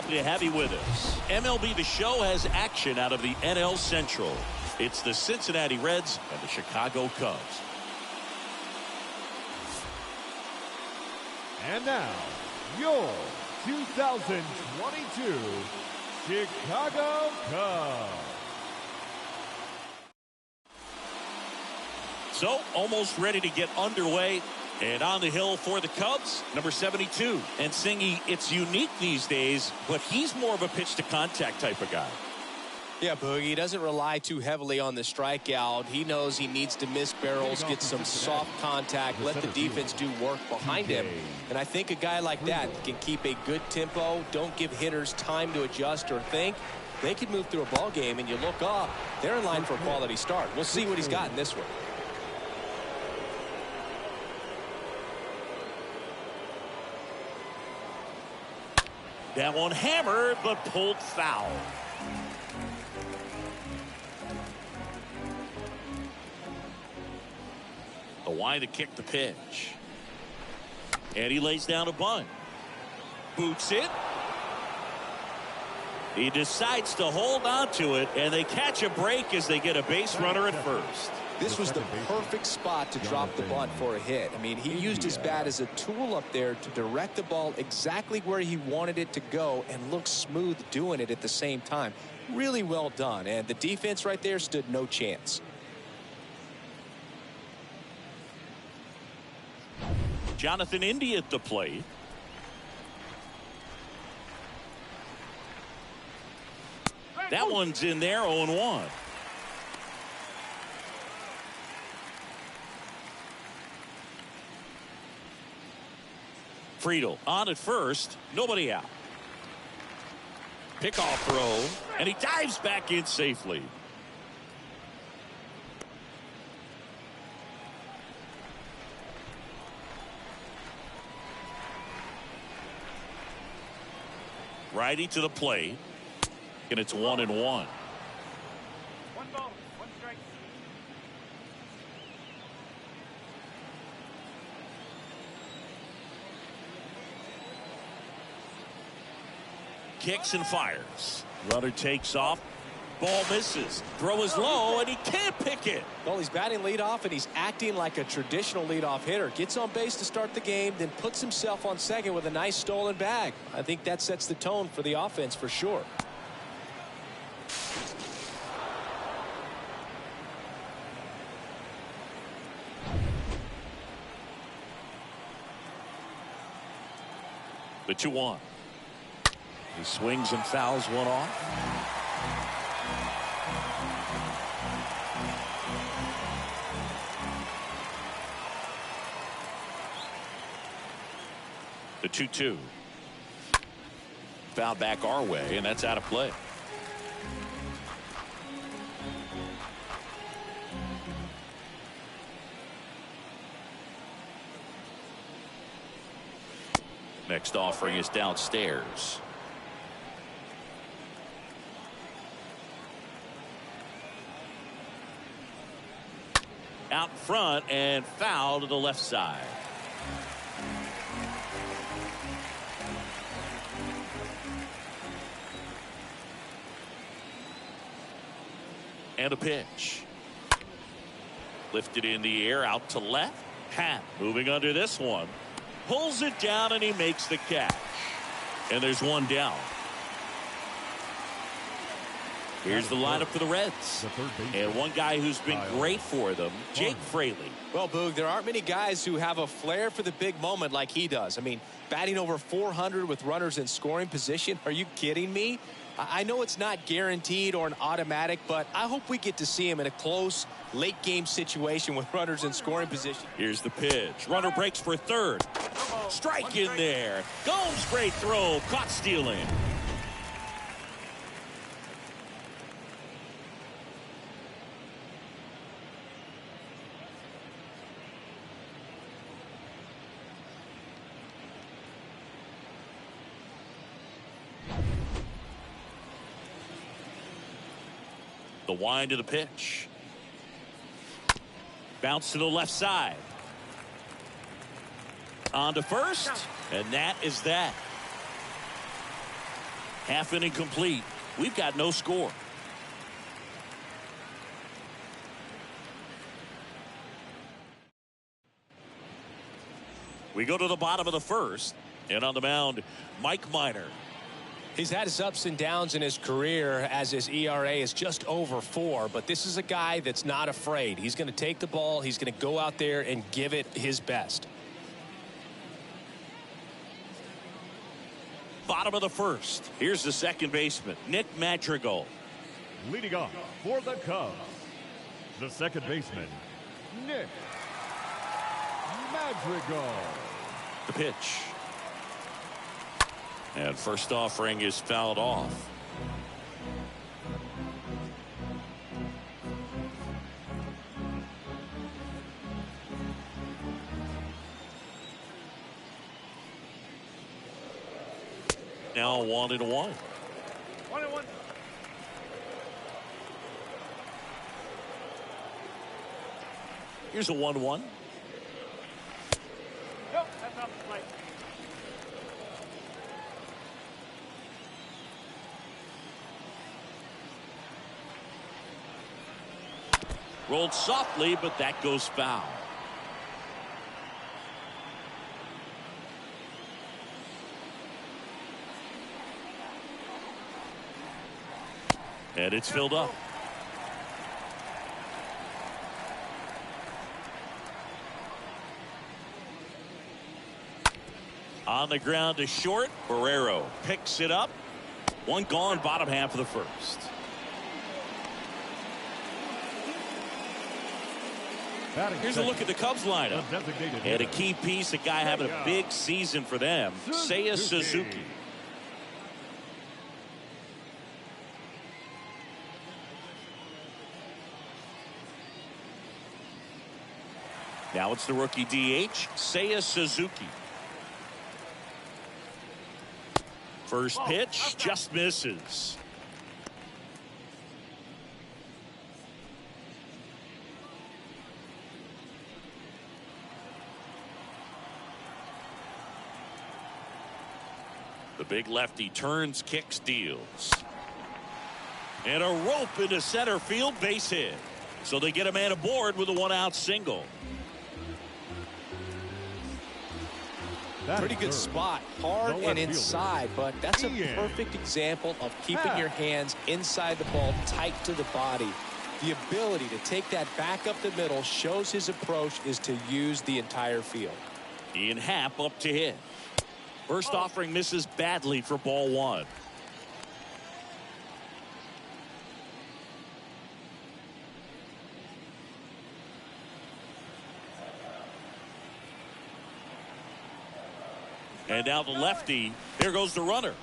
happy to have you with us. MLB The Show has action out of the NL Central. It's the Cincinnati Reds and the Chicago Cubs. And now, your 2022 Chicago Cubs. So, almost ready to get underway. And on the hill for the Cubs, number 72. And Singy, it's unique these days, but he's more of a pitch-to-contact type of guy. Yeah, Boogie, he doesn't rely too heavily on the strikeout. He knows he needs to miss barrels, get some soft contact, let the defense do work behind him. And I think a guy like that can keep a good tempo, don't give hitters time to adjust or think. They can move through a ball game, and you look up, they're in line for a quality start. We'll see what he's got in this one. That one hammered, but pulled foul. The wide to kick the pitch. And he lays down a bunt. Boots it. He decides to hold on to it, and they catch a break as they get a base runner at first. This was the perfect spot to drop the bunt for a hit. I mean, he used his bat as a tool up there to direct the ball exactly where he wanted it to go and look smooth doing it at the same time. Really well done, and the defense right there stood no chance. Jonathan Indy at the plate. That one's in there, 0-1. Friedel on at first, nobody out. Pickoff throw, and he dives back in safely. Righty to the plate, and it's 1-1. One ball, one strike. Kicks and fires. Runner takes off. Ball misses. Throw is low, and he can't pick it. Well, he's batting leadoff, and he's acting like a traditional leadoff hitter. Gets on base to start the game, then puts himself on second with a nice stolen bag. I think that sets the tone for the offense for sure. The 2-1. He swings and fouls one off. The 2-2. Foul back our way, and that's out of play. Next offering is downstairs. Out front and foul to the left side. And a pitch. Lifted in the air out to left. Happ moving under this one. Pulls it down and he makes the catch. And there's one down. Here's the lineup for the Reds. And one guy who's been great for them, Jake Fraley. Well, Boog, there aren't many guys who have a flair for the big moment like he does. I mean, batting over 400 with runners in scoring position. Are you kidding me? I know it's not guaranteed or an automatic, but I hope we get to see him in a close, late-game situation with runners in scoring position. Here's the pitch. Runner breaks for third. Strike in there. Gomes, great throw. Caught stealing. The wind of the pitch. Bounce to the left side. On to first, and that is that. Half inning complete. We've got no score. We go to the bottom of the first. And on the mound, Mike Minor. He's had his ups and downs in his career as his ERA is just over 4. But this is a guy that's not afraid. He's going to take the ball. He's going to go out there and give it his best. Bottom of the first. Here's the second baseman, Nick Madrigal. Leading off for the Cubs, the second baseman, Nick Madrigal. The pitch. And first offering is fouled off. Now 1-1. 1-1. Here's a 1-1. Nope, that's off the plate. Rolled softly, but that goes foul. And it's filled up. On the ground to short. Barrero picks it up. One gone, bottom half of the first. Here's a look at the Cubs lineup. And a key piece, a guy having a big season for them, Seiya Suzuki. Now it's the rookie DH, Seiya Suzuki. First pitch just misses. The big lefty turns, kicks, deals. And a rope into center field, base hit. So they get a man aboard with a 1-out single. Pretty good spot, hard and inside, but that's a perfect example of keeping your hands inside the ball, tight to the body. The ability to take that back up the middle shows his approach is to use the entire field. Ian Happ up to hit. First offering misses badly for ball 1. And now the lefty. There goes the runner.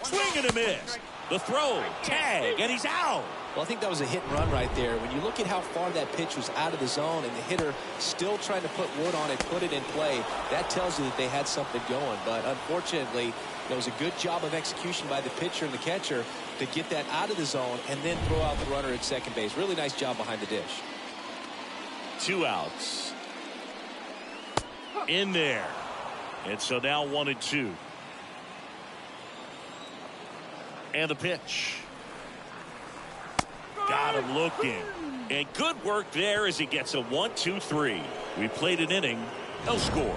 Swing and a miss. The throw, tag, and he's out. Well, I think that was a hit and run right there. When you look at how far that pitch was out of the zone and the hitter still trying to put wood on it, put it in play, that tells you that they had something going. But unfortunately, it was a good job of execution by the pitcher and the catcher to get that out of the zone and then throw out the runner at second base. Really nice job behind the dish. 2 outs. In there. And so now 1-2. And the pitch. Got him looking. And good work there as he gets a 1-2-3. We played an inning. No score.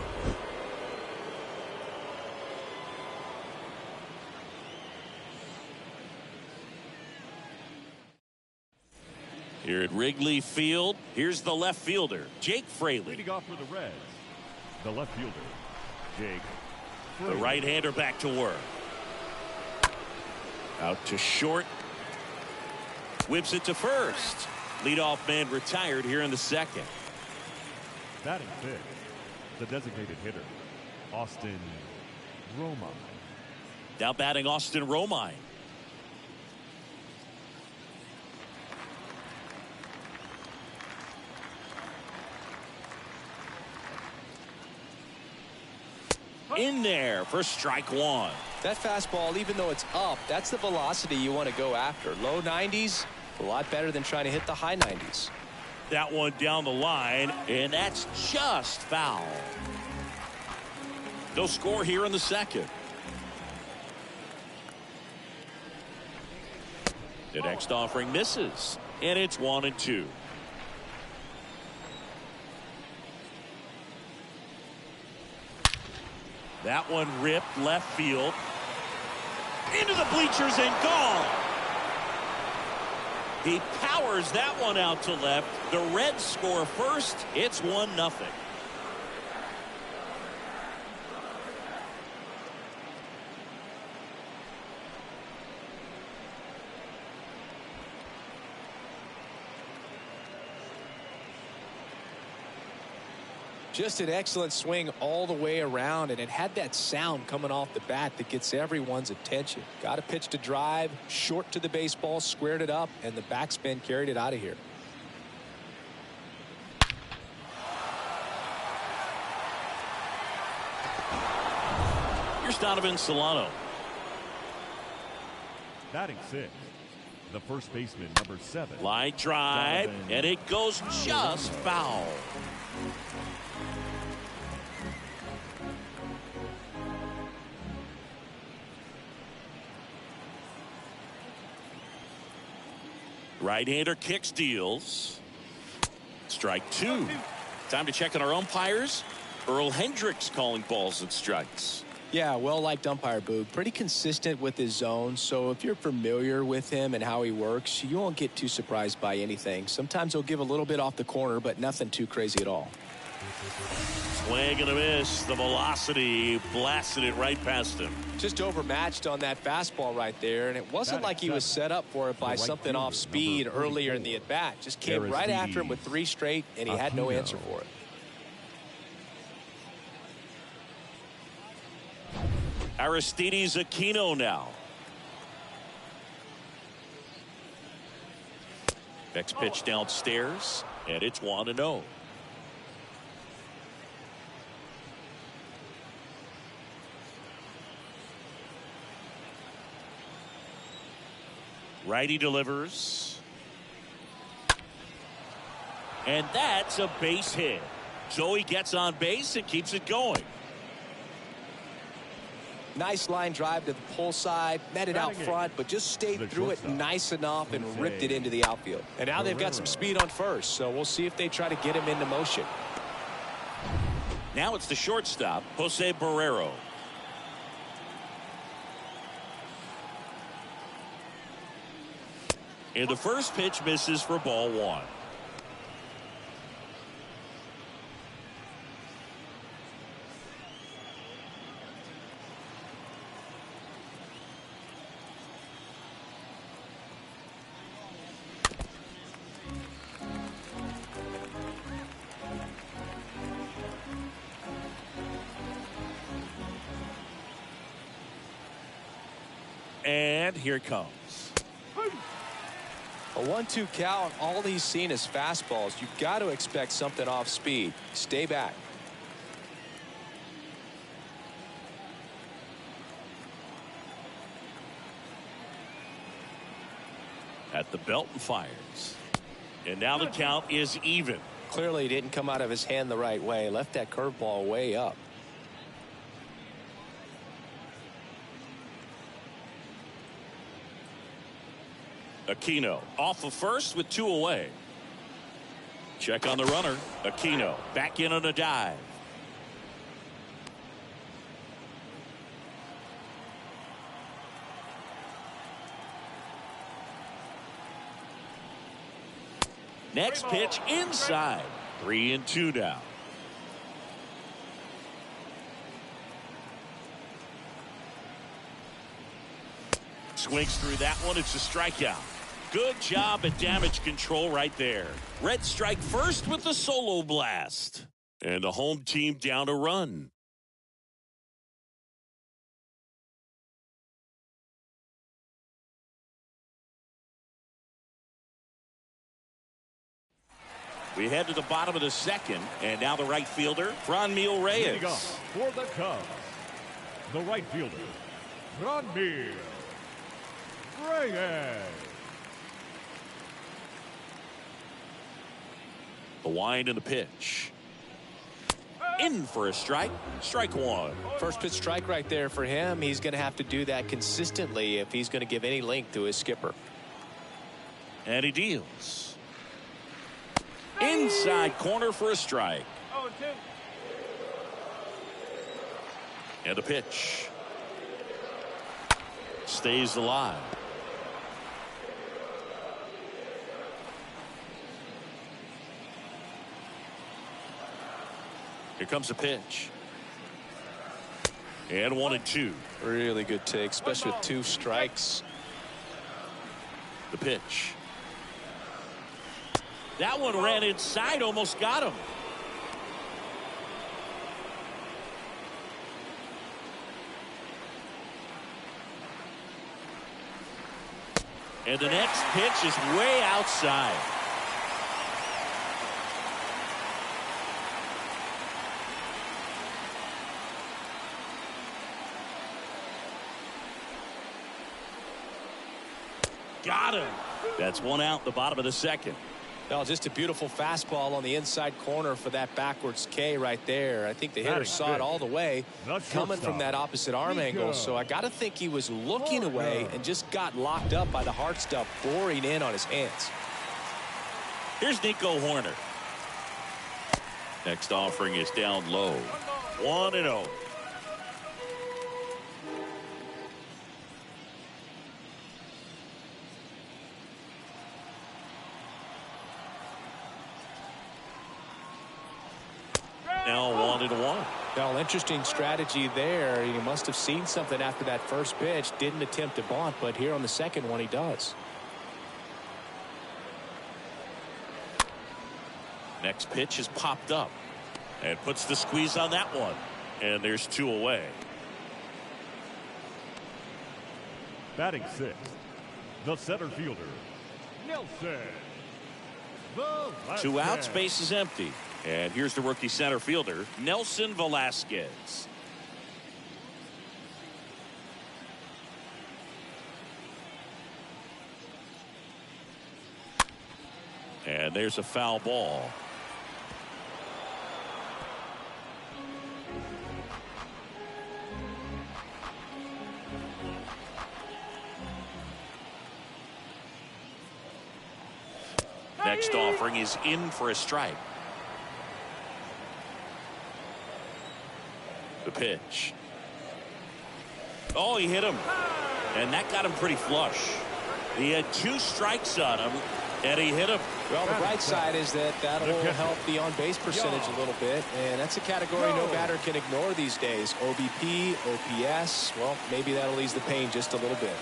Here at Wrigley Field, here's the left fielder, Jake Fraley. Leading off for the Reds, the left fielder, Jake Fraley. The right-hander back to work. Out to short. Whips it to first. Leadoff man retired here in the second. Batting fifth, the designated hitter, Austin Romine. Now batting Austin Romine. In there for strike 1. That fastball, even though it's up, that's the velocity you want to go after. Low 90s, a lot better than trying to hit the high 90s. That one down the line, and that's just foul. No score here in the second. The next offering misses, and it's 1-2. That one ripped left field. Into the bleachers and gone. He powers that one out to left. The Reds score first. It's 1-0. Just an excellent swing all the way around, and it had that sound coming off the bat that gets everyone's attention. Got a pitch to drive, short to the baseball, squared it up, and the backspin carried it out of here. Here's Donovan Solano. Batting 6th, the first baseman, number 7. Line drive, and it goes just foul. Right-hander kicks, deals. Strike 2. Time to check on our umpires. Earl Hendricks calling balls and strikes. Yeah, well-liked umpire, Boog. Pretty consistent with his zone, so if you're familiar with him and how he works, you won't get too surprised by anything. Sometimes he'll give a little bit off the corner, but nothing too crazy at all. Swing and a miss. The velocity blasted it right past him. Just overmatched on that fastball right there, and it wasn't like he was set up for it by something off speed earlier in the at-bat. Just came right after him with 3 straight, and he had no answer for it. Aristides Aquino now. Next pitch downstairs, and it's 1-0. Righty delivers. And that's a base hit. So he gets on base and keeps it going. Nice line drive to the pull side, met it out front, but just stayed through it nice enough and ripped it into the outfield. And now they've got some speed on first, so we'll see if they try to get him into motion. Now it's the shortstop, Jose Barrero. And the first pitch misses for ball 1. And here it comes. A 1-2 count, all he's seen is fastballs. You've got to expect something off speed. Stay back. At the belt and fires. And now the count is even. Clearly he didn't come out of his hand the right way. Left that curveball way up. Aquino off of first with 2 away. Check on the runner. Aquino back in on a dive. Next pitch inside. 3-2 now. Swings through that one. It's a strikeout. Good job at damage control right there. Red strike first with the solo blast. And the home team down a run. We head to the bottom of the second, and now the right fielder, Franmil Reyes. For the Cubs, the right fielder, Franmil Reyes. The wind and the pitch. In for a strike. Strike 1. First pitch strike right there for him. He's going to have to do that consistently if he's going to give any length to his skipper. And he deals. Inside corner for a strike. 0-2. And a pitch. Stays alive. Here comes a pitch. And 1-2. Really good take, especially with 2 strikes. The pitch. That one ran inside, almost got him. And the next pitch is way outside. Got him. That's 1 out in the bottom of the second. Well, just a beautiful fastball on the inside corner for that backwards K right there. I think the hitter saw it all the way coming from that opposite arm angle. So I got to think he was looking away and just got locked up by the hard stuff boring in on his hands. Here's Nico Horner. Next offering is down low. 1-0. Now 1-1. Well, interesting strategy there. He must have seen something after that first pitch. Didn't attempt to bunt, but here on the second one he does. Next pitch is popped up and puts the squeeze on that one. And there's 2 away. Batting 6th, the center fielder, Nelson. 2 outs, base is empty. And here's the rookie center fielder, Nelson Velasquez. And there's a foul ball. Next offering is in for a strike. The pitch. Oh, he hit him. And that got him pretty flush. He had 2 strikes on him, and he hit him. Well, the bright side is that that'll help the on-base percentage a little bit, and that's a category no batter can ignore these days. OBP, OPS, well, maybe that'll ease the pain just a little bit.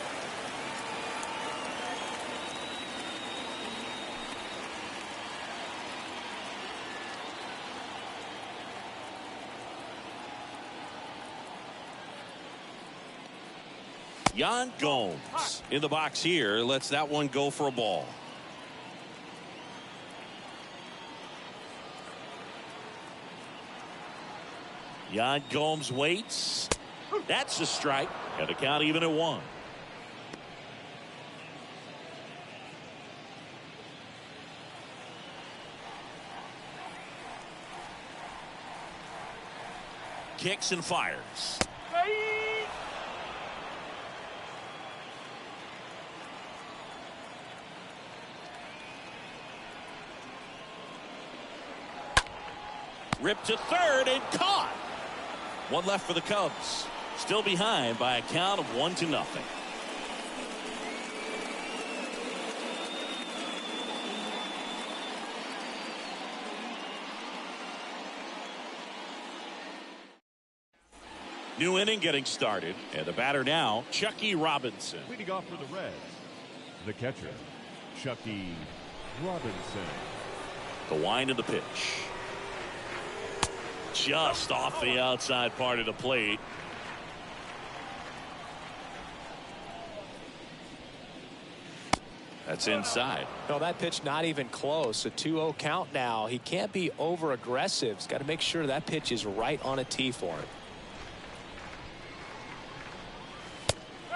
Yan Gomes in the box here lets that one go for a ball. Yan Gomes waits. That's a strike, and the count even at 1. Kicks and fires. Ripped to third and caught. 1 left for the Cubs. Still behind by a count of 1-0. New inning getting started, and the batter now, Chucky Robinson. Leading off for the Reds, the catcher, Chucky Robinson. The wind of the pitch. Just off the outside part of the plate. That's inside. No, that pitch not even close. A 2-0 count now. He can't be over aggressive. He's got to make sure that pitch is right on a tee for him.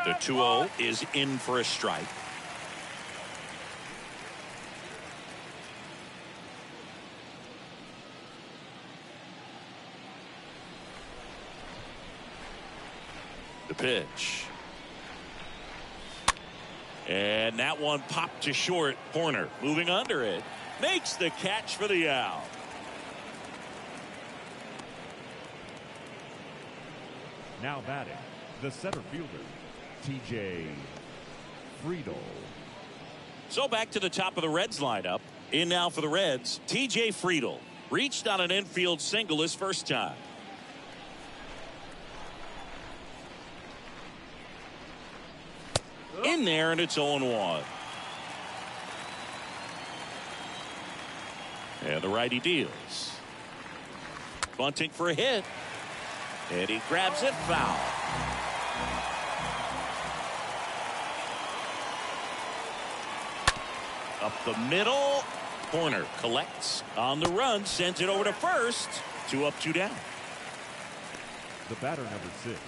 The 2-0 is in for a strike. The pitch. And that one popped to short. Corner moving under it. Makes the catch for the out. Now batting, the center fielder, T.J. Friedel. So back to the top of the Reds lineup. In now for the Reds, T.J. Friedel. Reached on an infield single his first time. In there, and it's 0-1. And the righty deals. Bunting for a hit. And he grabs it, foul. Up the middle. Corner collects on the run, sends it over to first. 2 up, 2 down. The batter number 6,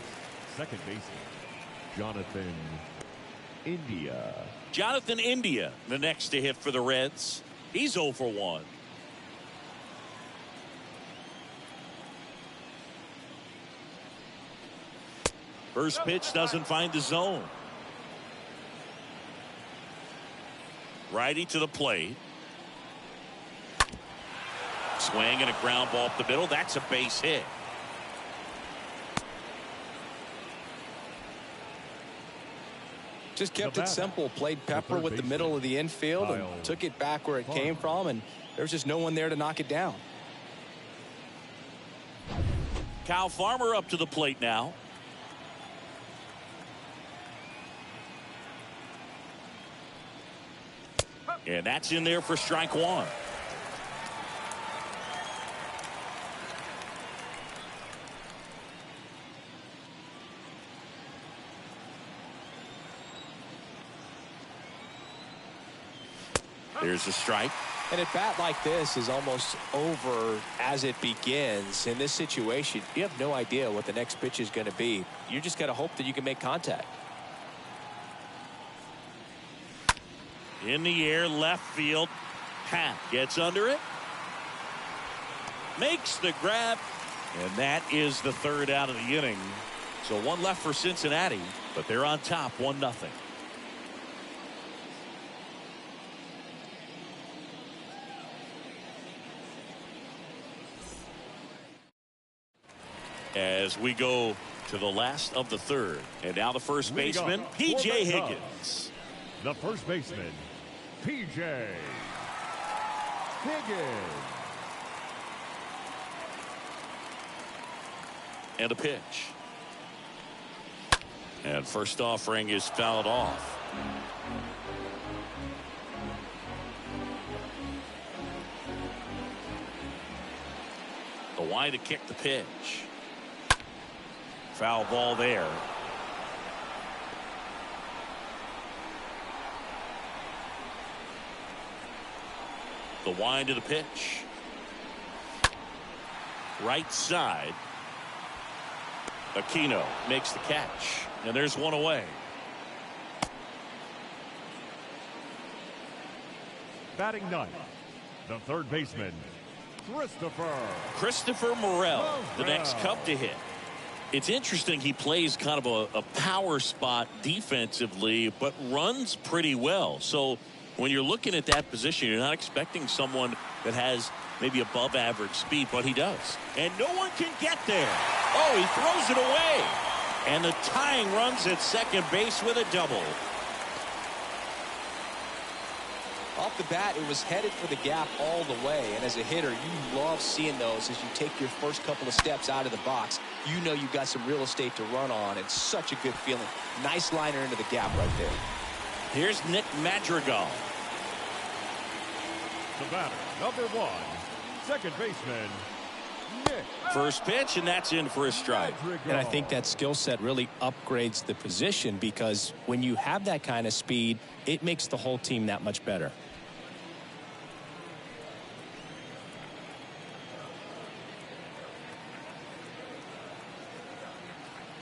second baseman, Jonathan India. Jonathan India, the next to hit for the Reds. He's 0 for 1. First pitch doesn't find the zone. Righty to the plate. Swing and a ground ball up the middle. That's a base hit. Just kept it simple. Played pepper with the middle of the infield and took it back where it came from, and there was just no one there to knock it down. Kyle Farmer up to the plate now. And that's in there for strike 1. There's a strike. And a bat like this is almost over as it begins. In this situation, you have no idea what the next pitch is going to be. You just got to hope that you can make contact. In the air, left field. Pat gets under it. Makes the grab. And that is the third out of the inning. So 1 left for Cincinnati, but they're on top 1-0. As we go to the last of the third. And now the first baseman, P.J. Higgins. The first baseman, P.J. Higgins. And a pitch. And first offering is fouled off. The wide to kick the pitch. Foul ball there. The wind to the pitch. Right side. Aquino makes the catch. And there's one away. Batting ninth, the third baseman, Christopher Morel, the next Cub to hit. It's interesting, he plays kind of a power spot defensively, but runs pretty well. So when you're looking at that position, you're not expecting someone that has maybe above average speed, but he does. And no one can get there. Oh, he throws it away. And the tying runs at second base with a double. Off the bat, it was headed for the gap all the way. And as a hitter, you love seeing those as you take your first couple of steps out of the box. You know you've got some real estate to run on. It's such a good feeling. Nice liner into the gap right there. Here's Nick Madrigal. The batter, number 1, second baseman, Nick. First pitch, and that's in for a strike. And I think that skill set really upgrades the position, because when you have that kind of speed, it makes the whole team that much better.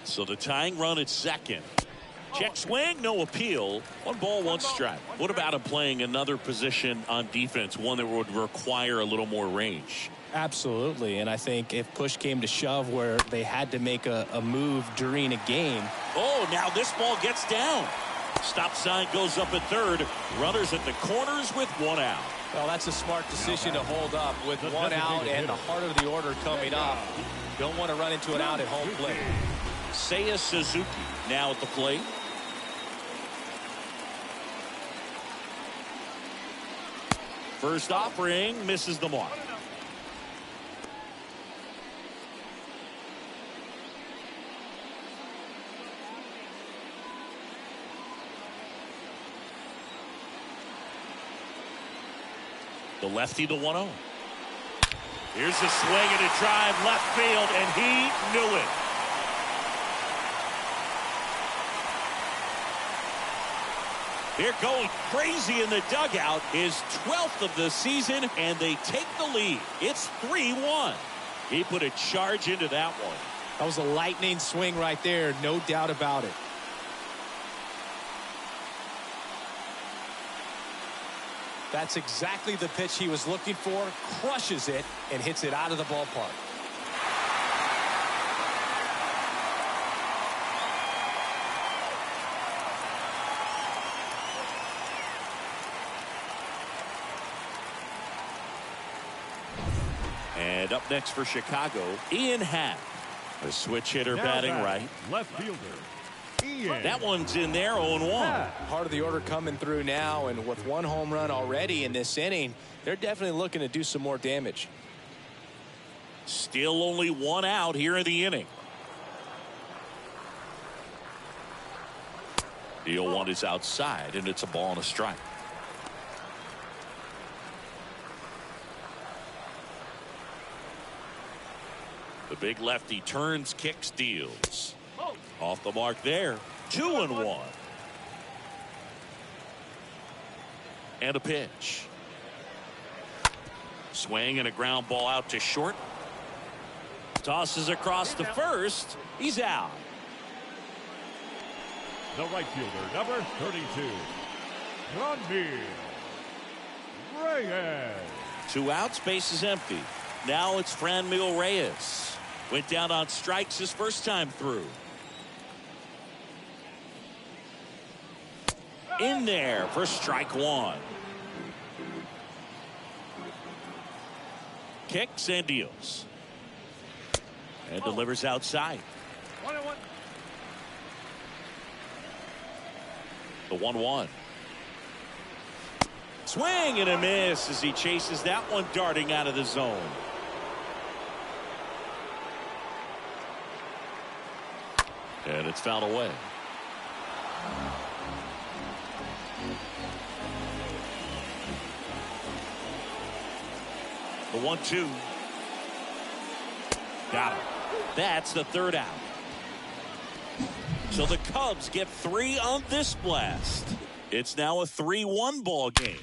So the tying run at second. Check swing, no appeal. 1 ball, 1 strike. What about him playing another position on defense, one that would require a little more range? Absolutely, and I think if push came to shove where they had to make a move during a game. Oh, now this ball gets down. Stop sign goes up at third. Runners at the corners with one out. Well, that's a smart decision to hold up with one out and the heart of the order coming up. Don't want to run into an out at home plate. Seiya Suzuki now at the plate. First offering misses the mark. The lefty, the 1-0. Here's a swing and a drive left field, and he knew it. They're going crazy in the dugout. His 12th of the season, and they take the lead. It's 3-1. He put a charge into that one. That was a lightning swing right there, no doubt about it. That's exactly the pitch he was looking for. Crushes it and hits it out of the ballpark. And up next for Chicago, Ian Happ, a switch hitter batting right. Left fielder. That one's in there, 0-1. Part of the order coming through now, and with one home run already in this inning, they're definitely looking to do some more damage. Still only one out here in the inning. The 0-1 is outside, and it's a ball and a strike. The big lefty turns, kicks, deals. Off the mark there. 2-1. And a pitch. Swing and a ground ball out to short. Tosses across to first. He's out. The right fielder, number 32, Franmil Reyes. 2 outs, base is empty. Now it's Franmil Reyes. Went down on strikes his first time through. In there for strike one. Kicks and deals. And delivers outside. 1-1. The 1-1. Swing and a miss as he chases that one darting out of the zone. And it's fouled away. The 1-2. Got him. That's the third out. So the Cubs get 3 on this blast. It's now a 3-1 ball game.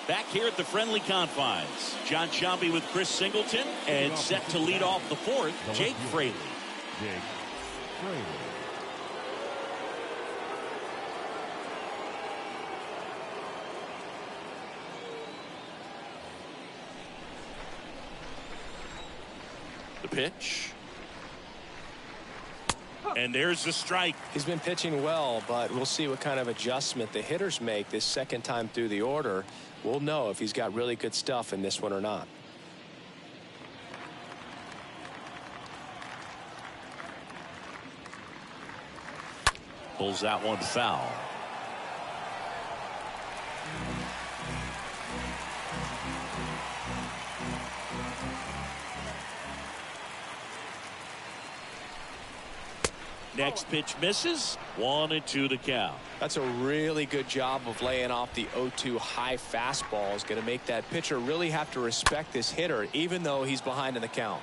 Back here at the friendly confines, John Sciambi with Chris Singleton, and set to lead off the fourth, Jake Fraley. Jake Fraley. The pitch. And there's the strike. He's been pitching well, but we'll see what kind of adjustment the hitters make this second time through the order. We'll know if he's got really good stuff in this one or not. Pulls that one foul. Next pitch misses. 1-2 to count. That's a really good job of laying off the 0-2 high fastball. Is going to make that pitcher really have to respect this hitter, even though he's behind in the count.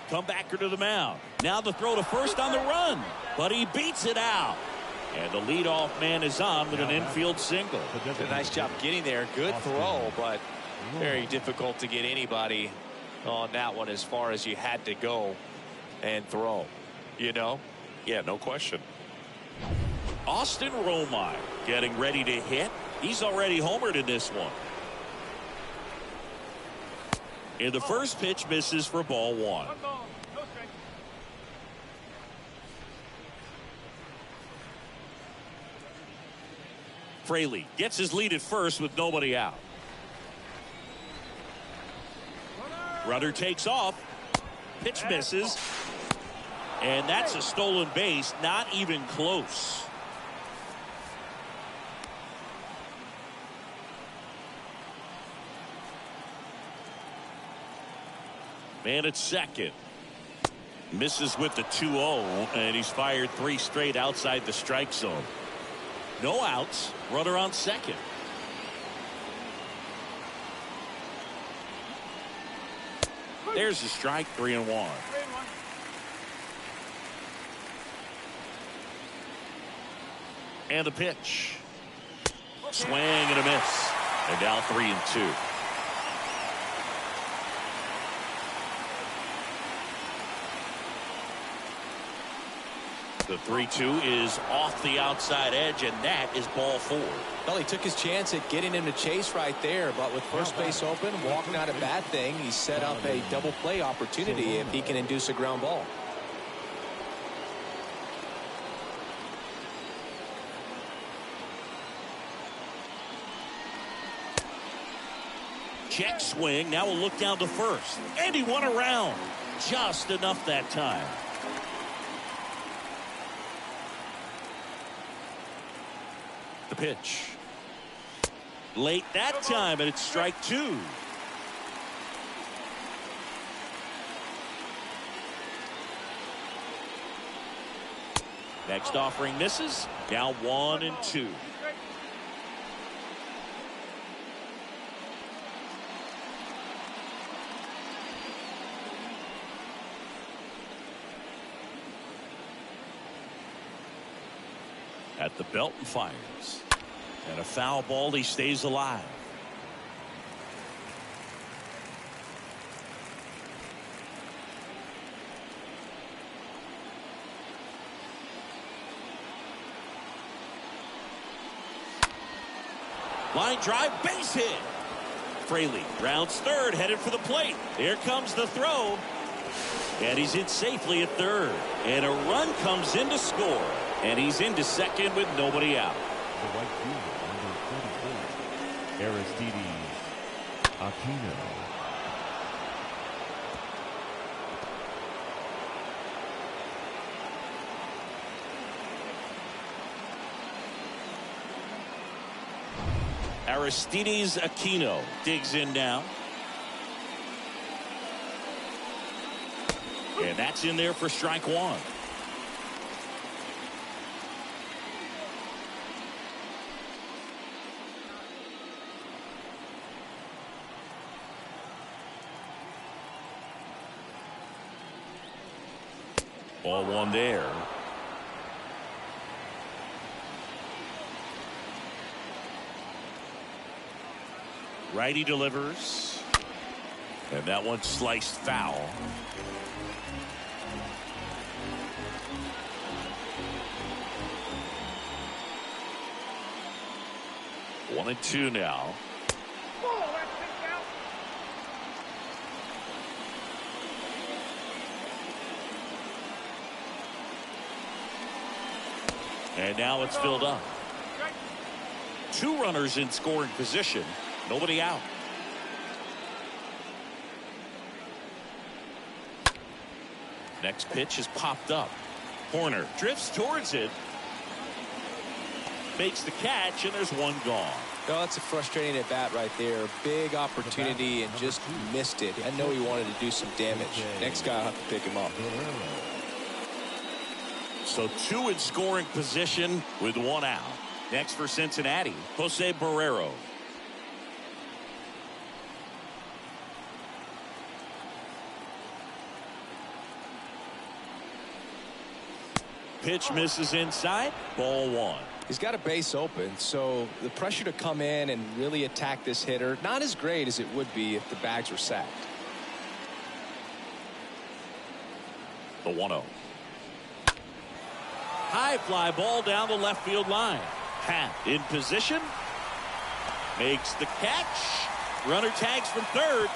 Comebacker to the mound. Now the throw to first on the run, but he beats it out. And the leadoff man is on with an infield single. Did a nice job getting there. Good throw, but very difficult to get anybody on that one as far as you had to go and throw. You know? Yeah, no question. Austin Romine getting ready to hit. He's already homered in this one. And the first pitch misses for ball one. Fraley gets his lead at first with nobody out. Runner takes off. Pitch misses. And that's a stolen base. Not even close. Man at second. Misses with the 2-0, and he's fired 3 straight outside the strike zone. No outs. Runner on second. There's the strike, 3-1. And the pitch. Swing and a miss. And now 3-2. The 3-2 is off the outside edge, and that is ball 4. Well, he took his chance at getting him to chase right there, but with first base open, walk not a bad thing. He set up a double play opportunity if he can induce a ground ball. Check swing. Now we'll look down to first. And he won around. Just enough that time. The pitch. Late that time, and it's strike 2. Next offering misses. Now 1-2. At the belt and fires. And a foul ball. He stays alive. Line drive, base hit. Fraley rounds third, headed for the plate. Here comes the throw. And he's in safely at third. And a run comes in to score. And he's into second with nobody out. The right fielder, number 34, Aristides Aquino. Aristides Aquino digs in now. And that's in there for strike 1. Ball 1 there. Righty delivers. And that one sliced foul. One and 2 now. And now it's filled up. 2 runners in scoring position. Nobody out. Next pitch is popped up. Horner drifts towards it. Makes the catch, and there's 1 gone. Oh, that's a frustrating at bat right there. Big opportunity and just missed it. I know he wanted to do some damage. Next guy will have to pick him up. So 2 in scoring position with 1 out. Next for Cincinnati, Jose Barrero. Pitch misses inside. Ball 1. He's got a base open, so the pressure to come in and really attack this hitter, not as great as it would be if the bags were sacked. The 1-0. High fly ball down the left field line. Pat in position. Makes the catch. Runner tags from third.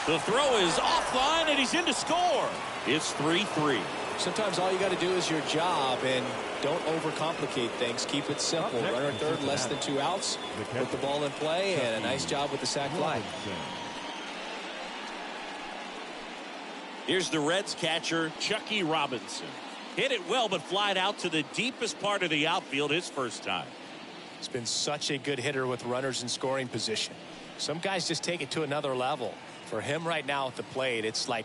The throw is offline, and he's in to score. It's 3-3. Sometimes all you got to do is your job, and don't overcomplicate things. Keep it simple. Runner third, less than 2 outs. Put the ball in play, and a nice job with the sac fly. Here's the Reds catcher, Chucky Robinson. Hit it well, but flied out to the deepest part of the outfield his first time. He's been such a good hitter with runners in scoring position. Some guys just take it to another level. For him right now at the plate, it's like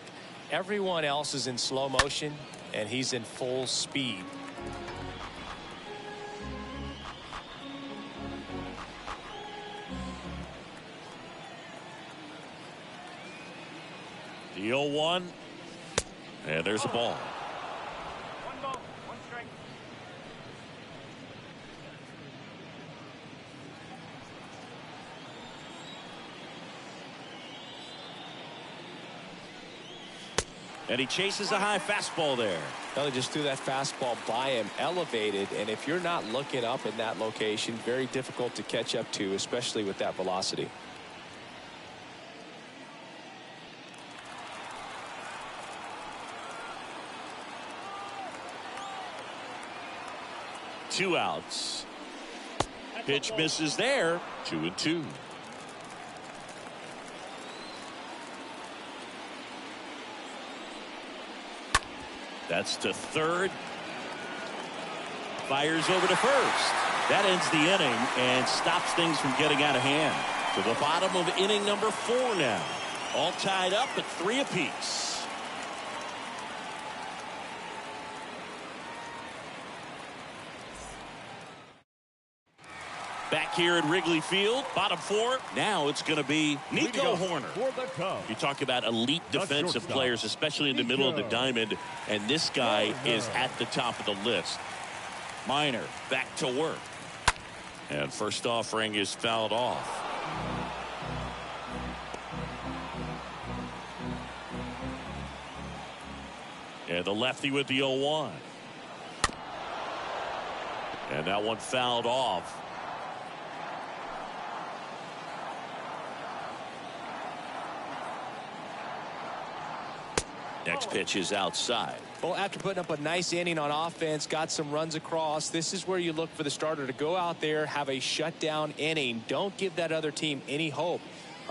everyone else is in slow motion, and he's in full speed. The 0-1, and there's a ball. One ball, one strike. And he chases a high fastball there. Well, he just threw that fastball by him, elevated, and if you're not looking up in that location, very difficult to catch up to, especially with that velocity. Two outs. Pitch misses there. 2-2. That's to third. Fires over to first. That ends the inning and stops things from getting out of hand. To the bottom of inning number 4 now. All tied up at 3 apiece. Back here at Wrigley Field, bottom 4. Now it's going to be Nico Horner. You talk about elite defensive players, especially in the middle of the diamond, and this guy is at the top of the list. Minor back to work. And first offering is fouled off. And the lefty with the 0-1. And that one fouled off. Next pitch is outside. Well, after putting up a nice inning on offense, got some runs across, this is where you look for the starter to go out there, have a shutdown inning. Don't give that other team any hope.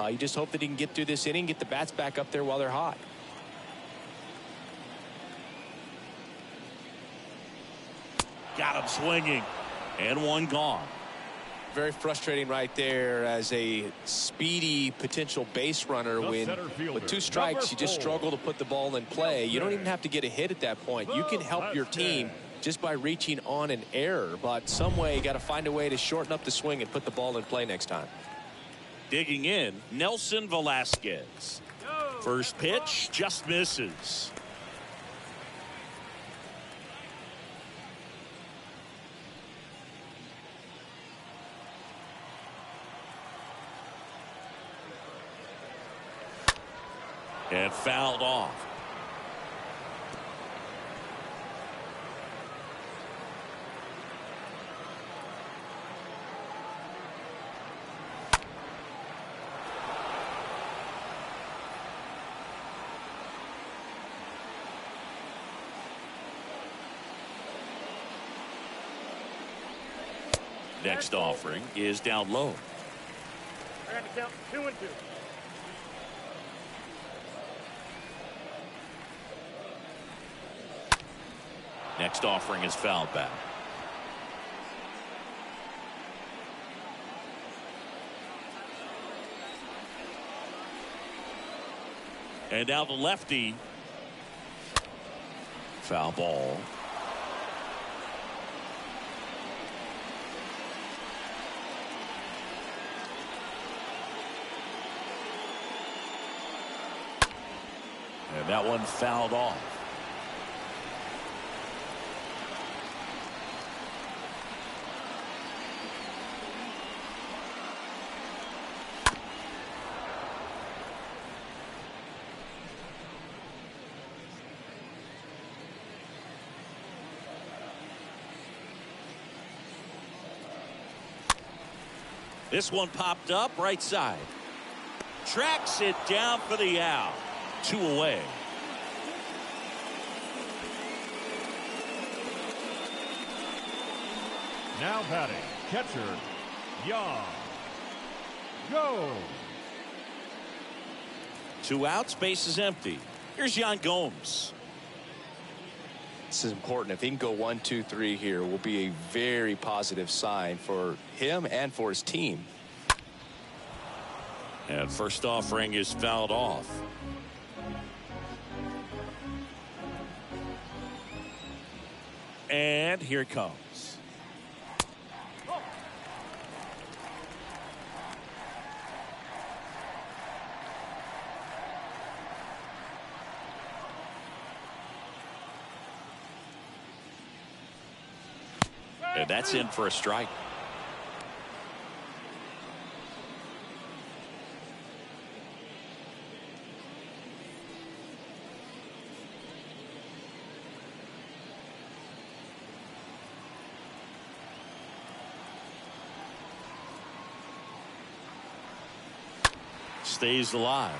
You just hope that he can get through this inning, get the bats back up there while they're hot. Got him swinging. And one gone. Very frustrating right there as a speedy potential base runner when with 2 strikes you just struggle to put the ball in play. You don't even have to get a hit at that point. You can help your team just by reaching on an error, but some way you got to find a way to shorten up the swing and put the ball in play next time. Digging in, Nelson Velasquez. First pitch just misses. And fouled off. Next offering is down low. I got to count 2-2. Next offering is fouled back. And now the lefty. Foul ball. And that one fouled off. This one popped up right side. tracks it down for the out. 2 away. Now batting, catcher, Young. Go. 2 outs, base is empty. Here's Yan Gomes. This is important. If he can go 1, 2, 3 here, will be a very positive sign for him and for his team. And first offering is fouled off. And here it comes. And that's in for a strike. Stays alive.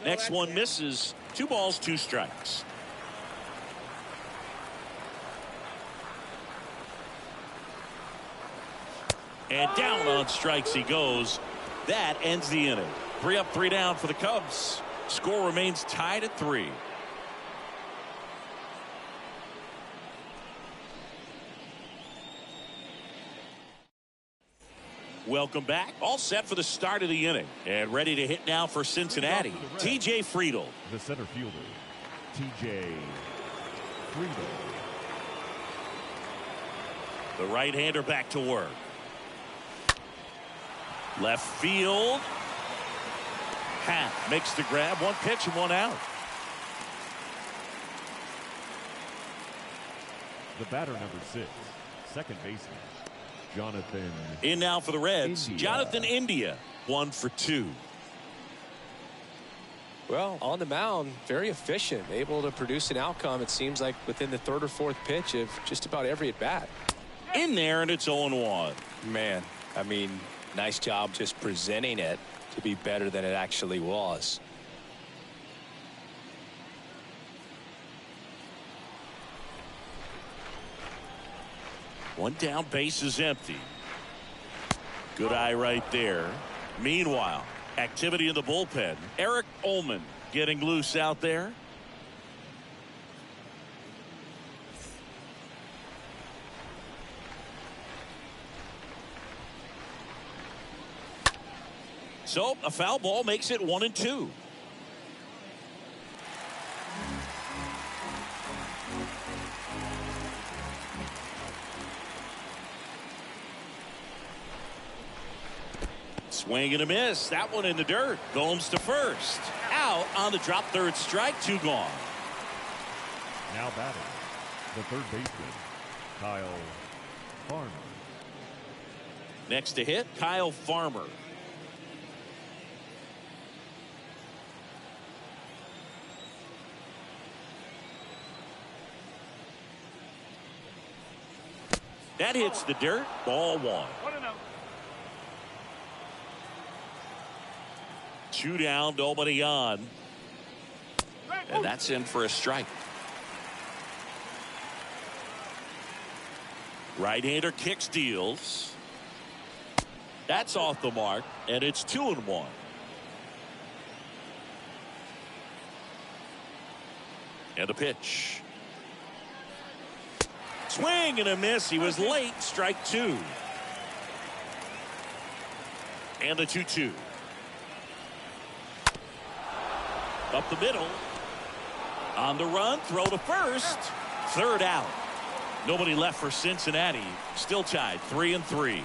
Next one misses. 2 balls, 2 strikes. And down on strikes he goes. That ends the inning. 3 up, 3 down for the Cubs. Score remains tied at 3. Welcome back. All set for the start of the inning. And ready to hit now for Cincinnati. T.J. Friedl. The center fielder, T.J. Friedl. The right-hander back to work. Left field. Half makes the grab. 1 pitch and 1 out. The batter, number 6, second baseman, Jonathan. In now for the Reds, India. Jonathan India. 1 for 2. Well, on the mound, very efficient, able to produce an outcome, it seems like, within the 3rd or 4th pitch of just about every at-bat. In there, and it's 0-1. Man, I mean, nice job just presenting it to be better than it actually was. One down, base is empty. Good eye right there. Meanwhile, activity in the bullpen. Eric Ullman getting loose out there. So a foul ball makes it 1-2. Swing and a miss. That one in the dirt. Gomes to first. Out on the drop, 3rd strike. 2 gone. Now batting, the third baseman, Kyle Farmer. Next to hit, Kyle Farmer. That hits the dirt. Ball 1. 1-0. 2 down, nobody on. And that's in for a strike. Right-hander kicks, deals. That's off the mark, and it's 2-1. And a pitch. Swing and a miss. He was late. Strike 2. And a 2-2. Up the middle. On the run. Throw to first. 3rd out. Nobody left for Cincinnati. Still tied 3-3.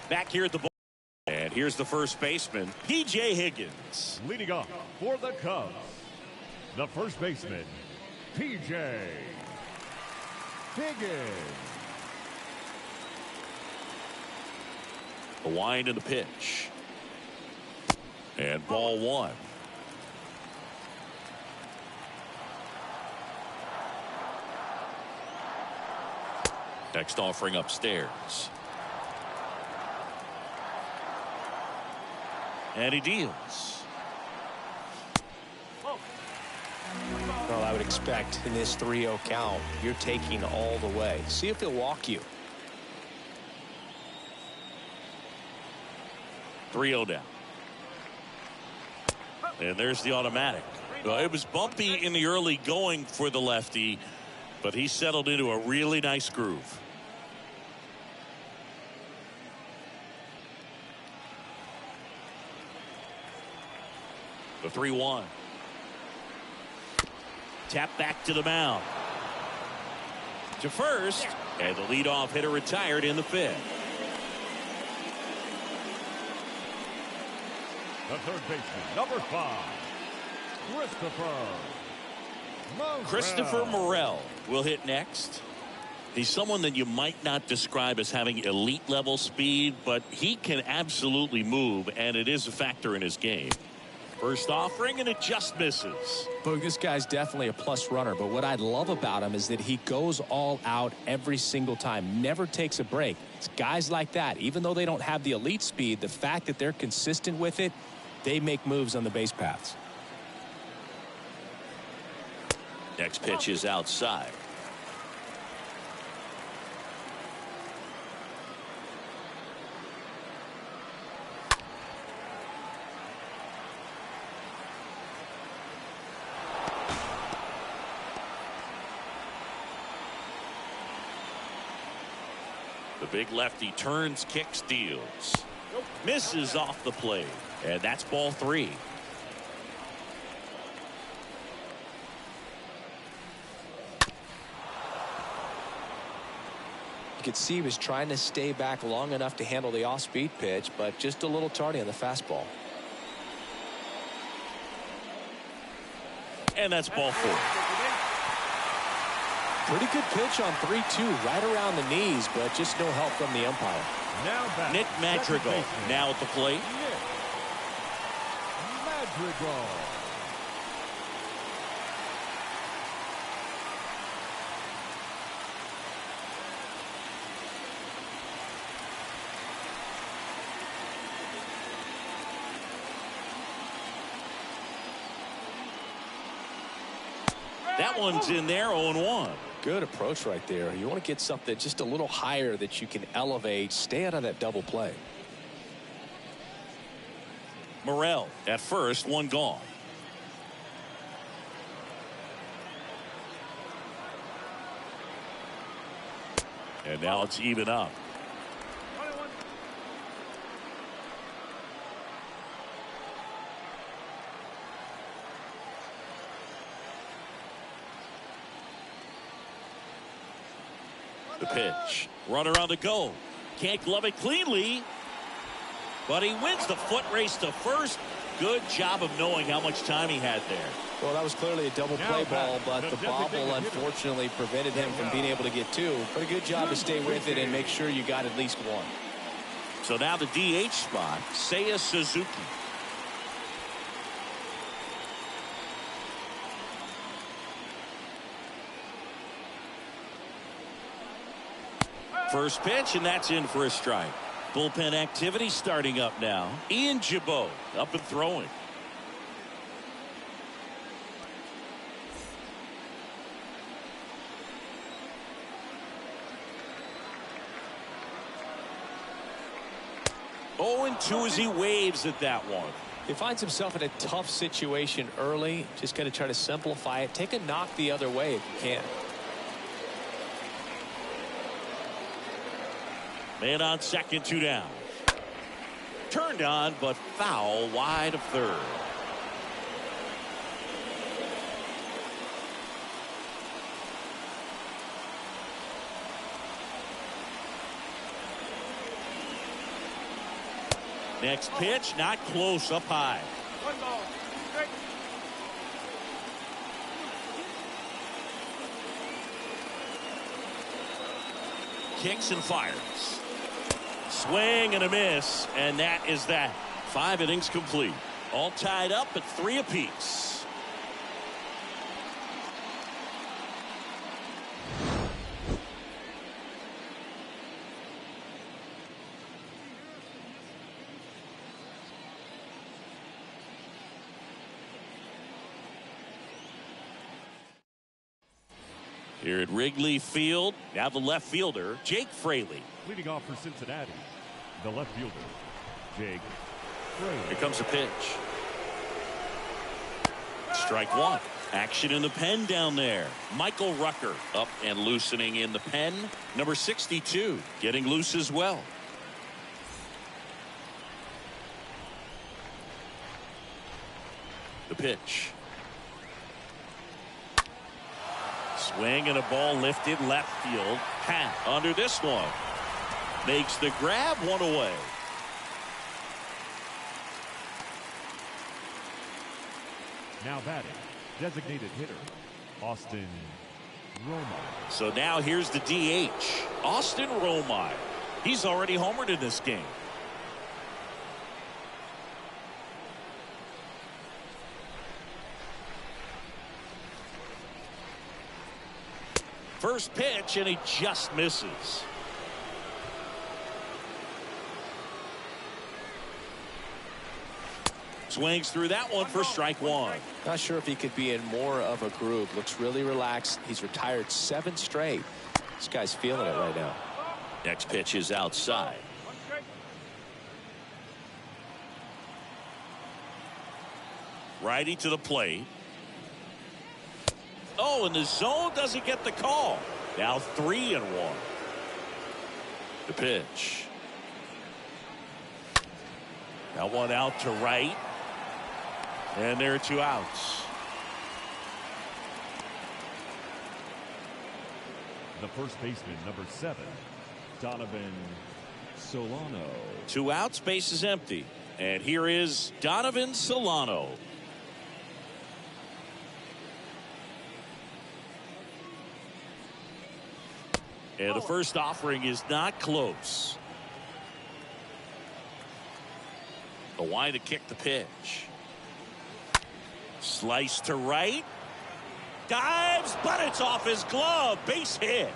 Back here at the ball. And here's the first baseman, P.J. Higgins. Leading off for the Cubs, the first baseman, P.J. Higgins. The wind and the pitch. And ball one. Next offering upstairs. And he deals. Well, I would expect in this 3-0 count, you're taking all the way. See if he'll walk you. 3-0 down. And there's the automatic. Well, it was bumpy in the early going for the lefty, but he settled into a really nice groove. The 3-1. Tap back to the mound. To first. And the leadoff hitter retired in the fifth. The third baseman, number 5, Christopher Morel will hit next. He's someone that you might not describe as having elite level speed, but he can absolutely move, and it is a factor in his game. First offering, and it just misses. Boog, this guy's definitely a plus runner, but what I love about him is that he goes all out every single time, never takes a break. It's guys like that, even though they don't have the elite speed, the fact that they're consistent with it, they make moves on the base paths. Next pitch is outside. The big lefty turns, kicks, deals. Misses off the plate. And that's ball 3. You could see he was trying to stay back long enough to handle the off-speed pitch, but just a little tardy on the fastball. And that's ball 4. Pretty good pitch on 3-2, right around the knees, but just no help from the umpire. Now back, Nick Madrigal now at the plate. Madrigal. That one's in there, 0-1. Good approach right there. You want to get something just a little higher that you can elevate. Stay out of that double play. Morel at first, one gone. And now it's even up. The pitch. Runner on the go. Can't glove it cleanly. But he wins the foot race to first. Good job of knowing how much time he had there. Well, that was clearly a double play ball, but the bobble unfortunately prevented him from being able to get 2. But a good job to stay with it and make sure you got at least 1. So now the DH spot, Seiya Suzuki. First pitch, and that's in for a strike. Bullpen activity starting up now. Ian Jabot up and throwing. Oh, and 2 as he waves at that one. He finds himself in a tough situation early. Just got to try to simplify it. Take a knock the other way if you can. Man on second, 2 down. Turned on, but foul wide of third. Next pitch, not close, up high. 1 ball, strike. Kicks and fires. Swing and a miss, and that is that. 5 innings complete. All tied up at 3 apiece. Here at Wrigley Field, now the left fielder, Jake Fraley. Leading off for Cincinnati, the left fielder, Jake Fraley. Here comes a pitch. Strike 1. Action in the pen down there. Michael Rucker up and loosening in the pen. Number 62 getting loose as well. The pitch. Swing and a ball lifted left field. Hat under this one. Makes the grab, 1 away. Now batting, designated hitter, Austin Romine. So now here's the DH, Austin Romine. He's already homered in this game. First pitch, and he just misses. Swings through that one for strike 1. Not sure if he could be in more of a groove. Looks really relaxed. He's retired 7 straight. This guy's feeling it right now. Next pitch is outside. Righty to the plate. Oh, and the zone doesn't get the call. Now 3-1. The pitch. That one out to right. And there are 2 outs. The first baseman, number 7, Donovan Solano. 2 outs, base is empty. And here is Donovan Solano. And the first offering is not close. The wide to kick the pitch. Slice to right. Dives, but it's off his glove. Base hit.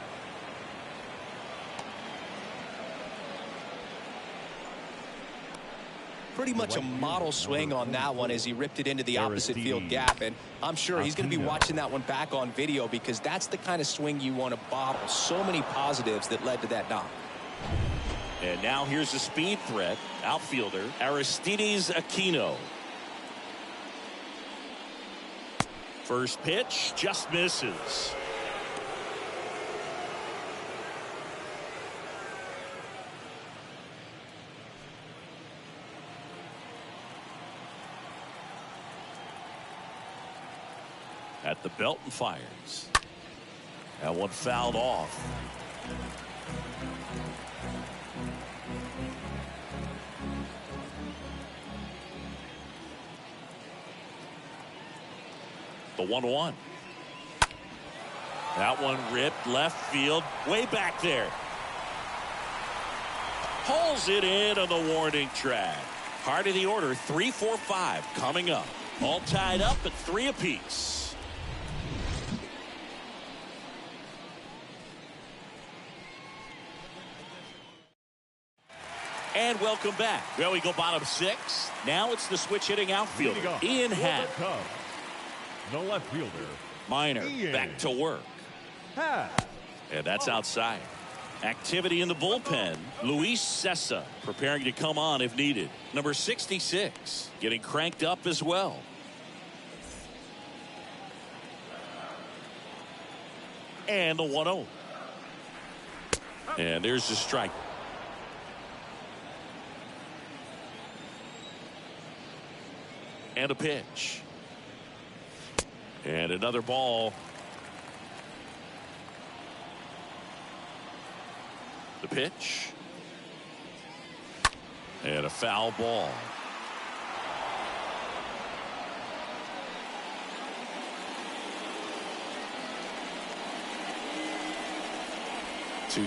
Pretty much a model swing on that one as he ripped it into the opposite field gap, and I'm sure he's going to be watching that one back on video because that's the kind of swing you want to bottle. So many positives that led to that knock. And now here's the speed threat, outfielder Aristides Aquino. First pitch just misses. At the belt and fires. That one fouled off. The 1-1. That one ripped left field, way back there. Pulls it in on the warning track. Part of the order, 3, 4, 5 coming up. All tied up at 3 apiece. And welcome back. Well, we go bottom 6. Now it's the switch hitting outfielder, Ian Happ. The left fielder, Minor back to work. And that's outside. Activity in the bullpen. Luis Sessa preparing to come on if needed. Number 66 getting cranked up as well. And the 1-0. And there's the strike. And a pitch. And another ball. The pitch. And a foul ball.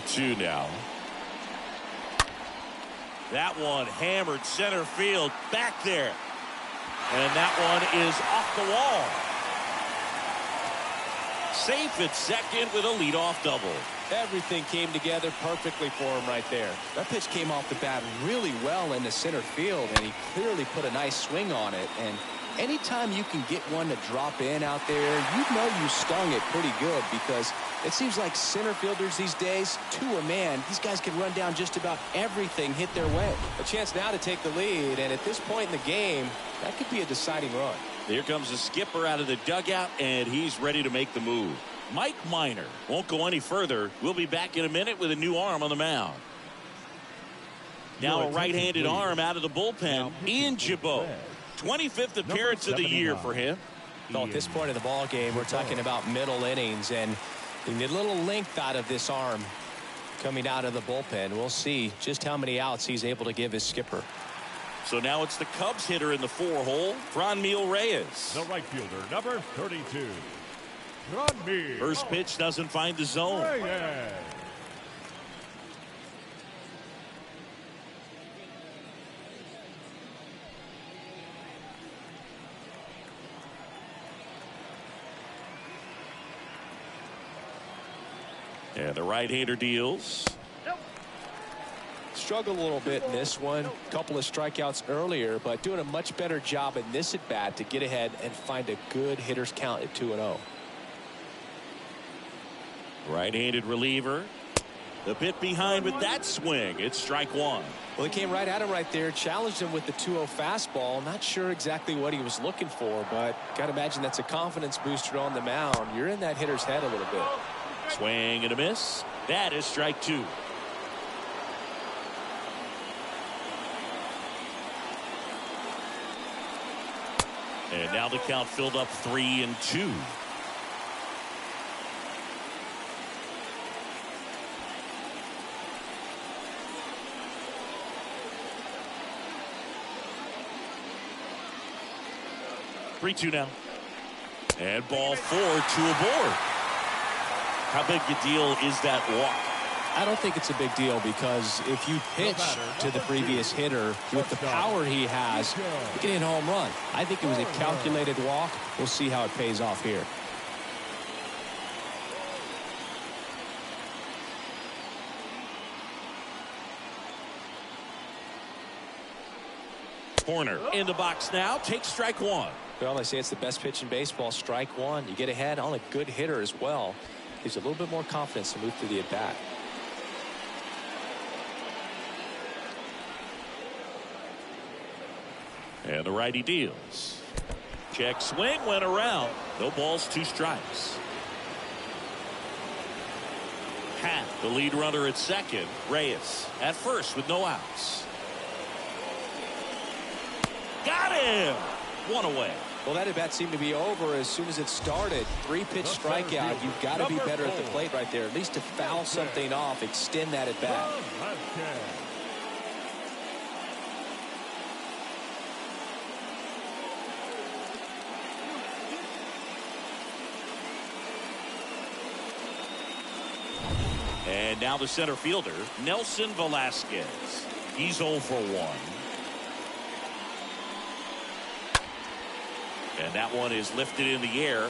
Two now. That one hammered center field back there. And that one is off the wall. Safe at second with a leadoff double. Everything came together perfectly for him right there. That pitch came off the bat really well into center field, and he clearly put a nice swing on it. And anytime you can get one to drop in out there, you know you stung it pretty good, because it seems like center fielders these days, to a man, these guys can run down just about everything hit their way. A chance now to take the lead, and at this point in the game, that could be a deciding run. Here comes the skipper out of the dugout, and he's ready to make the move. Mike Minor won't go any further. We'll be back in a minute with a new arm on the mound. Now a right-handed arm out of the bullpen, Ian Gibaut. 25th appearance of the year for him. Well, at this point in the ball game, we're talking about middle innings, and you need a little length out of this arm coming out of the bullpen. We'll see just how many outs he's able to give his skipper. So now it's the Cubs hitter in the 4-hole, Franmil Reyes. The right fielder, number 32. Franmil. First pitch doesn't find the zone. Reyes. And the right-hander deals. Struggled a little bit in this one. Couple of strikeouts earlier, but doing a much better job in this at bat to get ahead and find a good hitter's count at 2-0. Right-handed reliever. The bit behind with that swing. It's strike one. Well, he came right at him right there, challenged him with the 2-0 fastball. Not sure exactly what he was looking for, but got to imagine that's a confidence booster on the mound. You're in that hitter's head a little bit. Swing and a miss. That is strike two. And now the count filled up 3-2. Three-two now. And ball 4, 2 aboard. How big a deal is that walk? I don't think it's a big deal, because if you pitch to the previous hitter with the power he has, you can hit a home run. I think it was a calculated walk. We'll see how it pays off here. Corner in the box now. Takes strike one. Well, they say it's the best pitch in baseball. Strike one. You get ahead on a good hitter as well. Gives a little bit more confidence to move through the at bat. And the righty deals. Check swing, went around. No balls, 2 strikes. Hat, the lead runner at second. Reyes at first with no outs. Got him! 1 away. Well, that at bat seemed to be over as soon as it started. 3-pitch strikeout. You've got to be better at the plate right there. At least to foul something off, extend that at bat. And now the center fielder, Nelson Velasquez. He's 0 for 1. And that one is lifted in the air.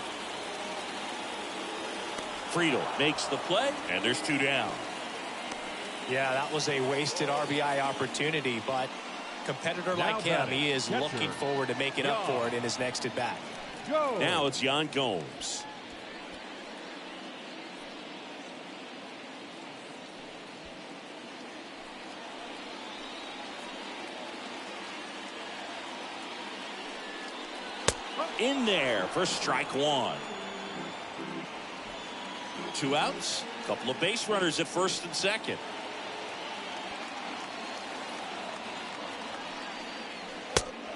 Friedel makes the play, and there's 2 down. Yeah, that was a wasted RBI opportunity, but competitor like him, he is looking forward to making up for it in his next at bat. Now it's Yan Gomes. In there for strike one. 2 outs. Couple of base runners at first and second.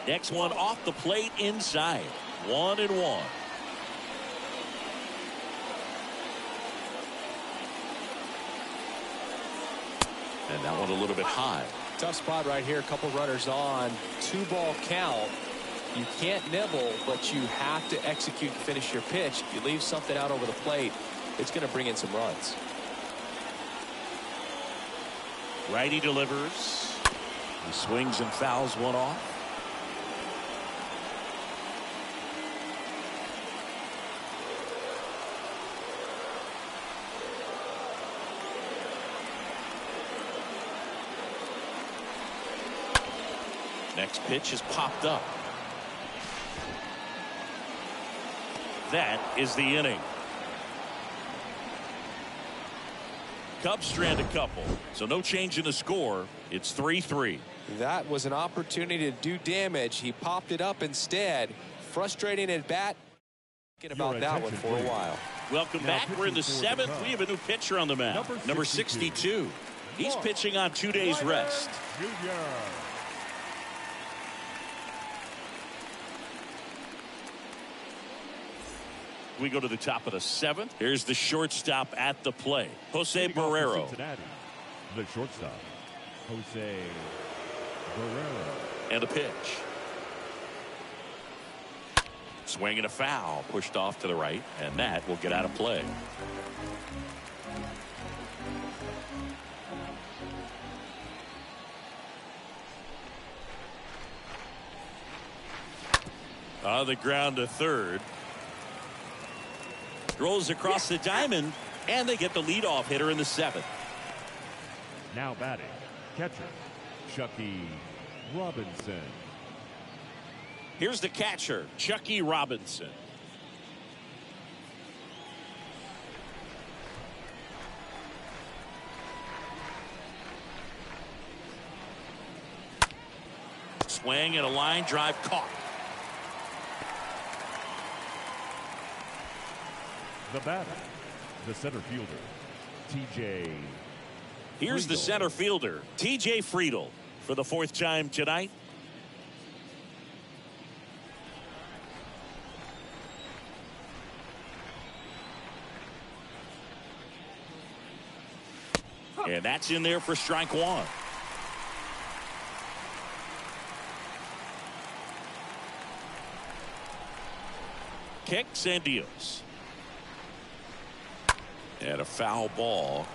Next one off the plate inside. 1-1. And that one a little bit high. Tough spot right here. A couple runners on. 2-ball count. You can't nibble, but you have to execute and finish your pitch. If you leave something out over the plate, it's going to bring in some runs. Righty delivers. He swings and fouls one off. Next pitch is popped up. That is the inning. Cubs strand a couple, so no change in the score. It's 3-3. That was an opportunity to do damage. He popped it up instead. Frustrating at bat. Thinking about that one for a while. Welcome back. We're in the 7th. We have a new pitcher on the mound. Number 62. He's pitching on 2 days rest. We go to the top of the 7th. Here's the shortstop at the plate, Jose Barrero. Cincinnati, the shortstop, Jose Barrero. And a pitch. Swing and a foul, pushed off to the right, and that will get out of play. On the ground to third. Rolls across the diamond, and they get the leadoff hitter in the 7th. Now batting, catcher, Chucky Robinson. Here's the catcher, Chucky Robinson. Swing and a line drive caught. The batter, the center fielder, T.J. Here's the center fielder, T.J. Friedel, for the 4th time tonight. And that's in there for strike one. Kicks and deals. And a foul ball.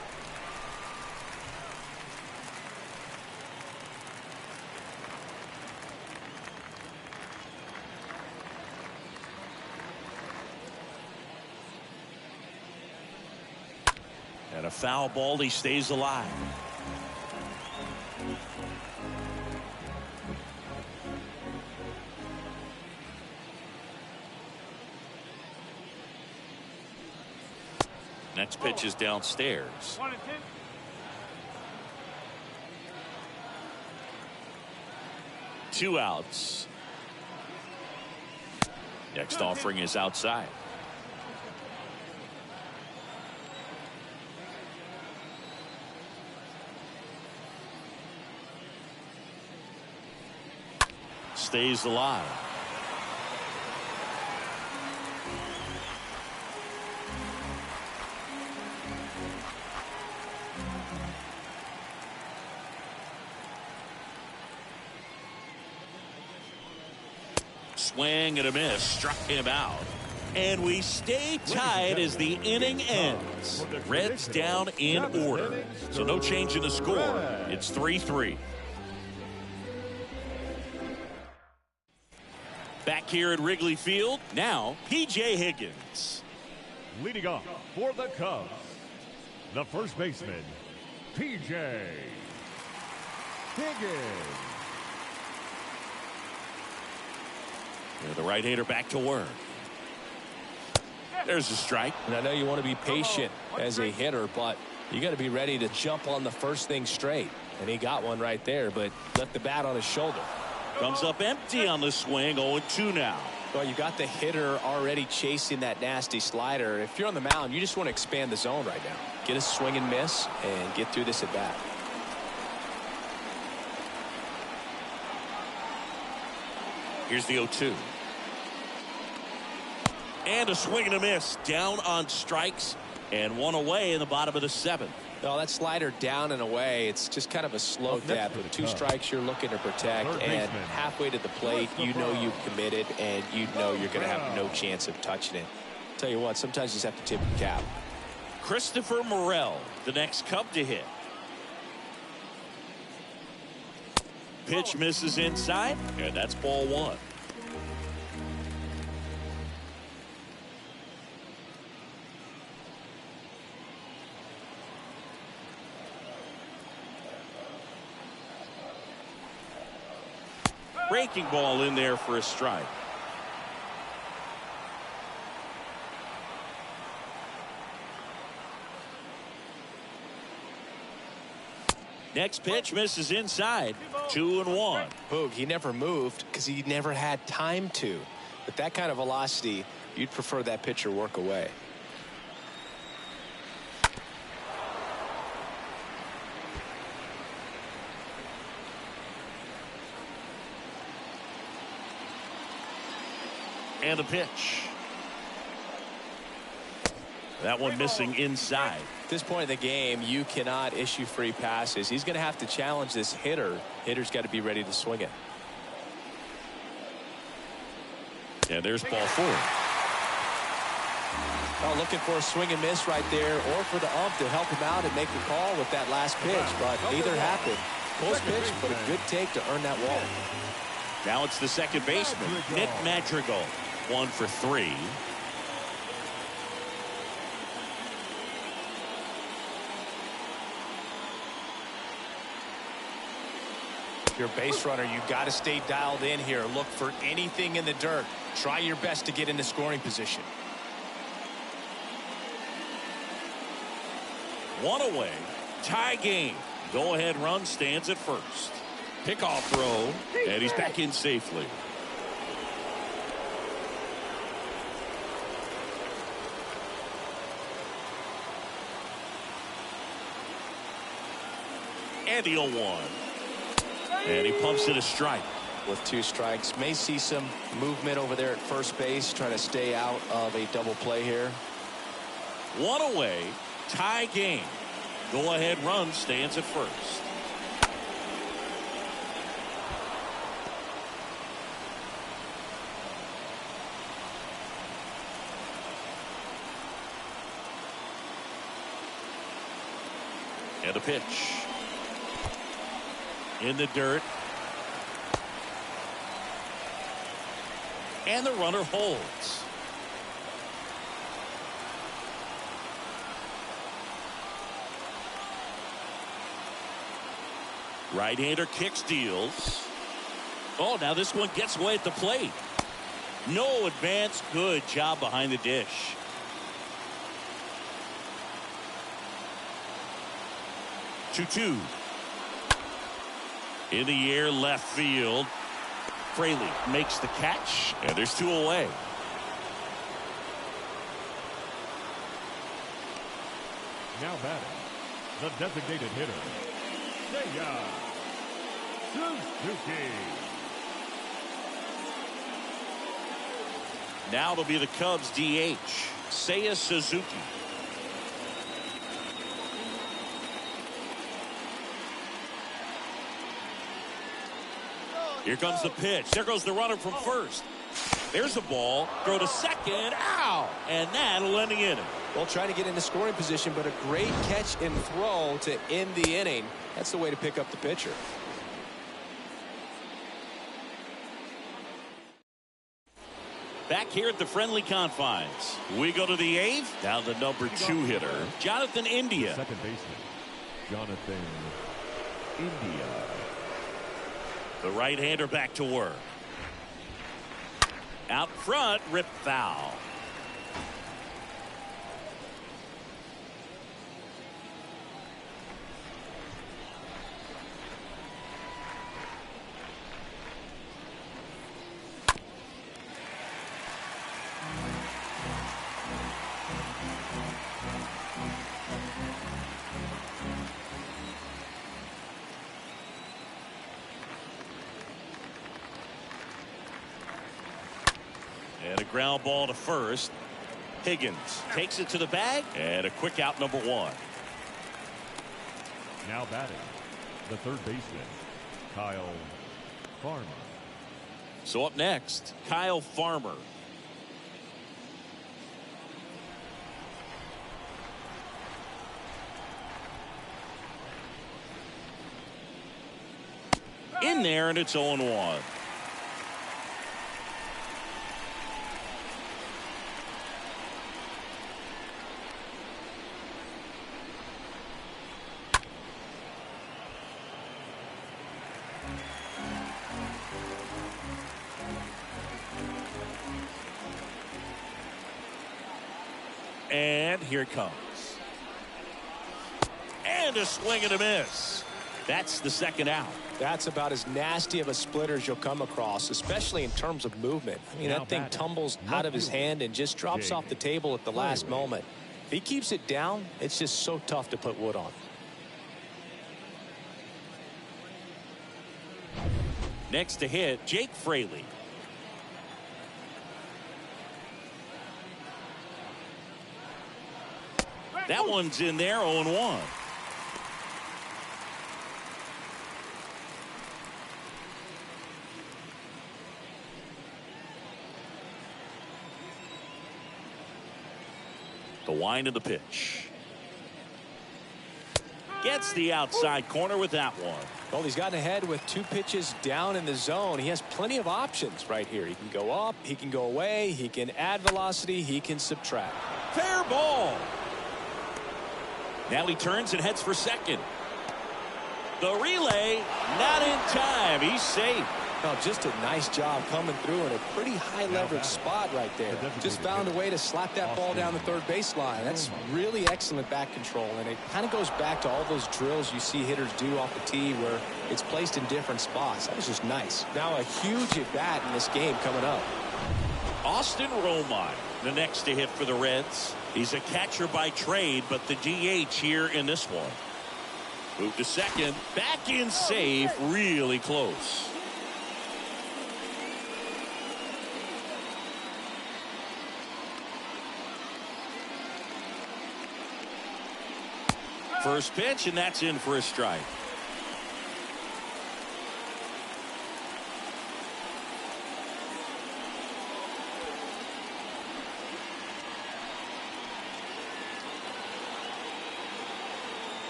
And a foul ball, he stays alive. Next pitch is downstairs. 1-2. Two outs. Next offering is outside. Stays alive. Swing and a miss, struck him out. And we stay tied as the inning ends. Reds down in order. So no change in the score. It's 3-3. Back here at Wrigley Field, now P.J. Higgins. Leading off for the Cubs, the first baseman, P.J. Higgins. The right-hander back to work. There's a strike. And I know you want to be patient as a hitter, but you got to be ready to jump on the first thing straight. And he got one right there, but left the bat on his shoulder. Comes up empty on the swing. 0-2 now. Well, you got the hitter already chasing that nasty slider. If you're on the mound, you just want to expand the zone right now. Get a swing and miss and get through this at bat. Here's the 0-2. And a swing and a miss. Down on strikes and one away in the bottom of the 7th. No, that slider down and away, it's just kind of a slow death. With 2 strikes you're looking to protect, and halfway to the plate, you know you've committed, and you know you're going to have no chance of touching it. Tell you what, sometimes you just have to tip your cap. Christopher Morel, the next Cub to hit. pitch misses inside, and that's ball one. Breaking ball in there for a strike. Next pitch misses inside. 2-1. Boog, he never moved because he never had time to. With that kind of velocity, you'd prefer that pitcher work away. And a pitch. That one missing inside. At this point in the game, you cannot issue free passes. He's going to have to challenge this hitter. Hitter's got to be ready to swing it. And there's ball four. Oh, looking for a swing and miss right there, or for the ump to help him out and make the call with that last pitch, but neither happened. Close pitch, but a good take to earn that walk. Now it's the second baseman, Nick Madrigal. 1 for 3. If you're a base runner, you got to stay dialed in here. Look for anything in the dirt. Try your best to get into scoring position. 1 away. Tie game. Go ahead run stands at first. Pickoff throw, and he's back in safely. And the 0-1. And he pumps it a strike. With 2 strikes, may see some movement over there at first base, trying to stay out of a double play here. 1 away. Tie game. Go ahead run stands at first. And a pitch. In the dirt. And the runner holds. Right-hander kicks, deals. Oh, now this one gets away at the plate. No advance. Good job behind the dish. Two. In the air, left field. Fraley makes the catch, and there's 2 away. Now batting, the designated hitter, Seiya Suzuki. Now it'll be the Cubs DH, Seiya Suzuki. Here comes the pitch. There goes the runner from first. There's a ball. Throw to second. Ow! And that'll end the inning. Well, trying to get into scoring position, but a great catch and throw to end the inning. That's the way to pick up the pitcher. Back here at the friendly confines. We go to the 8th. Now the number 2 hitter, Jonathan India. Second baseman, Jonathan India. The right-hander back to work. Out front, rip foul. And a ground ball to first. Higgins takes it to the bag, and a quick out, number 1. Now batting, the third baseman, Kyle Farmer. So up next, Kyle Farmer. In there, and it's 0-1. And here it comes. And a swing and a miss. That's the second out. That's about as nasty of a splitter as you'll come across, especially in terms of movement. I mean, that thing tumbles out of his hand and just drops off the table at the last moment. If he keeps it down, it's just so tough to put wood on. Next to hit, Jake Fraley. That one's in there, 0-1. The wind of the pitch. Gets the outside corner with that one. Well, he's gotten ahead with 2 pitches down in the zone. He has plenty of options right here. He can go up, he can go away, he can add velocity, he can subtract. Fair ball. Now he turns and heads for second. The relay, not in time. He's safe. Well, just a nice job coming through in a pretty high leverage spot right there. Just found a way to slap that ball down the third baseline. That's really excellent back control, and it kind of goes back to all those drills you see hitters do off the tee where it's placed in different spots. That was just nice. Now a huge at bat in this game coming up. Austin Romine, the next to hit for the Reds. He's a catcher by trade, but the DH here in this one. Move to second, back in safe, really close. First pitch, and that's in for a strike.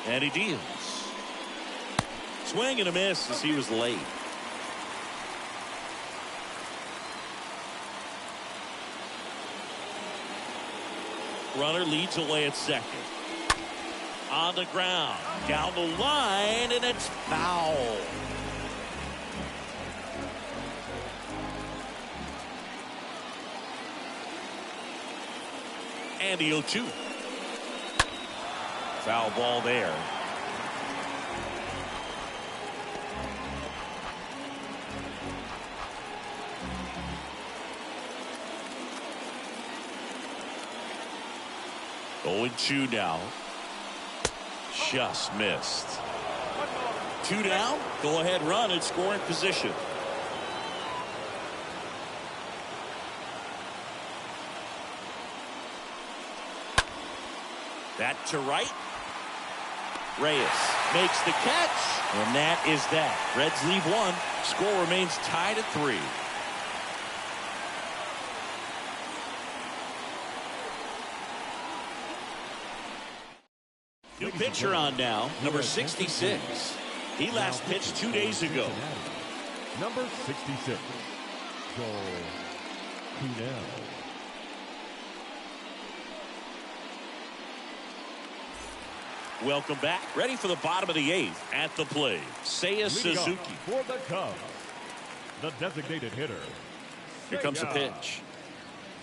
And he deals. Swing and a miss as he was late. Runner leads away at second. On the ground, down the line, and it's foul. And the 0-2. Foul ball there. Going 2 now. Just missed. 2 down. Go ahead run in scoring position. That to right. Reyes makes the catch, and that is that. Reds leave 1. Score remains tied at 3. New pitcher on now, number 66. He last pitched 2 days ago. Number 66, Joel Kunel. Welcome back. Ready for the bottom of the 8th. At the plate, Seiya Suzuki. For the Cubs, the designated hitter. Here comes the pitch.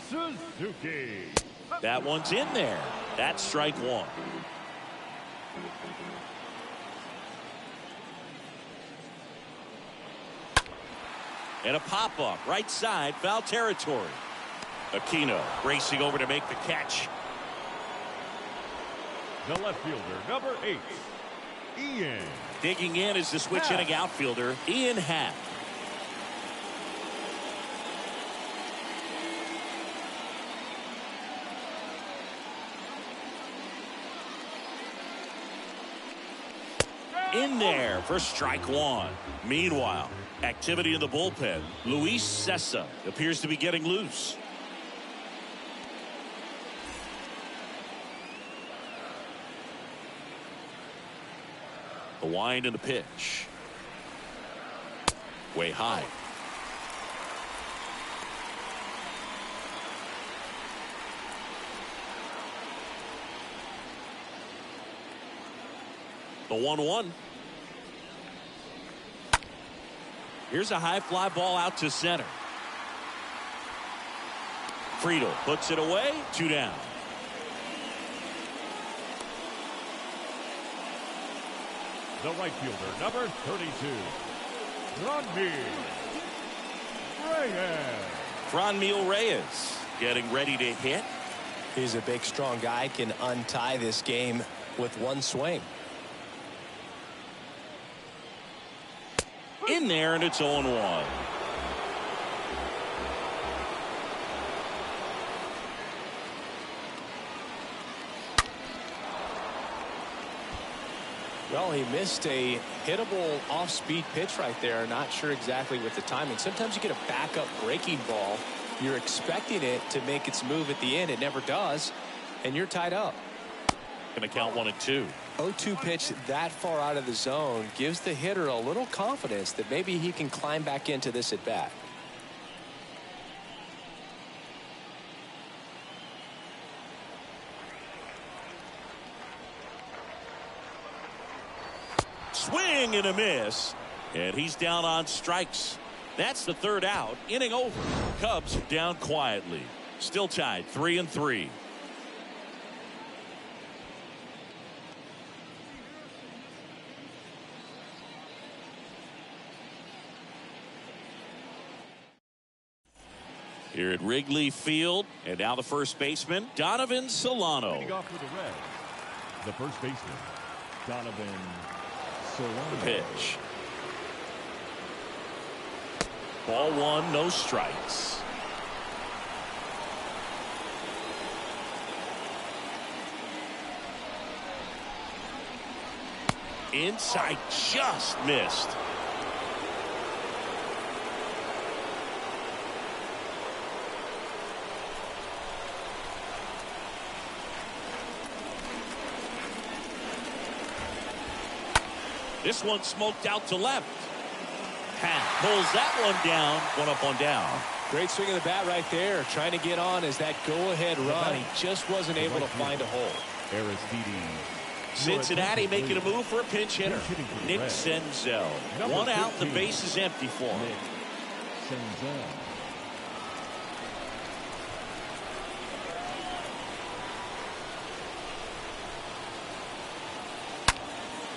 Suzuki. That one's in there. That's strike 1. And a pop-up, right side, foul territory. Aquino racing over to make the catch. The left fielder, number 8, Ian. Digging in is the switch-hitting outfielder, Ian Happ. In there for strike 1. Meanwhile, activity in the bullpen. Luis Cessa appears to be getting loose. The wind and the pitch. Way high. The 1-1. Here's a high fly ball out to center. Friedel puts it away. 2 down. The right fielder, number 32, Franmil Reyes getting ready to hit. He's a big, strong guy. Can untie this game with one swing. In there, and it's 0-1. Well, he missed a hittable off-speed pitch right there. Not sure exactly with the timing. Sometimes you get a backup breaking ball. You're expecting it to make its move at the end. It never does, and you're tied up. Going to count 1-2. 0-2 pitch that far out of the zone gives the hitter a little confidence that maybe he can climb back into this at bat. Swing and a miss, and he's down on strikes. That's the 3rd out. Inning over. Cubs down quietly. Still tied 3-3. Here at Wrigley Field, and now the first baseman, Donovan Solano. Leading off with the Reds, the first baseman, Donovan Solano. The pitch. Ball 1, no strikes. Inside, just missed. This one smoked out to left. Pat pulls that one down. 1 up, 1 down. Great swing of the bat right there. Trying to get on as that go-ahead run. He just wasn't able to find a hole. Cincinnati making a move for a pinch hitter. Nick Senzel. 1 out. The base is empty for him.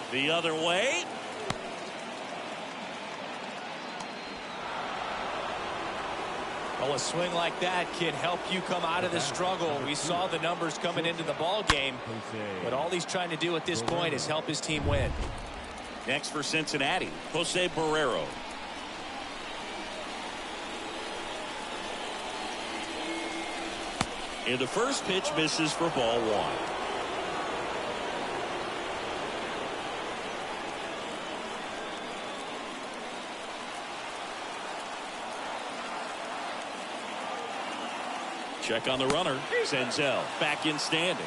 The other way. Well, a swing like that can help you come out of the struggle. We saw the numbers coming into the ball game, but all he's trying to do at this point is help his team win. Next for Cincinnati, Jose Barrero. And the first pitch misses for ball 1. Check on the runner. Senzel back in standing.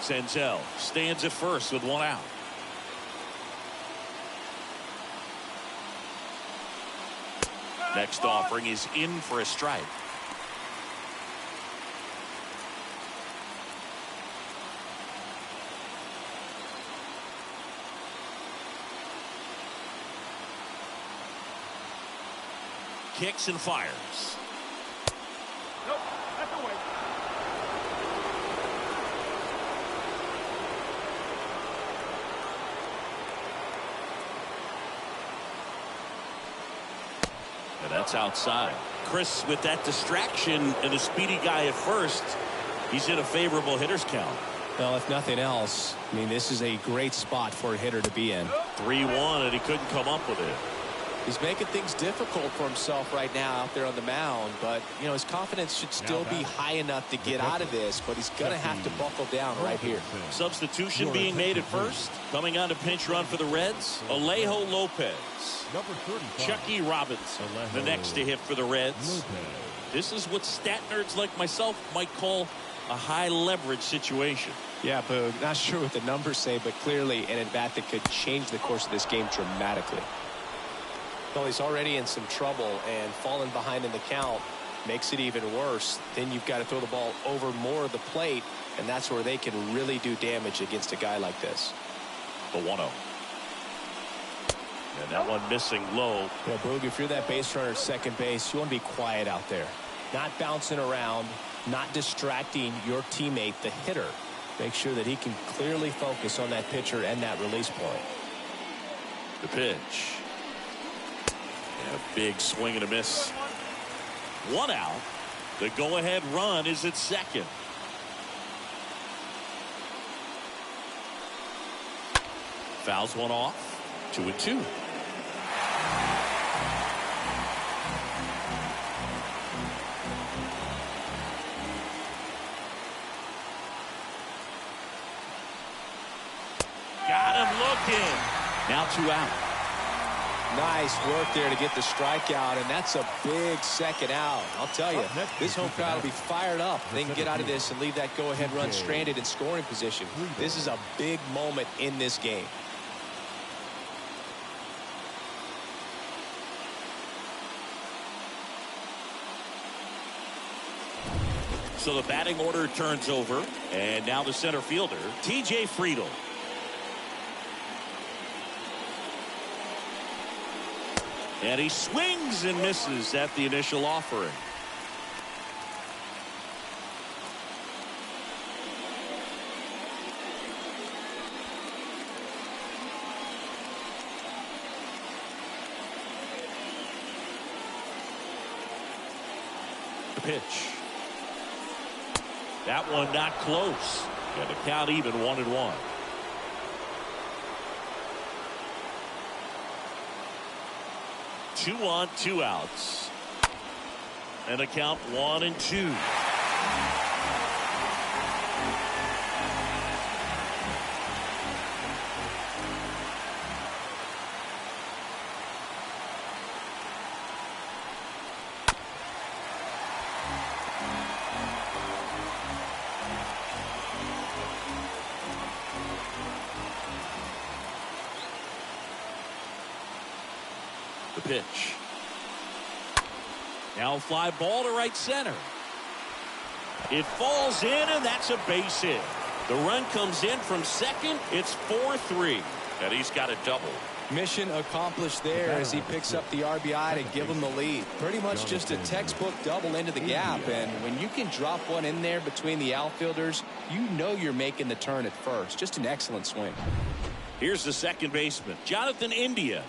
Senzel stands at first with 1 out. Next offering is in for a strike. Kicks and fires. Nope, that's away. And that's outside. Chris, with that distraction and a speedy guy at first, he's in a favorable hitter's count. Well, if nothing else, I mean, this is a great spot for a hitter to be in. 3-1, and he couldn't come up with it. He's making things difficult for himself right now out there on the mound, but you know his confidence should still be high enough to get out of this, but he's gonna have to buckle down right here. Substitution being made at first. Coming on to pinch run for the Reds, Alejo Lopez. Chucky Robinson, the next to hit for the Reds. This is what stat nerds like myself might call a high leverage situation. Yeah, Boog, not sure what the numbers say, but clearly an at-bat that could change the course of this game dramatically. Well, he's already in some trouble, and falling behind in the count makes it even worse. Then you've got to throw the ball over more of the plate, and that's where they can really do damage against a guy like this. The 1-0. And that one missing low. Yeah, Boog, if you're that base runner at second base, you want to be quiet out there. Not bouncing around, not distracting your teammate, the hitter. Make sure that he can clearly focus on that pitcher and that release point. The pitch. And a big swing and a miss. 1 out. The go-ahead run is at second. Fouls one off. 2-2. Got him looking. Now 2 out. Nice work there to get the strikeout, and that's a big second out. I'll tell you, this home crowd will be fired up. They can get out of this and leave that go-ahead run stranded in scoring position. This is a big moment in this game. So the batting order turns over, and now the center fielder, T.J. Friedl. And he swings and misses at the initial offering. The pitch. That one not close. And the count even 1-1. Two on, 2 outs. And a count 1-2. The pitch. Now fly ball to right center. It falls in, and that's a base hit. The run comes in from second. It's 4-3, and he's got a double. Mission accomplished there as he picks up the RBI to give him the lead. Pretty much just a textbook double into the gap, and when you can drop one in there between the outfielders, you know you're making the turn at first. Just an excellent swing. Here's the second baseman, Jonathan India.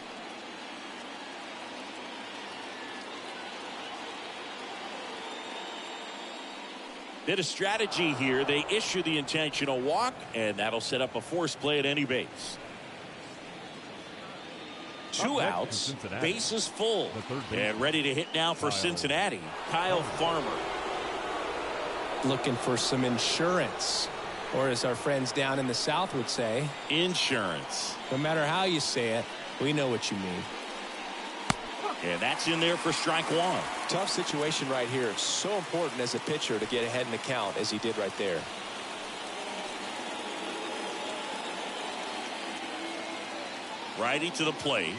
Bit of strategy here. They issue the intentional walk, and that'll set up a force play at any base. 2 outs, bases full, and ready to hit now for Cincinnati, Kyle Farmer. Looking for some insurance, or as our friends down in the South would say, insurance. No matter how you say it, we know what you mean. And that's in there for strike 1. Tough situation right here. So important as a pitcher to get ahead in the count as he did right there. Righty to the plate.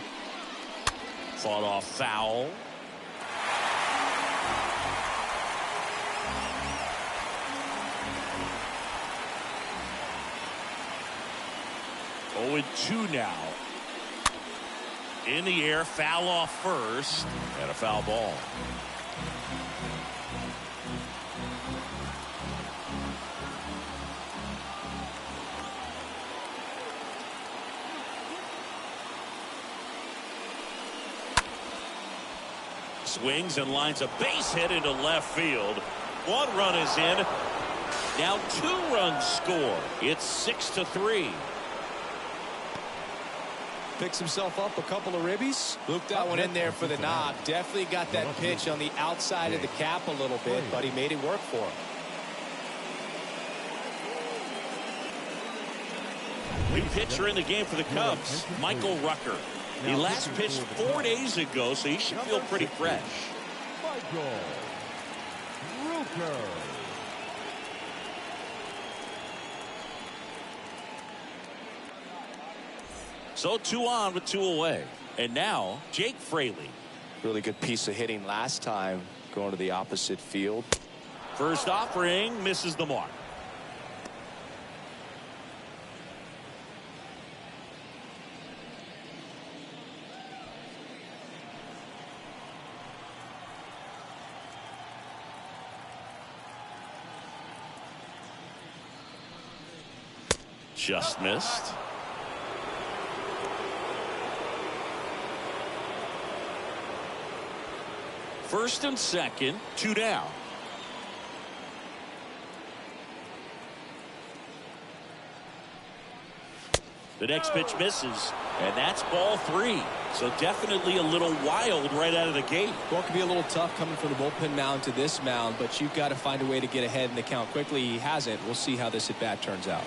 Fought off foul. Oh, and 2 now. In the air, foul off first, and a foul ball. Swings and lines a base hit into left field. 1 run is in. Now 2 runs score. It's 6-3. Picks himself up a couple of ribbies. Looped that one in there for the knock. Definitely got that pitch on the outside of the cap a little bit, but he made it work for him. New pitcher in the game for the Cubs, Michael Rucker. He last pitched 4 days ago, so he should feel pretty fresh. Michael Rucker. So 2 on with 2 away. And now Jake Fraley. Really good piece of hitting last time, going to the opposite field. First offering misses the mark. Just missed. First and second, 2 down. The next pitch misses, and that's ball 3. So definitely a little wild right out of the gate. Well, it can be a little tough coming from the bullpen mound to this mound, but you've got to find a way to get ahead in the count quickly. He hasn't. We'll see how this at bat turns out.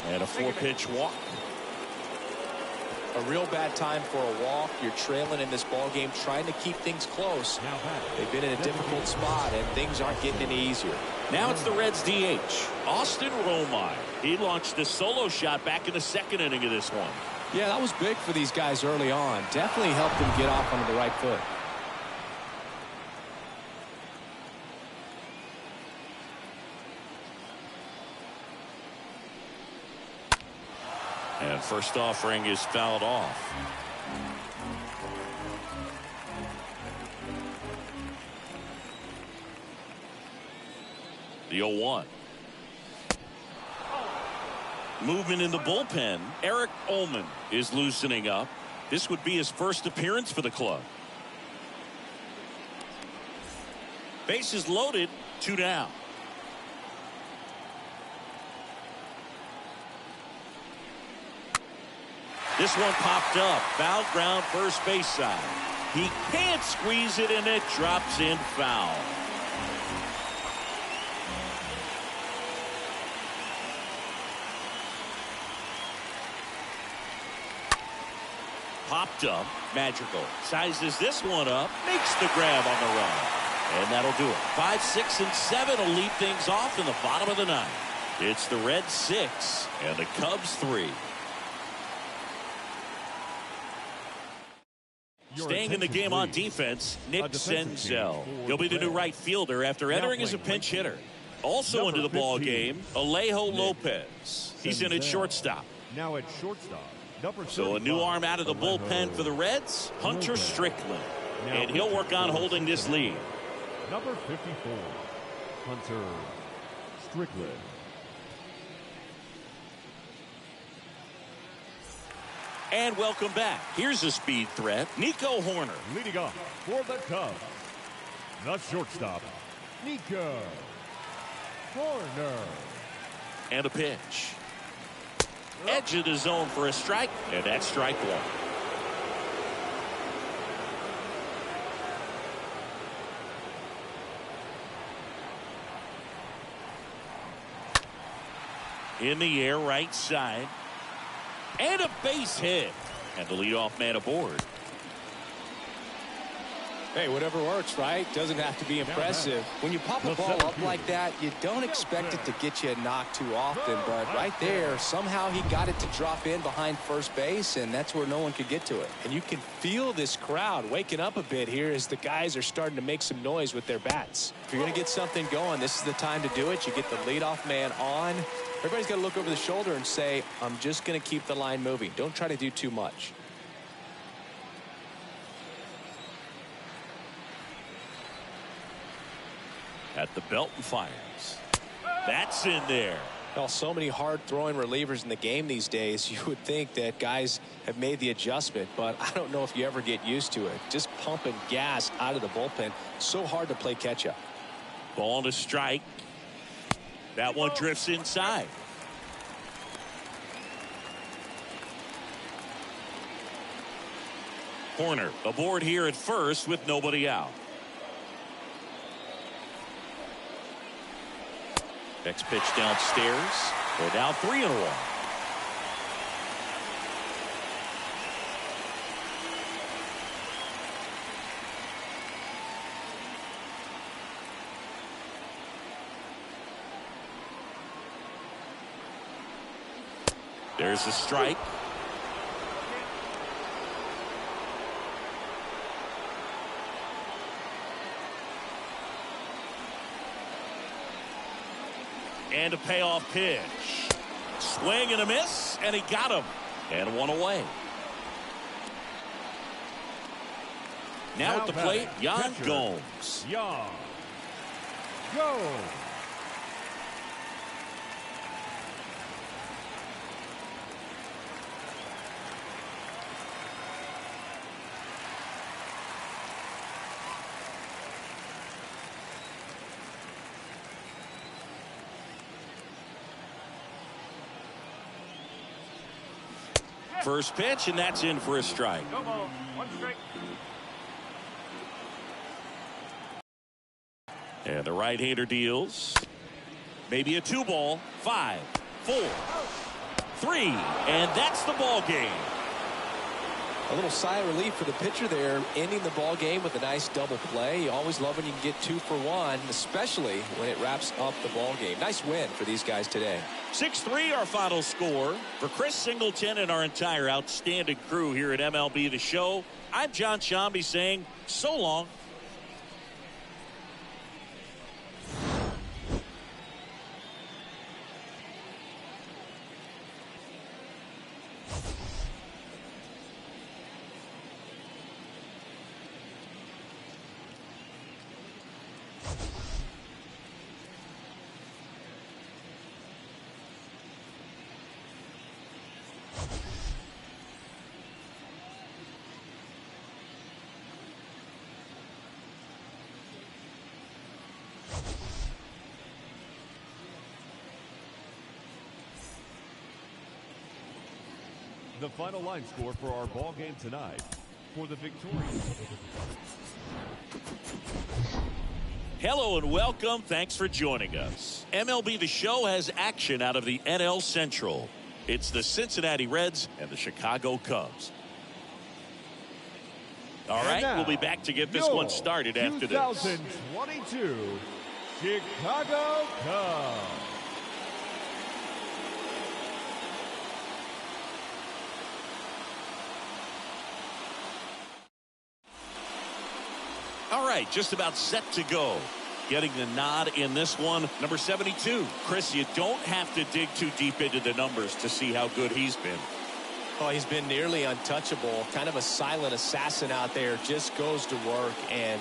And a 4-pitch walk. A real bad time for a walk. You're trailing in this ball game, trying to keep things close. They've been in a difficult spot, and things aren't getting any easier. Now it's the Reds DH, Austin Romine. He launched a solo shot back in the 2nd inning of this one. Yeah, that was big for these guys early on. Definitely helped them get off onto the right foot. And first offering is fouled off. The 0-1. Movement in the bullpen. Eric Ullman is loosening up. This would be his first appearance for the club. Bases loaded, 2 down. This one popped up. Foul ground, first base side. He can't squeeze it, and it drops in foul. Popped up. Magical sizes this one up, makes the grab on the run, and that'll do it. 5, 6, and 7 will lead things off in the bottom of the 9th. It's the Reds 6 and the Cubs 3. Staying in the game on defense, Nick Senzel. He'll be the new right fielder after entering as a pinch hitter. Also into the ball game, Alejo Lopez. He's in at shortstop. Now at shortstop. So a new arm out of the bullpen for the Reds, Hunter Strickland. And he'll work on holding this lead. Number 54, Hunter Strickland. And welcome back. Here's a speed threat, Nico Horner. Leading off for the Cubs, the shortstop, Nico Horner. And a pitch. Edge of the zone for a strike, and that's strike 1. In the air, right side. And a base hit. And the leadoff man aboard. Hey, whatever works, right? Doesn't have to be impressive. When you pop a ball up like that, you don't expect it to get you a knock too often. But right there, somehow he got it to drop in behind first base, and that's where no one could get to it. And you can feel this crowd waking up a bit here as the guys are starting to make some noise with their bats. If you're going to get something going, this is the time to do it. You get the leadoff man on. Everybody's got to look over the shoulder and say, I'm just going to keep the line moving. Don't try to do too much. At the belt and fires. That's in there. Well, so many hard-throwing relievers in the game these days, you would think that guys have made the adjustment, but I don't know if you ever get used to it. Just pumping gas out of the bullpen, so hard to play catch-up. Ball to strike. That one drifts inside. Horner aboard here at first with nobody out. Next pitch downstairs. We're now 3-1. There's a strike. And a payoff pitch. Swing and a miss, and he got him. And one away. Now at the plate, Yan Gomes. Yan Gomes. First pitch, and that's in for a strike. No ball. One strike. And the right-hander deals. Maybe a 2-ball. 5, 4, 3, and that's the ball game. A little sigh of relief for the pitcher there, ending the ball game with a nice double play. You always love when you can get 2 for 1, especially when it wraps up the ball game. Nice win for these guys today. 6-3 our final score. For Chris Singleton and our entire outstanding crew here at MLB The Show, I'm John Shambi saying so long. The final line score for our ball game tonight. For the victorious. Hello and welcome. Thanks for joining us. MLB The Show has action out of the NL Central. It's the Cincinnati Reds and the Chicago Cubs. All right, now, we'll be back to get this one started after this. 2022 Chicago Cubs. All right, just about set to go. Getting the nod in this one, number 72. Chris, you don't have to dig too deep into the numbers to see how good he's been. Oh, he's been nearly untouchable. Kind of a silent assassin out there. Just goes to work, and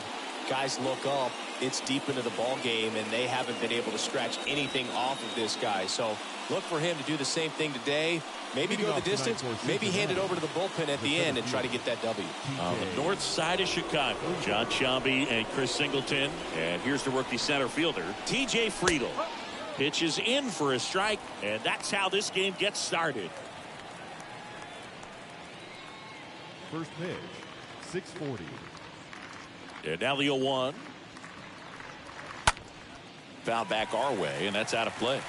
guys look up. It's deep into the ball game, and they haven't been able to scratch anything off of this guy. So look for him to do the same thing today. Maybe go the distance, maybe hand it over to the bullpen at the end and try to get that W. On the north side of Chicago, John Shambi and Chris Singleton. And here's the rookie center fielder, TJ Friedl. Pitches in for a strike, and that's how this game gets started. First pitch, 640. And now the 0-1. Foul back our way, and that's out of play.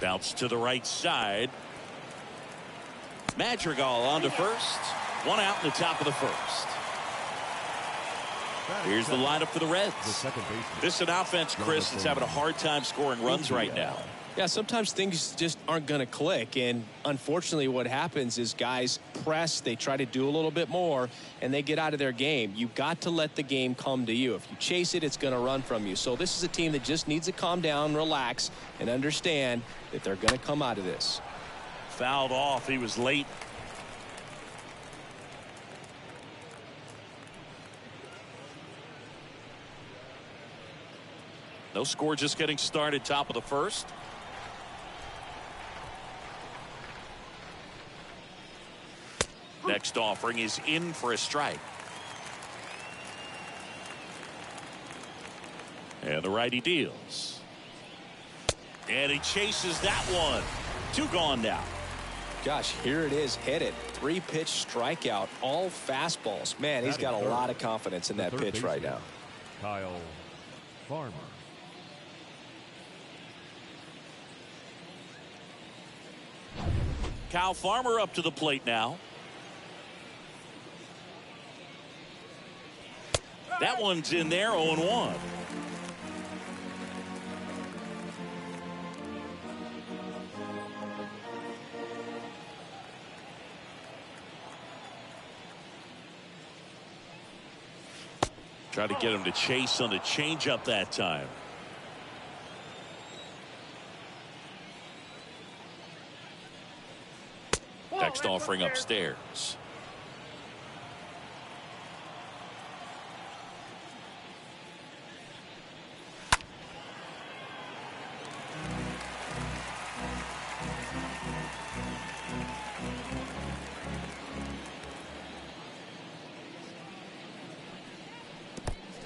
Bounce to the right side. Madrigal on to first. One out in the top of the first. Here's the lineup for the Reds. This is an offense, Chris, that's having a hard time scoring runs right now. Yeah, sometimes things just aren't going to click, and unfortunately what happens is guys press, they try to do a little bit more, and they get out of their game. You've got to let the game come to you. If you chase it, it's going to run from you. So this is a team that just needs to calm down, relax, and understand that they're going to come out of this. Fouled off. He was late. No score, just getting started, top of the first. Next offering is in for a strike. And the righty deals. And he chases that one. 2 gone now. Gosh, here it is, headed. 3-pitch strikeout, all fastballs. Man, he's got a lot of confidence in that pitch right now. Kyle Farmer. Kyle Farmer up to the plate now. That one's in there, 0-1. Try to get him to chase on the changeup that time. Next offering upstairs.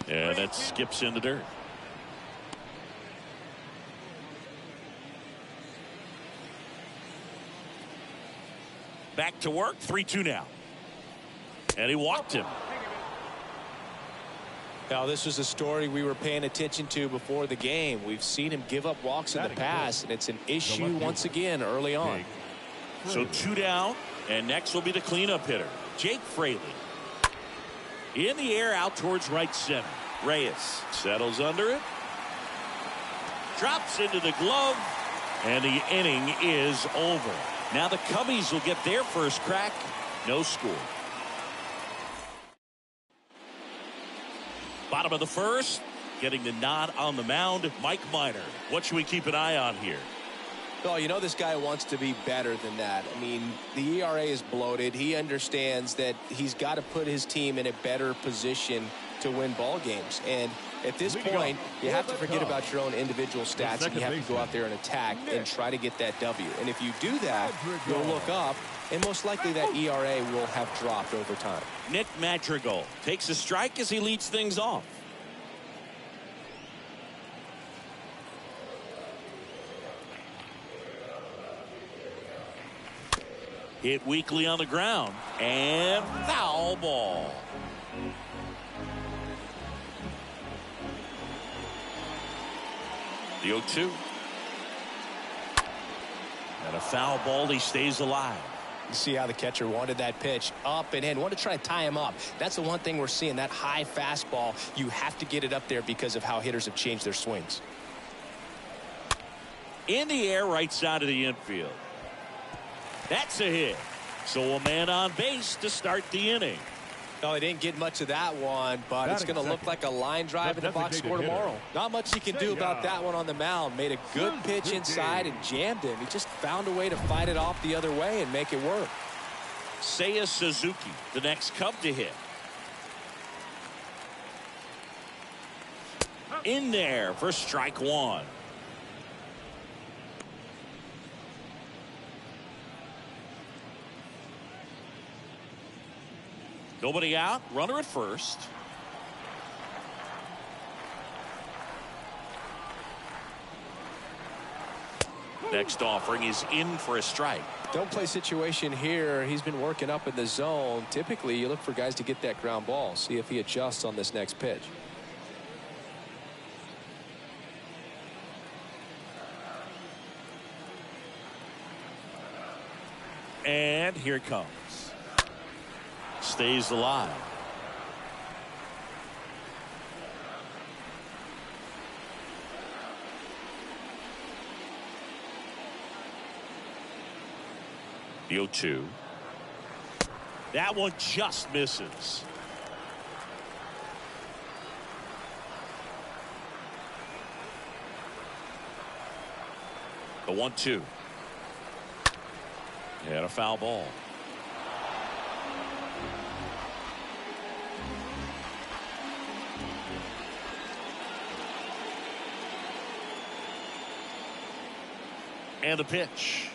Yeah, that skips in the dirt. Back to work, 3-2 now. And he walked him. Now, this was a story we were paying attention to before the game. We've seen him give up walks in the past, and it's an issue once again early on. So 2 down, and next will be the cleanup hitter, Jake Fraley. In the air out towards right center. Reyes settles under it. Drops into the glove. And the inning is over. Now the Cubbies will get their first crack. No score. Bottom of the first. Getting the nod on the mound, Mike Minor. What should we keep an eye on here? Well, you know this guy wants to be better than that. I mean, the ERA is bloated. He understands that he's got to put his team in a better position to win ball games. And at this point, you have to forget about your own individual stats, and you have to go out there and attack and try to get that W. And if you do that, you'll look up, and most likely that ERA will have dropped over time. Nick Madrigal takes a strike as he leads things off. Hit weakly on the ground, and foul ball. The 0-2. And a foul ball, he stays alive. You see how the catcher wanted that pitch up and in. Wanted to try to tie him up. That's the one thing we're seeing, that high fastball. You have to get it up there because of how hitters have changed their swings. In the air, right side of the infield. That's a hit. So a man on base to start the inning. No, he didn't get much of that one, but it's going to look like a line drive in the box score tomorrow. Not much he can do about that one on the mound. Made a good pitch inside and jammed him. He just found a way to fight it off the other way and make it work. Seiya Suzuki, the next Cub to hit. In there for strike one. Nobody out, runner at first. Next offering is in for a strike. Don't play situation here. He's been working up in the zone. Typically, you look for guys to get that ground ball. See if he adjusts on this next pitch. And here it comes. Stays alive. The 0-2. That one just misses. The 1-2. And a foul ball. And a pitch.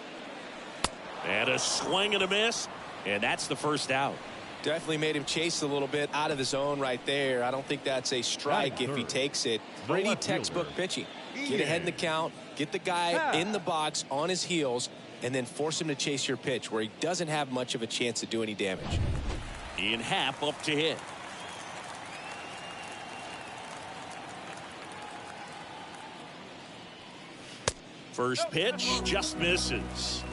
And a swing and a miss. And that's the first out. Definitely made him chase a little bit out of the zone right there. I don't think that's a strike if he takes it. Pretty textbook pitching. Get ahead in the count. Get the guy in the box on his heels. And then force him to chase your pitch where he doesn't have much of a chance to do any damage. Ian Happ up to hit. First pitch just misses.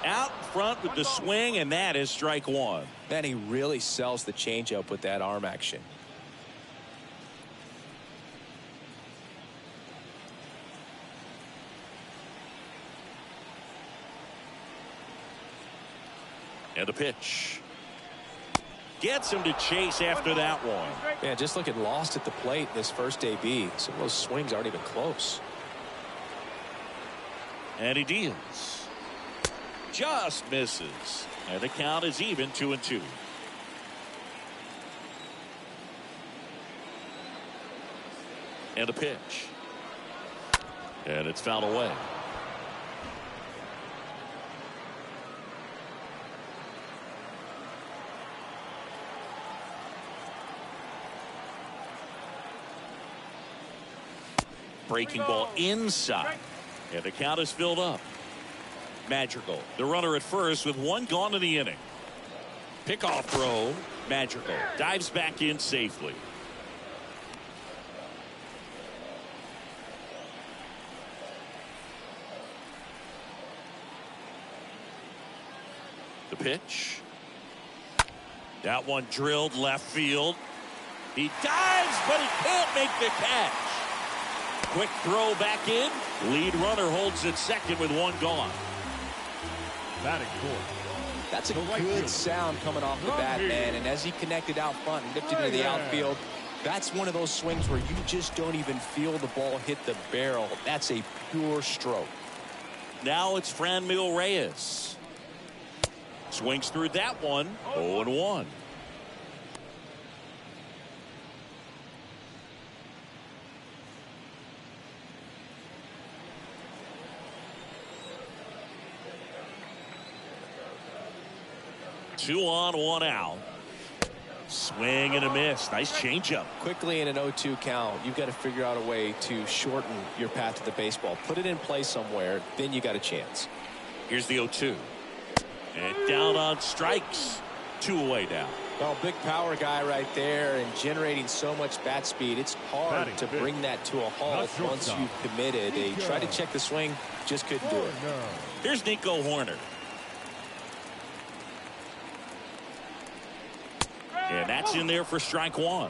Out front with the swing, and that is strike one. Man, he really sells the changeup with that arm action. And the pitch. Gets him to chase after that one. Yeah, just looking lost at the plate in this first AB. Some of those swings aren't even close. And he deals. Just misses. And the count is even 2-2. And a pitch. And it's fouled away. Breaking ball inside. And the count is filled up. Madrigal, the runner at first with one gone in the inning. Pickoff throw. Madrigal dives back in safely. The pitch. That one drilled left field. He dives, but he can't make the catch. Quick throw back in. Lead runner holds at second with one gone. Batting fourth. That's a good sound coming off the bat, man. And as he connected out front and lifted into the outfield, that's one of those swings where you just don't even feel the ball hit the barrel. That's a pure stroke. Now it's Franmil Reyes. Swings through that one. 0-1. Two on, one out. Swing and a miss. Nice changeup. Quickly in an 0-2 count, you've got to figure out a way to shorten your path to the baseball. Put it in play somewhere, then you got a chance. Here's the 0-2. And down on strikes. 2 away now. Well, big power guy right there and generating so much bat speed. It's hard to bring that to a halt once you've committed. They tried to check the swing, just couldn't do it. Here's Nico Horner. And that's in there for strike one.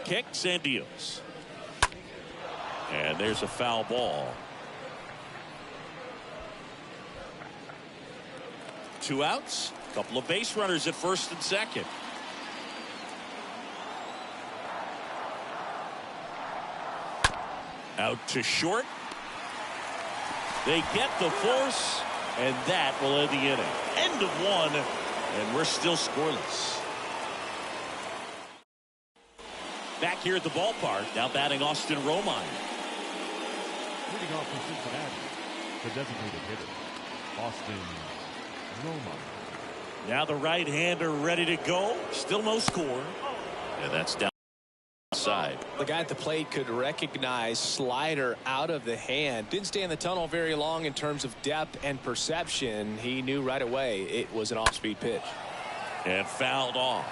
Kicks and deals. And there's a foul ball. 2 outs. Couple of base runners at first and second. Out to short. They get the force, and that will end the inning. End of one, and we're still scoreless. Back here at the ballpark, now batting Austin Romine. Leading off for Cincinnati, the designated hitter, Austin Romine. Now the right-hander ready to go. Still no score. And that's down side. The guy at the plate could recognize slider out of the hand. Didn't stay in the tunnel very long in terms of depth and perception. He knew right away it was an off-speed pitch. And fouled off.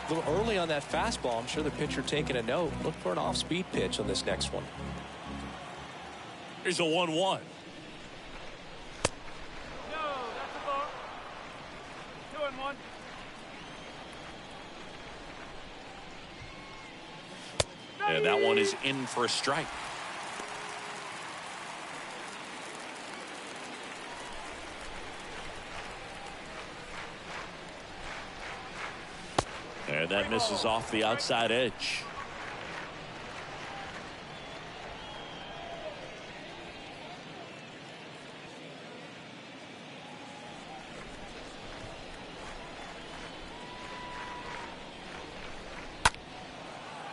A little early on that fastball. I'm sure the pitcher taking a note. Look for an off-speed pitch on this next one. Here's a 1-1. No, that's a ball. 2-1. And that one is in for a strike. And that misses off the outside edge.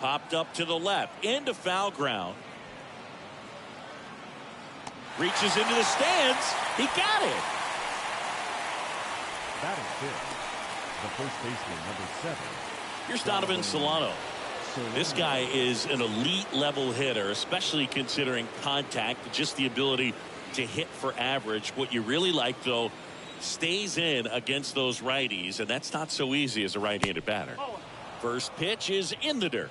Popped up to the left, into foul ground. Reaches into the stands. He got it. Batting fifth, the first baseman, number 7. Here's Donovan Solano. This guy is an elite level hitter, especially considering contact, just the ability to hit for average. What you really like, though, stays in against those righties, and that's not so easy as a right-handed batter. First pitch is in the dirt.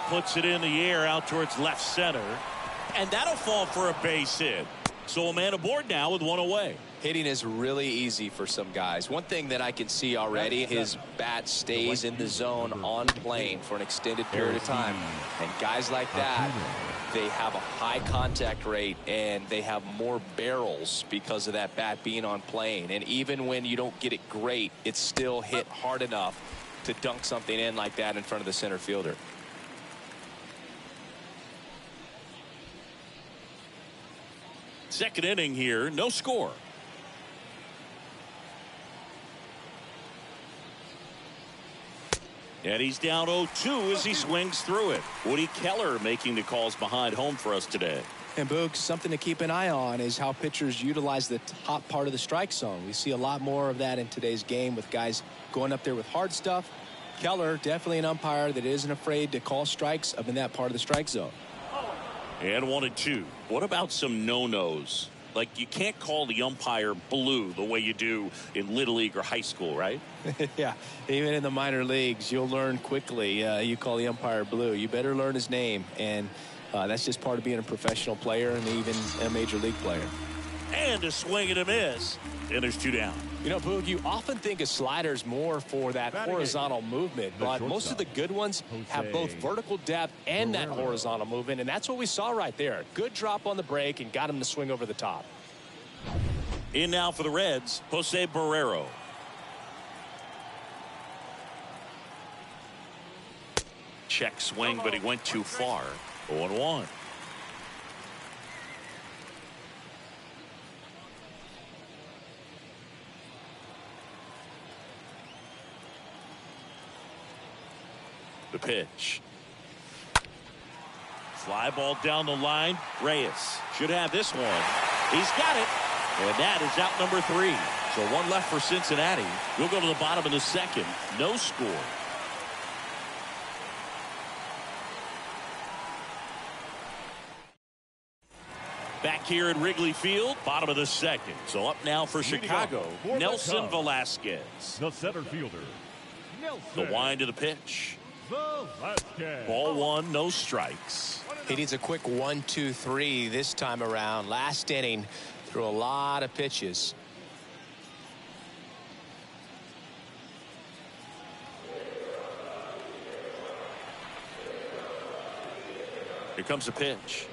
Puts it in the air out towards left center, and that'll fall for a base hit. So a man aboard now with one away. Hitting is really easy for some guys. One thing that I can see already, his bat stays in the zone on plane for an extended period of time. And guys like that, they have a high contact rate and they have more barrels because of that bat being on plane. And even when you don't get it great, it's still hit hard enough to dunk something in like that in front of the center fielder. Second inning here, no score. And he's down 0-2 as he swings through it. Woody Keller making the calls behind home for us today. And Boog, something to keep an eye on is how pitchers utilize the top part of the strike zone. We see a lot more of that in today's game with guys going up there with hard stuff. Keller, definitely an umpire that isn't afraid to call strikes up in that part of the strike zone. And 1-2. What about some no-nos? Like, you can't call the umpire blue the way you do in Little League or high school, right? Yeah, even in the minor leagues, you'll learn quickly. You call the umpire blue. You better learn his name, and that's just part of being a professional player and even a major league player. And a swing and a miss. And there's 2 down. You know, Boog, you often think of sliders more for that horizontal movement, but most of the good ones have both vertical depth and that horizontal movement, and that's what we saw right there. Good drop on the break and got him to swing over the top. In now for the Reds, Jose Barrero. Check swing, but he went too far. 0-1. The pitch. Fly ball down the line. Reyes should have this one. He's got it. And that is out number 3. So 1 left for Cincinnati. We'll go to the bottom of the second. No score. Back here at Wrigley Field, bottom of the second. So up now for Chicago, Nelson Velasquez. The center fielder, The wind to the pitch. Ball 1, no strikes. He needs a quick 1-2-3 this time around. Last inning, threw a lot of pitches. Here comes the pitch.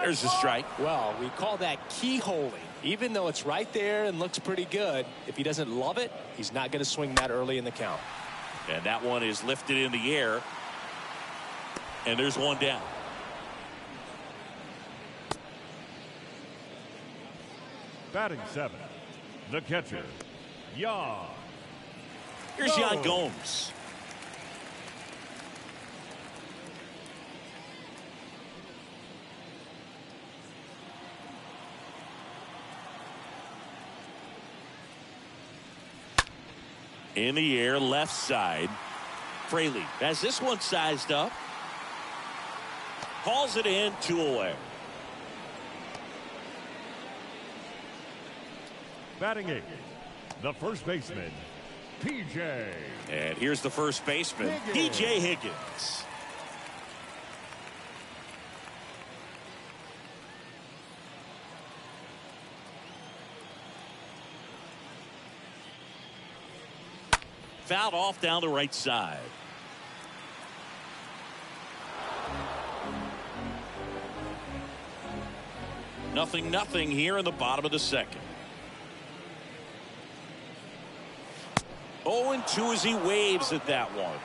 There's the strike. Well, we call that keyholing. Even though it's right there and looks pretty good, if he doesn't love it, he's not going to swing that early in the count. And that one is lifted in the air. And there's 1 down. Batting 7th, the catcher, Yan. Here's Yan Gomes. In the air, left side. Fraley has this one sized up. Calls it in, 2 away. Batting 8th, the first baseman, P.J. And here's the first baseman, P.J. Higgins. Fouled off down the right side. Nothing here in the bottom of the second. 0-2 as he waves at that one.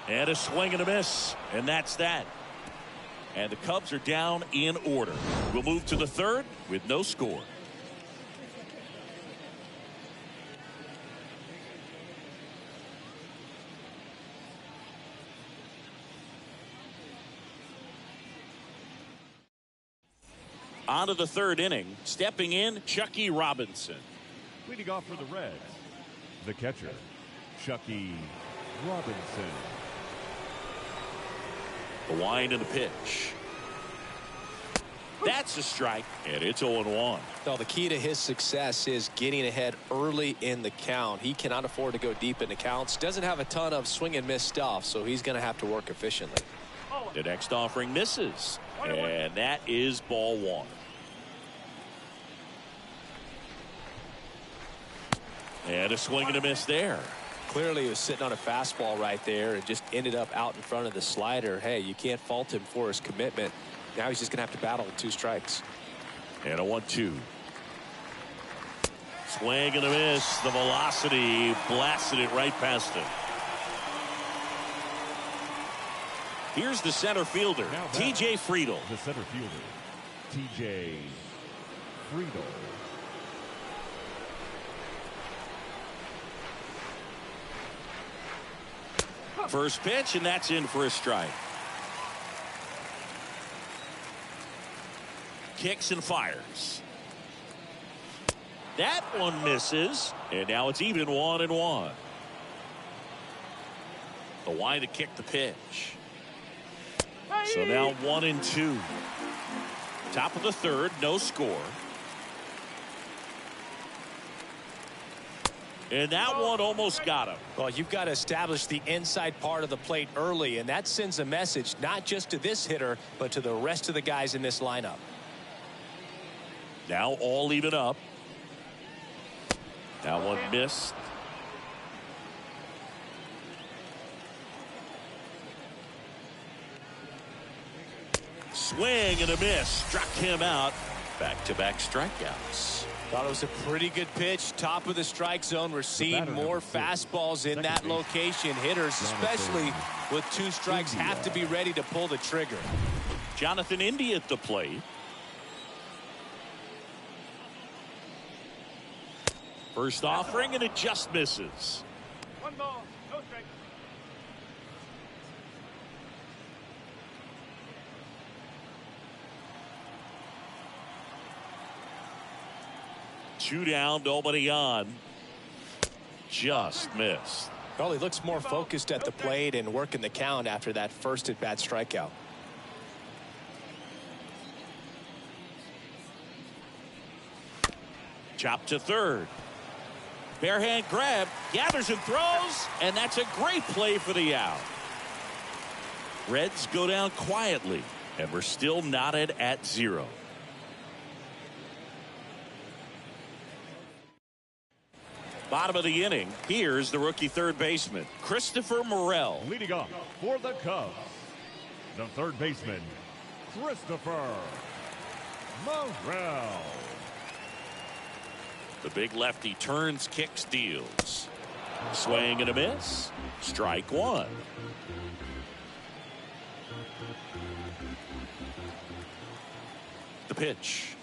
And a swing and a miss. And that's that. And the Cubs are down in order. We'll move to the third with no score. On to the third inning. Stepping in, Chucky Robinson. Leading off for the Reds, the catcher, Chucky Robinson. The wind and the pitch. That's a strike, and it's 0-1. Well, the key to his success is getting ahead early in the count. He cannot afford to go deep in the counts. Doesn't have a ton of swing and miss stuff, so he's going to have to work efficiently. The next offering misses, and that is ball one. And a swing and a miss there. Clearly he was sitting on a fastball right there and just ended up out in front of the slider. Hey, you can't fault him for his commitment. Now he's just going to have to battle with 2 strikes. And a 1-2. Swing and a miss. The velocity blasted it right past him. Here's the center fielder, T.J. Friedel. The center fielder, T.J. Friedel. First pitch, and that's in for a strike. Kicks and fires. That one misses, and now it's even 1-1. The wind to kick the pitch. So now 1-2. Top of the third, no score. And that one almost got him. Well, you've got to establish the inside part of the plate early, and that sends a message not just to this hitter, but to the rest of the guys in this lineup. Now all even up. That one missed. Swing and a miss. Struck him out. Back-to-back strikeouts. Thought it was a pretty good pitch. Top of the strike zone. We're seeing more fastballs in that location. Hitters, especially with 2 strikes, have to be ready to pull the trigger. Jonathan India at the plate. First offering, and it just misses. 1 ball, no strike. Two down, nobody on. Just missed. Well, he looks more focused at the plate and working the count after that first at-bat strikeout. Chop to third. Bare hand grab, gathers and throws, and that's a great play for the out. Reds go down quietly, and we're still knotted at 0. Bottom of the inning, here's the rookie third baseman, Christopher Morel. Leading off for the Cubs, the third baseman, Christopher Morel. The big lefty turns, kicks, deals. Swing and a miss. Strike one. The pitch.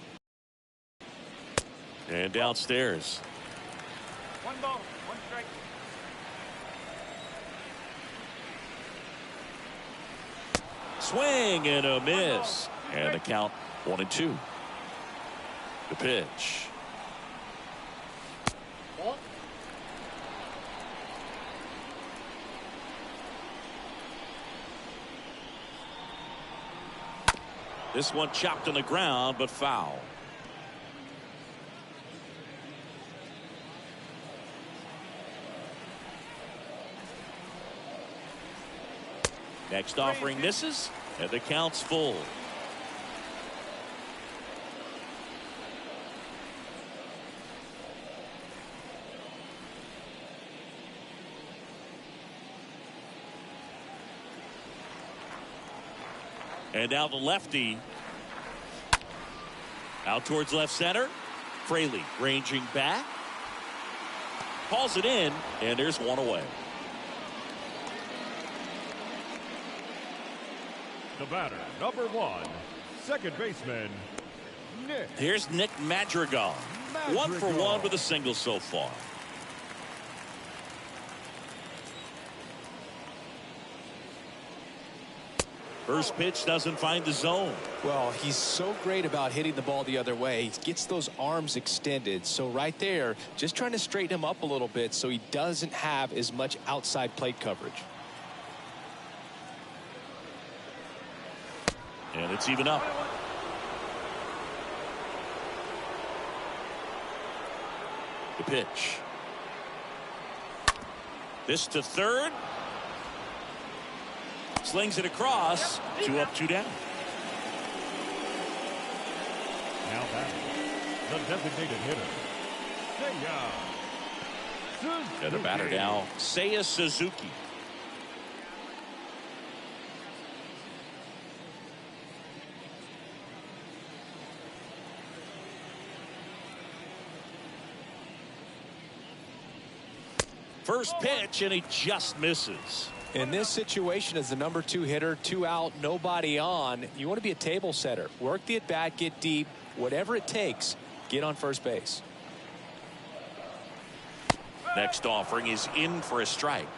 And downstairs. 1 ball, 1 strike. Swing and a miss. And the count 1-2. The pitch. This one chopped on the ground, but foul. Next offering misses, and the count's full. And now the lefty out towards left center. Fraley ranging back. Calls it in, and there's one away. The batter, number 1, second baseman, Nick. Here's Nick Madrigal. 1 for 1 with a single so far. First pitch doesn't find the zone. Well, he's so great about hitting the ball the other way. He gets those arms extended. So right there, just trying to straighten him up a little bit so he doesn't have as much outside plate coverage. And it's even up. The pitch. This to third. Slings it across. 2 up, 2 down. Now batting, the designated hitter, Seiya And the batter Suzuki. now, Seiya Suzuki. First pitch, and he just misses. In this situation, as the number 2 hitter, 2 out, nobody on, you want to be a table setter. Work the at-bat, get deep, whatever it takes, get on first base. Next offering is in for a strike.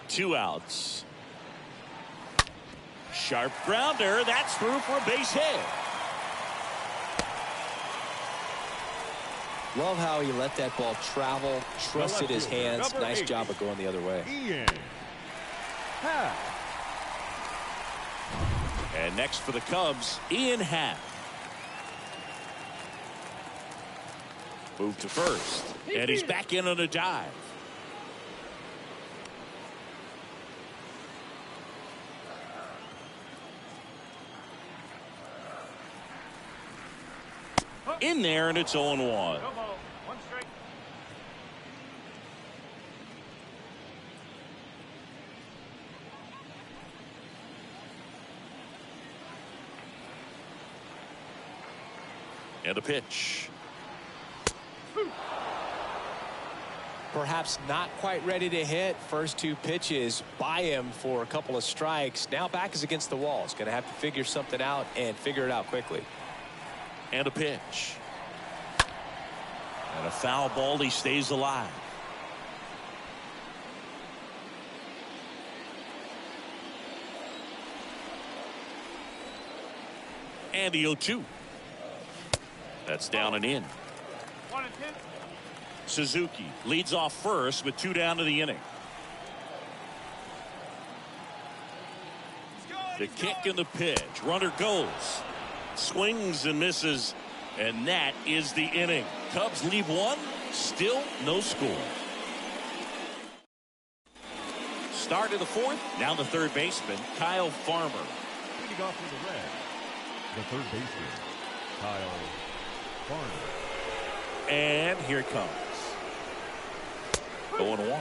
Two outs. Sharp grounder. That's through for a base hit. Love how he let that ball travel, trusted his hands. Number Nice 80. job of going the other way. Ian Happ. And next for the Cubs, Ian Happ. Move to first. And he's back in on a dive. In there, and it's 0-1. No ball. 1 strike. And a pitch. Perhaps not quite ready to hit. First 2 pitches by him for a couple of strikes. Now back is against the wall. He's going to have to figure something out and figure it out quickly. And a pitch. And a foul ball. He stays alive. And the 0-2. That's down and in. 1 and 10. Suzuki leads off first with 2 down to the inning. The kick and the pitch. Runner goes. Swings and misses. And that is the inning. Cubs leave 1. Still no score. Start of the 4th. Now the third baseman, Kyle Farmer. Leading off for the Reds, the third baseman, Kyle Farmer. And here it comes. 0-1.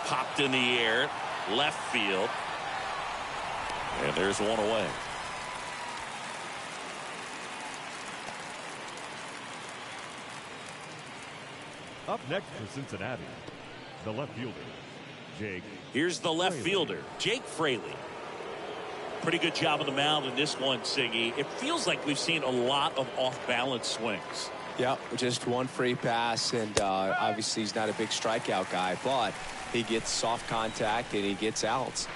Popped in the air, left field. And there's 1 away. Up next for Cincinnati, the left fielder, Jake. Here's the left Fraley. fielder, Jake Fraley. Pretty good job on the mound in this one, Siggy. It feels like we've seen a lot of off-balance swings. Yep, just 1 free pass, and obviously he's not a big strikeout guy, but he gets soft contact and he gets outs.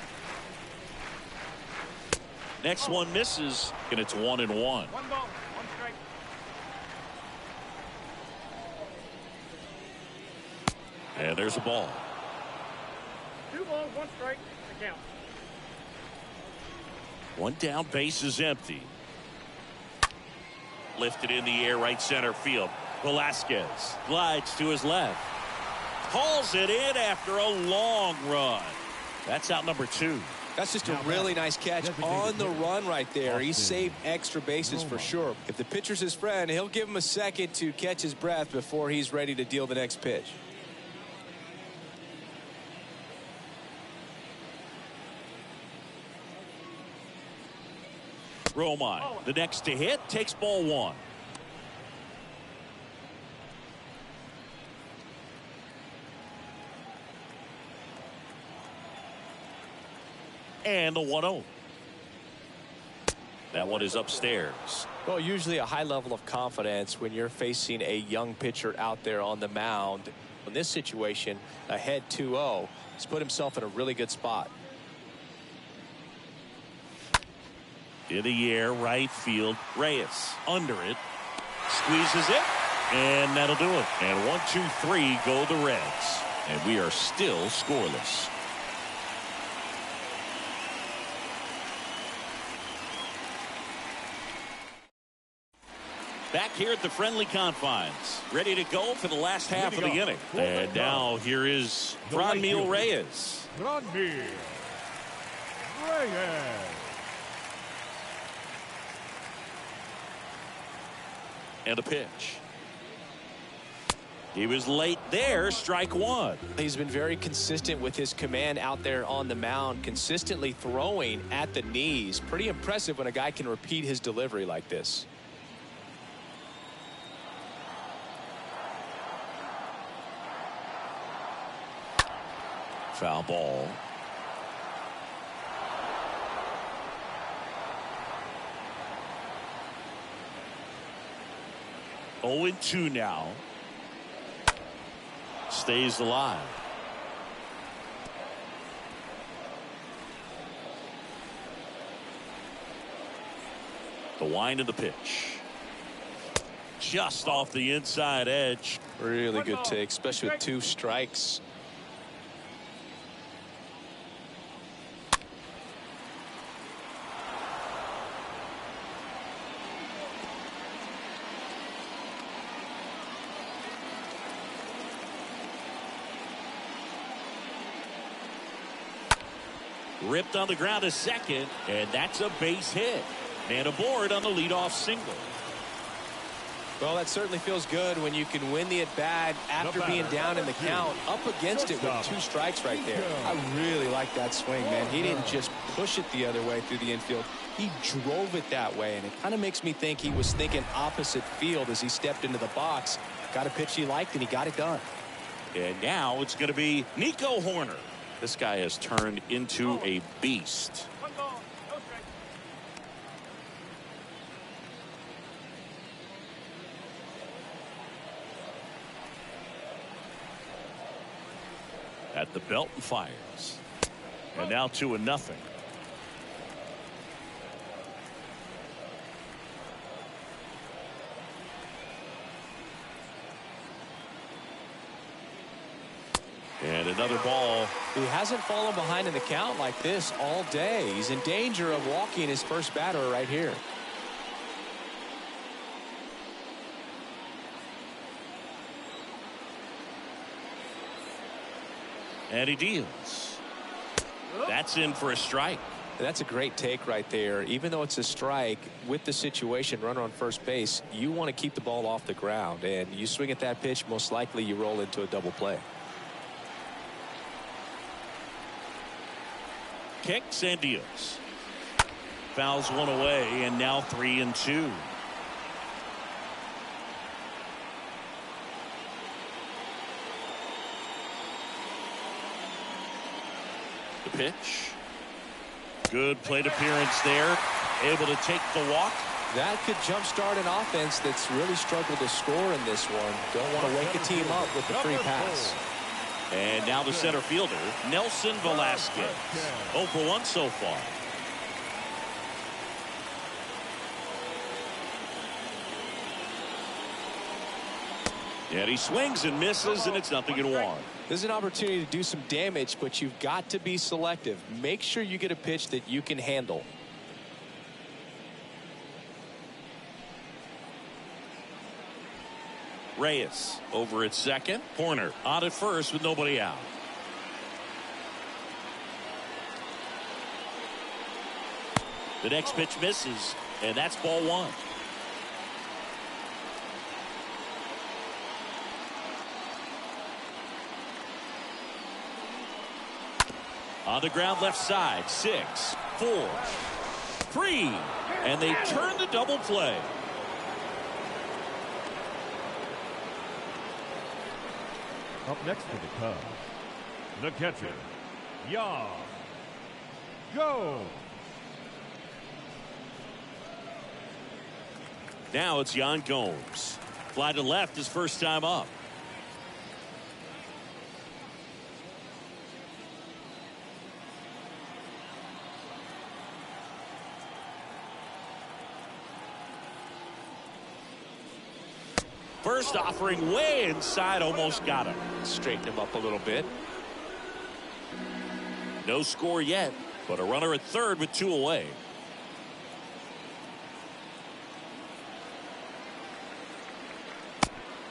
Next one misses, and it's 1-1. 1 ball. 1 strike. And there's a ball. 2 balls. 1 strike. The count. 1 down, base is empty. Lifted in the air, right center field. Velasquez glides to his left. Hauls it in after a long run. That's out number 2. That's just a really nice catch on the run right there. He saved extra bases for sure. If the pitcher's his friend, he'll give him a second to catch his breath before he's ready to deal the next pitch. Romine, the next to hit, takes ball 1. And the 1-0. That one is upstairs. Well, usually a high level of confidence when you're facing a young pitcher out there on the mound. In this situation, ahead 2-0, he's put himself in a really good spot. In the air, right field. Reyes under it. Squeezes it. And that'll do it. And 1, 2, 3 go the Reds. And we are still scoreless. Back here at the friendly confines, ready to go for the last half of the inning. And now here is Franmil Reyes. Franmil Reyes. And a pitch. He was late there, strike one. He's been very consistent with his command out there on the mound, consistently throwing at the knees. Pretty impressive when a guy can repeat his delivery like this. Foul ball. Oh, 2 now. Stays alive. The wind of the pitch. Just off the inside edge. Really good take, especially with 2 strikes. Ripped on the ground to second, and that's a base hit. And aboard on the leadoff single. Well, that certainly feels good when you can win the at-bat after being down in the count, up against it with 2 strikes right there. I really like that swing, man. He didn't just push it the other way through the infield. He drove it that way, and it kind of makes me think he was thinking opposite field as he stepped into the box. Got a pitch he liked, and he got it done. And now it's going to be Nico Hoerner. This guy has turned into a beast. At the belt and fires. And now 2-0. And another ball. He hasn't fallen behind in the count like this all day. He's in danger of walking his first batter right here. And he deals. That's in for a strike. That's a great take right there. Even though it's a strike, with the situation, runner on first base, you want to keep the ball off the ground. And you swing at that pitch, most likely you roll into a double play. Kicks and deals. Fouls one away, and now 3-2. The pitch. Good plate appearance there. Able to take the walk. That could jumpstart an offense that's really struggled to score in this one. Don't want to wake a team up with the free pass. And now the center fielder, Nelson Velasquez. 0 for 1 so far. And he swings and misses, and it's 0-1. There's an opportunity to do some damage, but you've got to be selective. Make sure you get a pitch that you can handle. Reyes over at second. Hoerner on at first with nobody out. The next pitch misses, and that's ball 1. On the ground left side. 6, 4, 3, and they turn the double play. Up next for the Cubs, the catcher, Yaz Go. Now it's Yan Gomes. Fly to left his first time up. First offering way inside, almost got him. Straighten him up a little bit. No score yet, but a runner at third with 2 away.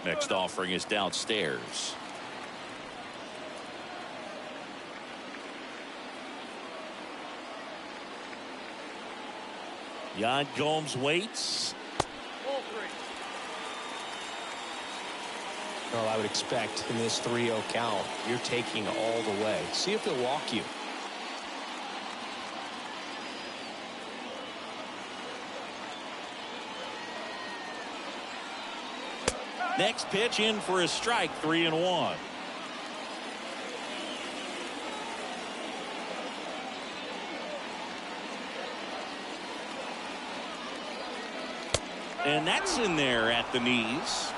Next offering is downstairs. Yan Gomes waits. Ball 3. Well, I would expect in this 3-0 count, you're taking all the way. See if they'll walk you. Next pitch in for a strike, 3-1. And that's in there at the knees.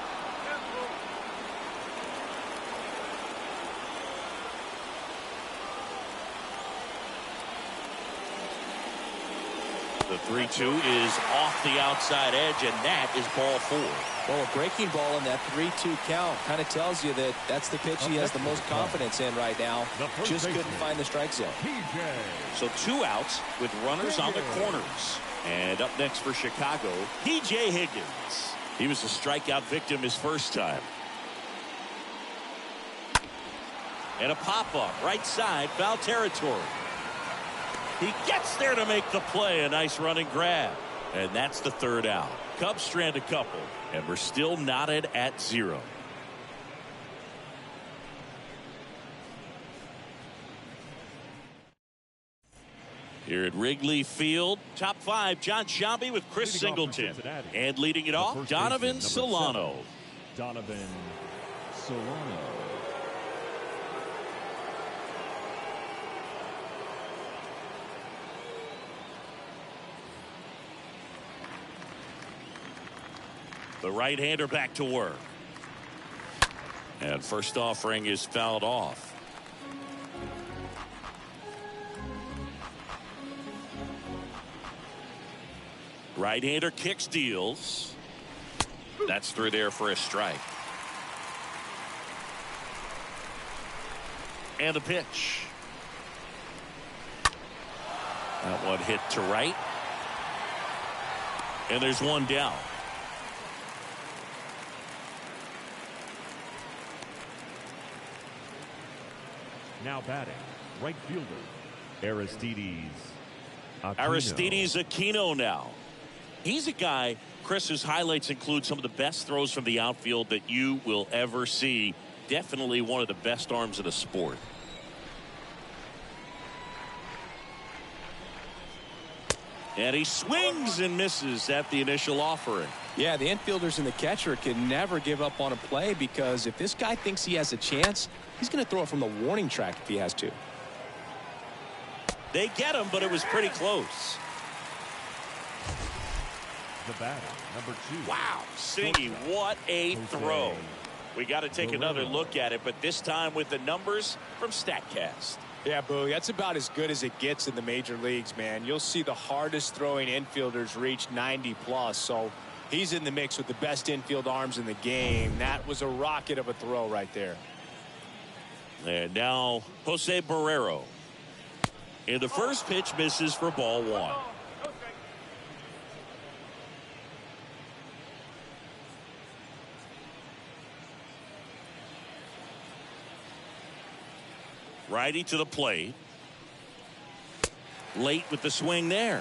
The 3-2 is off the outside edge, and that is ball 4. Well, a breaking ball in that 3-2 count kind of tells you that that's the pitch he has the most confidence in right now. Just couldn't find the strike zone. So 2 outs with runners on the corners. And up next for Chicago, P.J. Higgins. He was a strikeout victim his first time. And a pop-up right side, foul territory. He gets there to make the play. A nice running grab. And that's the 3rd out. Cubs strand a couple, and we're still knotted at 0. Here at Wrigley Field, top 5, John Sciambi with Chris Singleton. And leading it off, Donovan Solano. Donovan Solano. The right-hander back to work. And first offering is fouled off. Right-hander kicks, deals. That's through there for a strike. And the pitch. That one hit to right. And there's one down. Now batting, right fielder, Aristides Aquino now. He's a guy, Chris, whose highlights include some of the best throws from the outfield that you will ever see. Definitely one of the best arms in the sport. And he swings and misses at the initial offering. Yeah, the infielders and the catcher can never give up on a play, because if this guy thinks he has a chance, he's going to throw it from the warning track if he has to. They get him, but it was pretty close. The batter, number 2. Wow, Singy, what a throw. We got to take another look at it, but this time with the numbers from StatCast. Yeah, Boo, that's about as good as it gets in the major leagues, man. You'll see the hardest throwing infielders reach 90+, so he's in the mix with the best infield arms in the game. That was a rocket of a throw right there. And now Jose Barrero. And the first pitch misses for ball 1. Righty to the plate. Late with the swing there.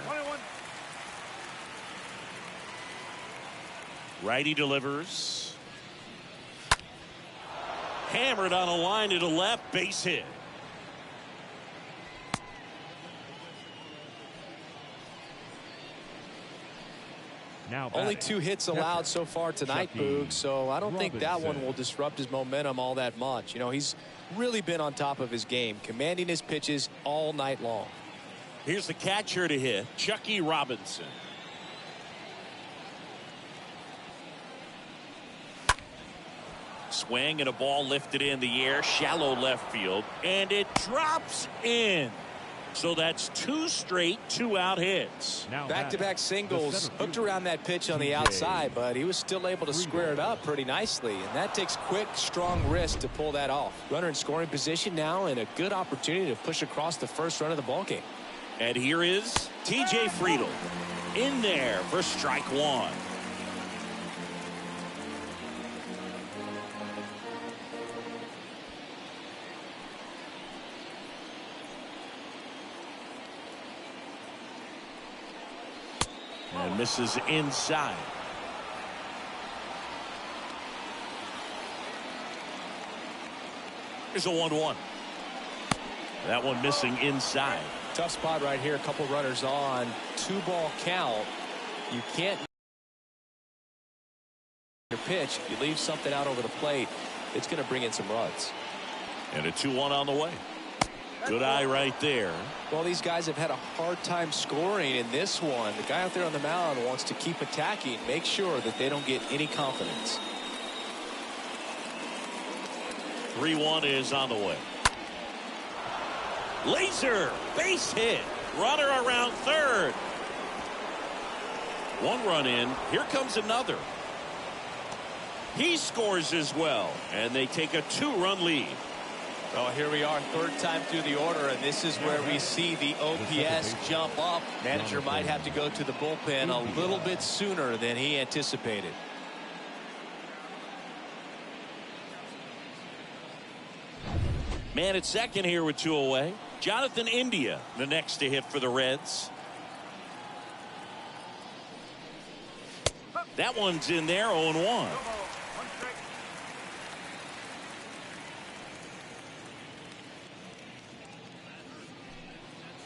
Righty delivers. Hammered on a line to the left, base hit. Now only 2 hits allowed so far tonight, Boog, so I don't think that one will disrupt his momentum all that much. You know, he's really been on top of his game, commanding his pitches all night long. Here's the catcher to hit, Chucky Robinson. Swing and a ball lifted in the air, shallow left field, and it drops in. So that's 2 straight 2-out hits. Back-to-back singles hooked around that pitch on the outside, but he was still able to square it up pretty nicely, and that takes quick, strong wrist to pull that off. Runner in scoring position now, and a good opportunity to push across the first run of the ballgame. And here is T.J. Friedl in there for strike 1. And misses inside. Here's a 1-1. That one missing inside. Tough spot right here. A couple runners on. 2-ball count. You can't your pitch. If you leave something out over the plate, it's going to bring in some runs. And a 2-1 on the way. Good eye right there. Well, these guys have had a hard time scoring in this one. The guy out there on the mound wants to keep attacking, make sure that they don't get any confidence. 3-1 is on the way. Laser base hit. Runner around third. 1 run in. Here comes another. He scores as well, and they take a 2-run lead. Oh, here we are, 3rd time through the order, and this is where we see the OPS jump up. Manager might have to go to the bullpen a little bit sooner than he anticipated. Man at second here with 2 away. Jonathan India, the next to hit for the Reds. That one's in there, 0-1.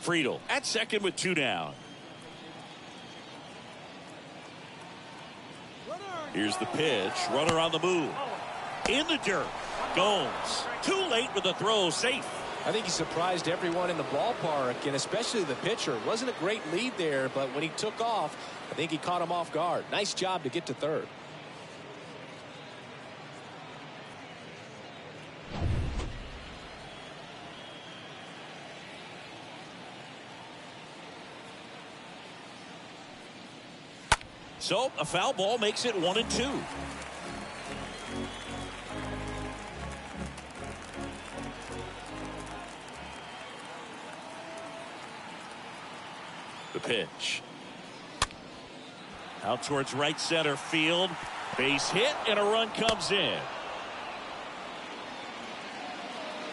Friedl at second with 2 down. Here's the pitch. Runner on the move. In the dirt. Gomes. Too late with the throw. Safe. I think he surprised everyone in the ballpark, and especially the pitcher. Wasn't a great lead there, but when he took off, I think he caught him off guard. Nice job to get to third. So a foul ball makes it 1-2. The pitch. Out towards right center field. Base hit and a run comes in.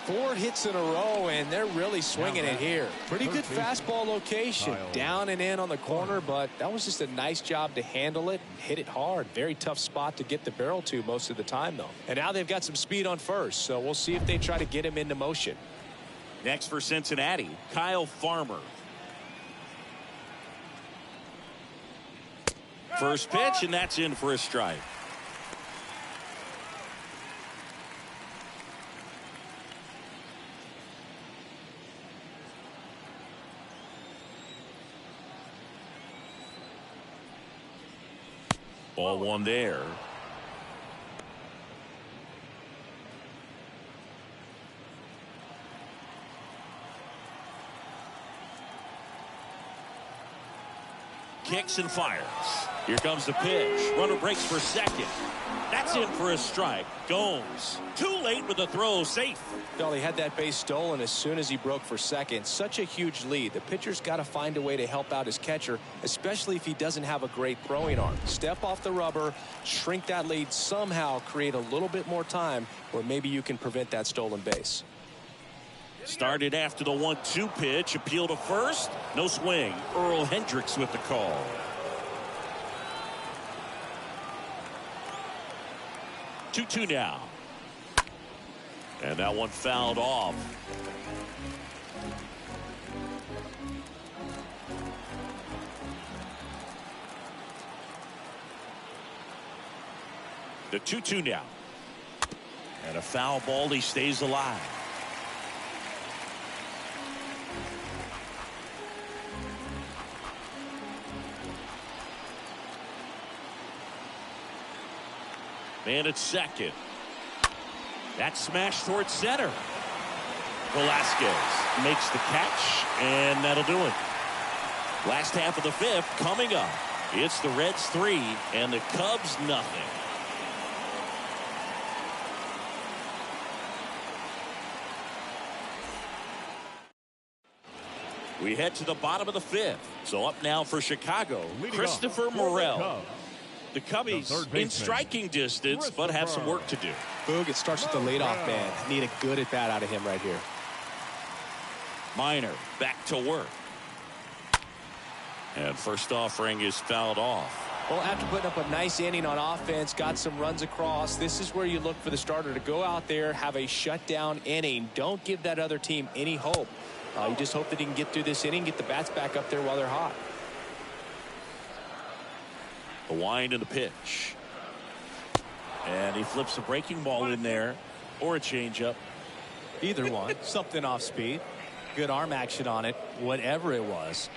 4 hits in a row, and they're really swinging it here. Pretty good fastball location. Down and in on the corner, but that was just a nice job to handle it. Hit it hard. Very tough spot to get the barrel to most of the time, though. And now they've got some speed on first, so we'll see if they try to get him into motion. Next for Cincinnati, Kyle Farmer. First pitch, and that's in for a strike. Ball 1 there. Kicks and fires. Here comes the pitch. Runner breaks for second. That's in for a strike. Gomes. Too late with the throw. Safe. Well, he had that base stolen as soon as he broke for second. Such a huge lead. The pitcher's got to find a way to help out his catcher, especially if he doesn't have a great throwing arm. Step off the rubber, shrink that lead, somehow create a little bit more time where maybe you can prevent that stolen base. Started after the 1-2 pitch. Appeal to first. No swing. Earl Hendricks with the call. Two now. And that one fouled off. The 2-2 now. And a foul ball. He stays alive. Man at second. That smash towards center. Velasquez makes the catch, and that'll do it. Last half of the fifth coming up. It's the Reds 3 and the Cubs nothing. We head to the bottom of the fifth. So up now for Chicago, Christopher Morel. The Cubbies in striking distance, but have some work to do. Boog, it starts with the leadoff man. Need a good at bat out of him right here. Minor back to work. And first offering is fouled off. Well, after putting up a nice inning on offense, got some runs across, this is where you look for the starter to go out there, have a shutdown inning. Don't give that other team any hope. You just hope that he can get through this inning, get the bats back up there while they're hot. The wind and the pitch. And he flips a breaking ball in there, or a changeup. Either one. Something off speed. Good arm action on it, whatever it was.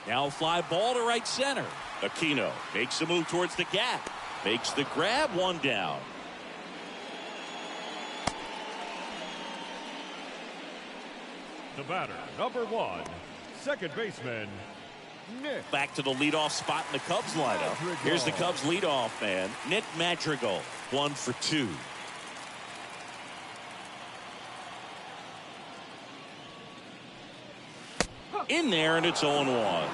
Now fly ball to right center. Aquino makes a move towards the gap. Makes the grab, one down. The batter, number 1, second baseman, Nick. Back to the leadoff spot in the Cubs lineup. Here's the Cubs leadoff man, Nick Madrigal, 1 for 2. In there, and it's 0-1.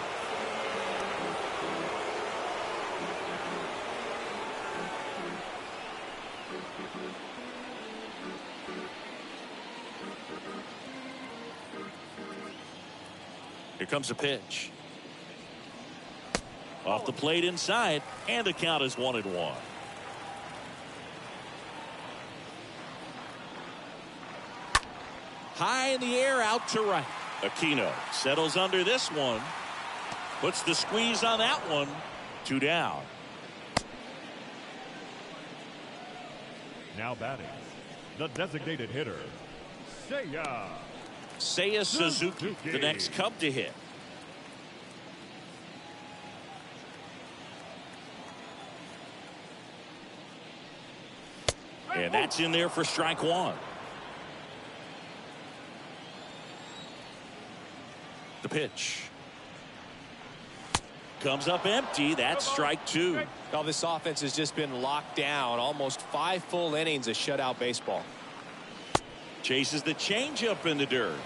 Here comes a pitch. Off the plate inside, and the count is 1-1. High in the air, out to right. Aquino settles under this one. Puts the squeeze on that one. 2 down. Now batting, the designated hitter, Seiya Suzuki, the next Cub to hit. And that's in there for strike 1. The pitch. Comes up empty. That's strike 2. Now this offense has just been locked down. Almost 5 full innings of shutout baseball. Chases the changeup in the dirt.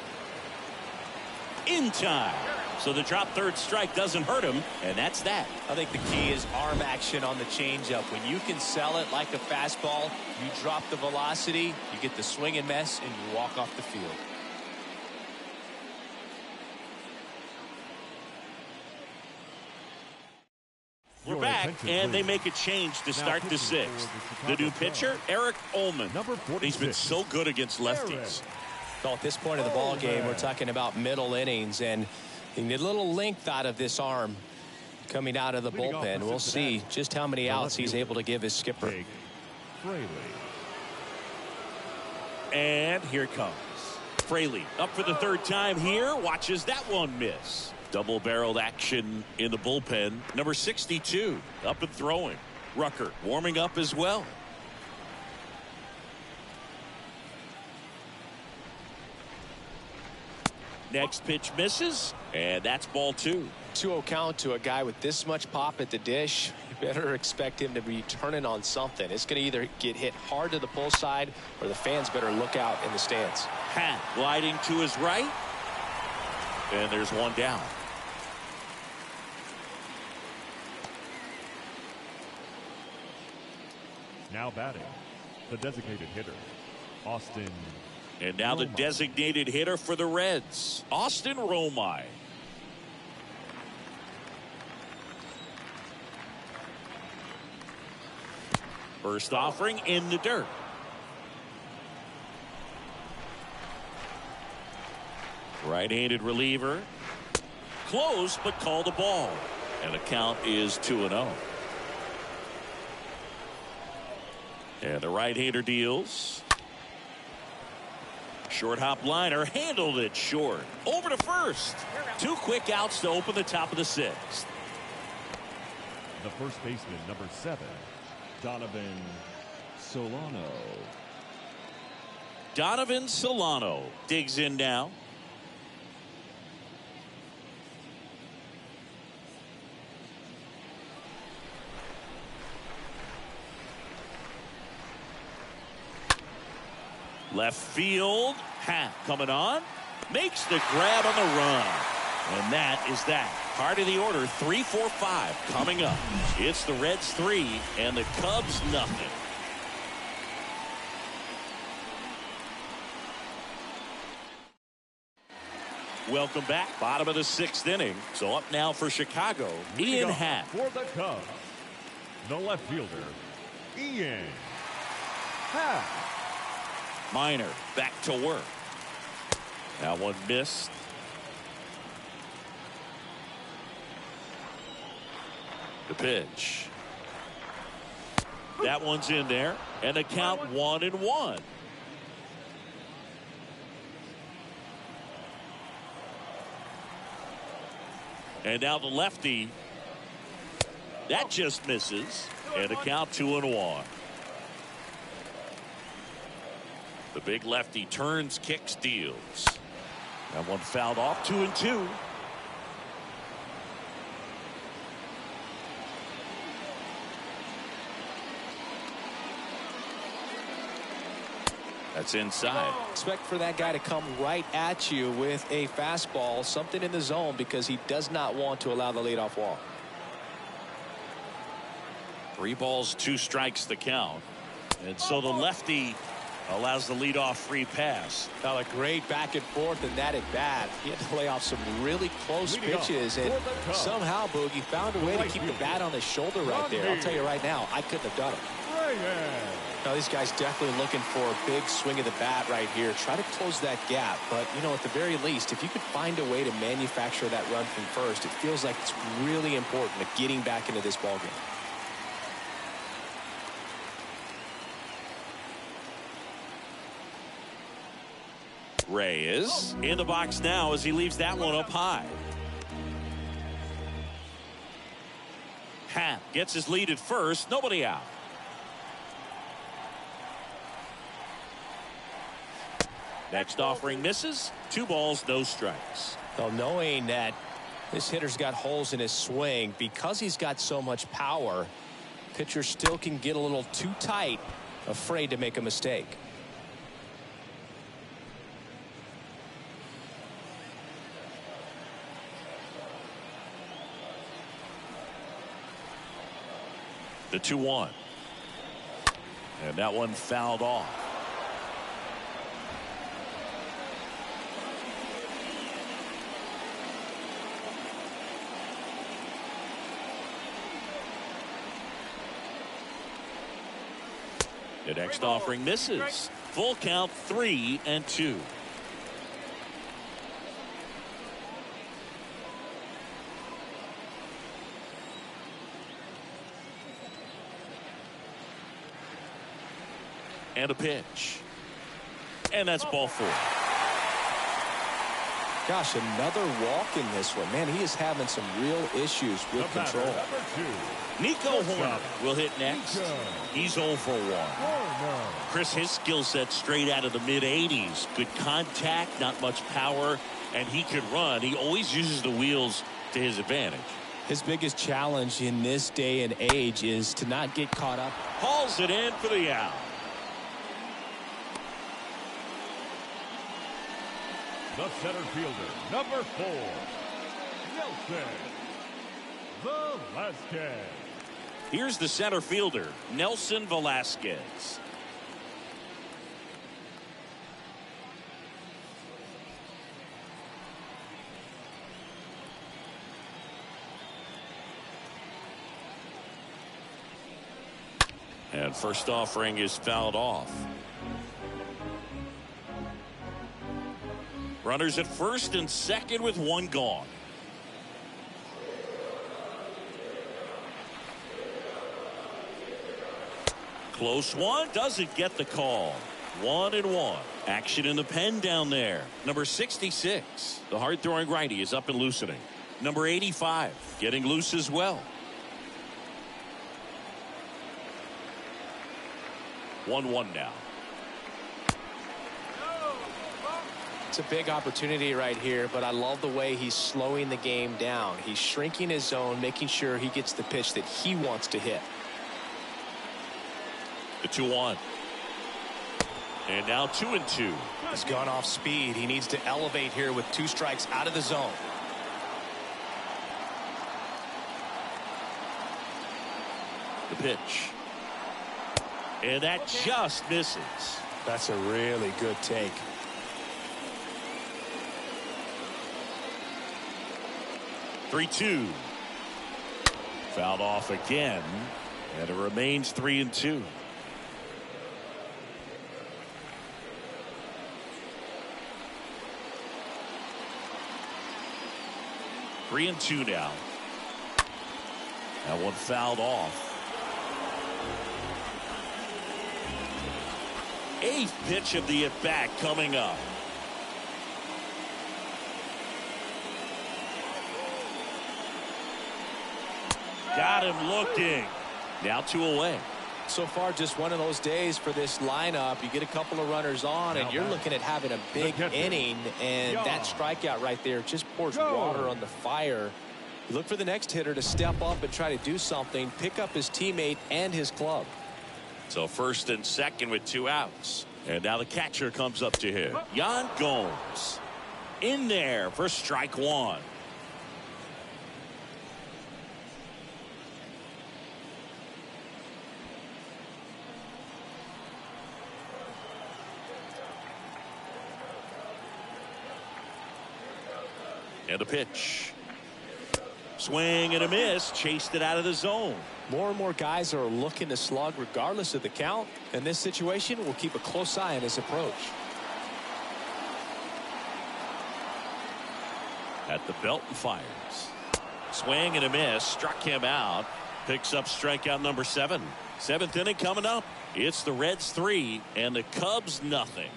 In time. So the drop third strike doesn't hurt him, and that's that. I think the key is arm action on the changeup. When you can sell it like a fastball, you drop the velocity, you get the swing and miss, and you walk off the field. We're back, and they make a change to start the 6th. The new pitcher, Eric Ullman. He's been so good against lefties. So at this point of the ball game, we're talking about middle innings, and you need a little length out of this arm coming out of the bullpen. We'll see just how many outs he's able to give his skipper. And here it comes. Fraley up for the 3rd time here. Watches that one miss. Double-barreled action in the bullpen. Number 62 up and throwing. Rucker warming up as well. Next pitch misses, and that's ball 2. 2-0 count to a guy with this much pop at the dish. You better expect him to be turning on something. It's going to either get hit hard to the pull side, or the fans better look out in the stands. Hat gliding to his right, and there's 1 down. Now batting, the designated hitter, Austin. And now the designated hitter for the Reds, Austin Romine. First offering in the dirt. Right-handed reliever. Close, but called a ball. And the count is 2-0. And the right-hander deals. Short hop liner, handled it short. Over to first. 2 quick outs to open the top of the 6th. The first baseman, number 7, Donovan Solano digs in now. Left field, Happ coming on, makes the grab on the run. And that is that. Part of the order, 3, 4, 5 coming up. It's the Reds 3 and the Cubs nothing. Welcome back. Bottom of the 6th inning. So up now for Chicago, Ian Happ. For the Cubs, the left fielder, Ian Happ. Minor back to work. That one missed. The pitch. That one's in there. And the count 1-1. And now the lefty. That just misses. And the count 2-1. The big lefty turns, kicks, deals. That one fouled off. 2-2. That's inside. Expect for that guy to come right at you with a fastball, something in the zone, because he does not want to allow the leadoff walk. 3 balls, 2 strikes the count. And so the lefty allows the leadoff free pass. Now a great back and forth in that at bat. He had to lay off some really close pitches, and somehow Boogie found a way to keep the bat on his shoulder right there. I'll tell you right now, I couldn't have done it. Now these guys definitely looking for a big swing of the bat right here. Try to close that gap, but you know, at the very least, if you could find a way to manufacture that run from first, it feels like it's really important to getting back into this ballgame. Reyes in the box now as he leaves that one up high. Happ gets his lead at first. Nobody out. Next offering misses. 2 balls, no strikes. Well, knowing that this hitter's got holes in his swing, because he's got so much power, pitcher still can get a little too tight, afraid to make a mistake. The 2-1. And that one fouled off. The next offering misses. Full count, 3-2. And a pitch. And that's ball 4. Gosh, another walk in this one. Man, he is having some real issues with control. Nico Horner will hit next. He's 0 for 1. Chris, his skill set straight out of the mid-80s. Good contact, not much power, and he could run. He always uses the wheels to his advantage. His biggest challenge in this day and age is to not get caught up. Hauls it in for the out. The center fielder, number 4, Nelson Velasquez. Here's the center fielder, Nelson Velasquez. And first offering is fouled off. Runners at first and second with 1 gone. Close one, doesn't get the call. 1-1. Action in the pen down there. Number 66, the hard-throwing righty, is up and loosening. Number 85, getting loose as well. 1-1 now. It's a big opportunity right here, but I love the way he's slowing the game down. He's shrinking his zone, making sure he gets the pitch that he wants to hit. The 2-1. And now 2-2. He's gone off speed. He needs to elevate here with 2 strikes out of the zone. The pitch. And that just misses. That's a really good take. Three, 2. Fouled off again, and it remains 3-2. Three and 2 now. That one fouled off. 8th pitch of the at-bat coming up. Got him looking. Now 2 away. So far, just one of those days for this lineup. You get a couple of runners on, and you're looking at having a big inning, and that strikeout right there just pours water on the fire. You look for the next hitter to step up and try to do something, pick up his teammate and his club. So first and second with 2 outs. And now the catcher comes up to him. Yan Gomes in there for strike 1. And a pitch. Swing and a miss. Chased it out of the zone. More and more guys are looking to slug regardless of the count. In this situation, we'll keep a close eye on his approach. At the belt and fires. Swing and a miss. Struck him out. Picks up strikeout number 7. 7th inning coming up. It's the Reds 3 and the Cubs nothing.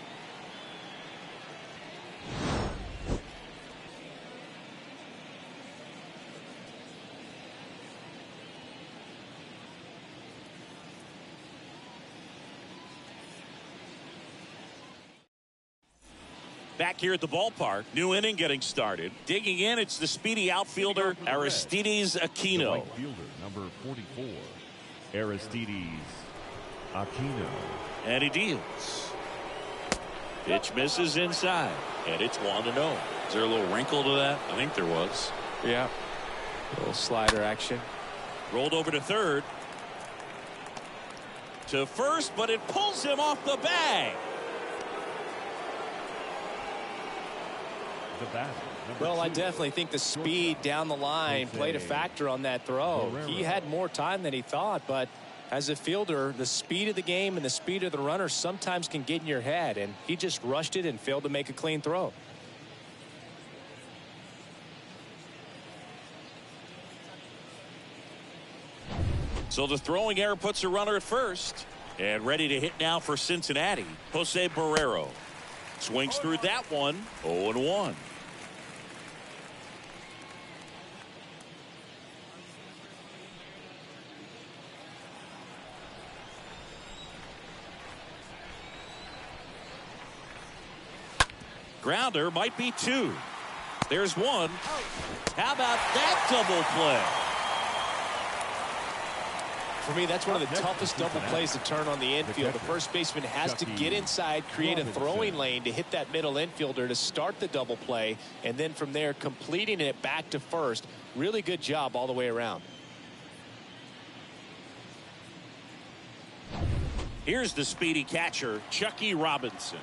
Back here at the ballpark, new inning getting started. Digging in, it's the speedy outfielder Aristides Aquino. The right fielder, number 44, Aristides Aquino. And he deals. Pitch misses inside, and it's 1-0. Is there a little wrinkle to that? I think there was. Yeah. A little slider action. Rolled over to third. To first, but it pulls him off the bag. Well, I definitely think the speed down the line played a factor on that throw. He had more time than he thought, but as a fielder, the speed of the game and the speed of the runner sometimes can get in your head, and he just rushed it and failed to make a clean throw. So the throwing error puts a runner at first, and ready to hit now for Cincinnati, Jose Barrero. Swings through that one. 0-1. Grounder might be 2. There's 1. How about that double play? For me, that's one of the toughest double plays to turn on the infield. The first baseman has to get inside, create a throwing lane to hit that middle infielder to start the double play, and then from there completing it back to first. Really good job all the way around. Here's the speedy catcher, Chucky Robinson.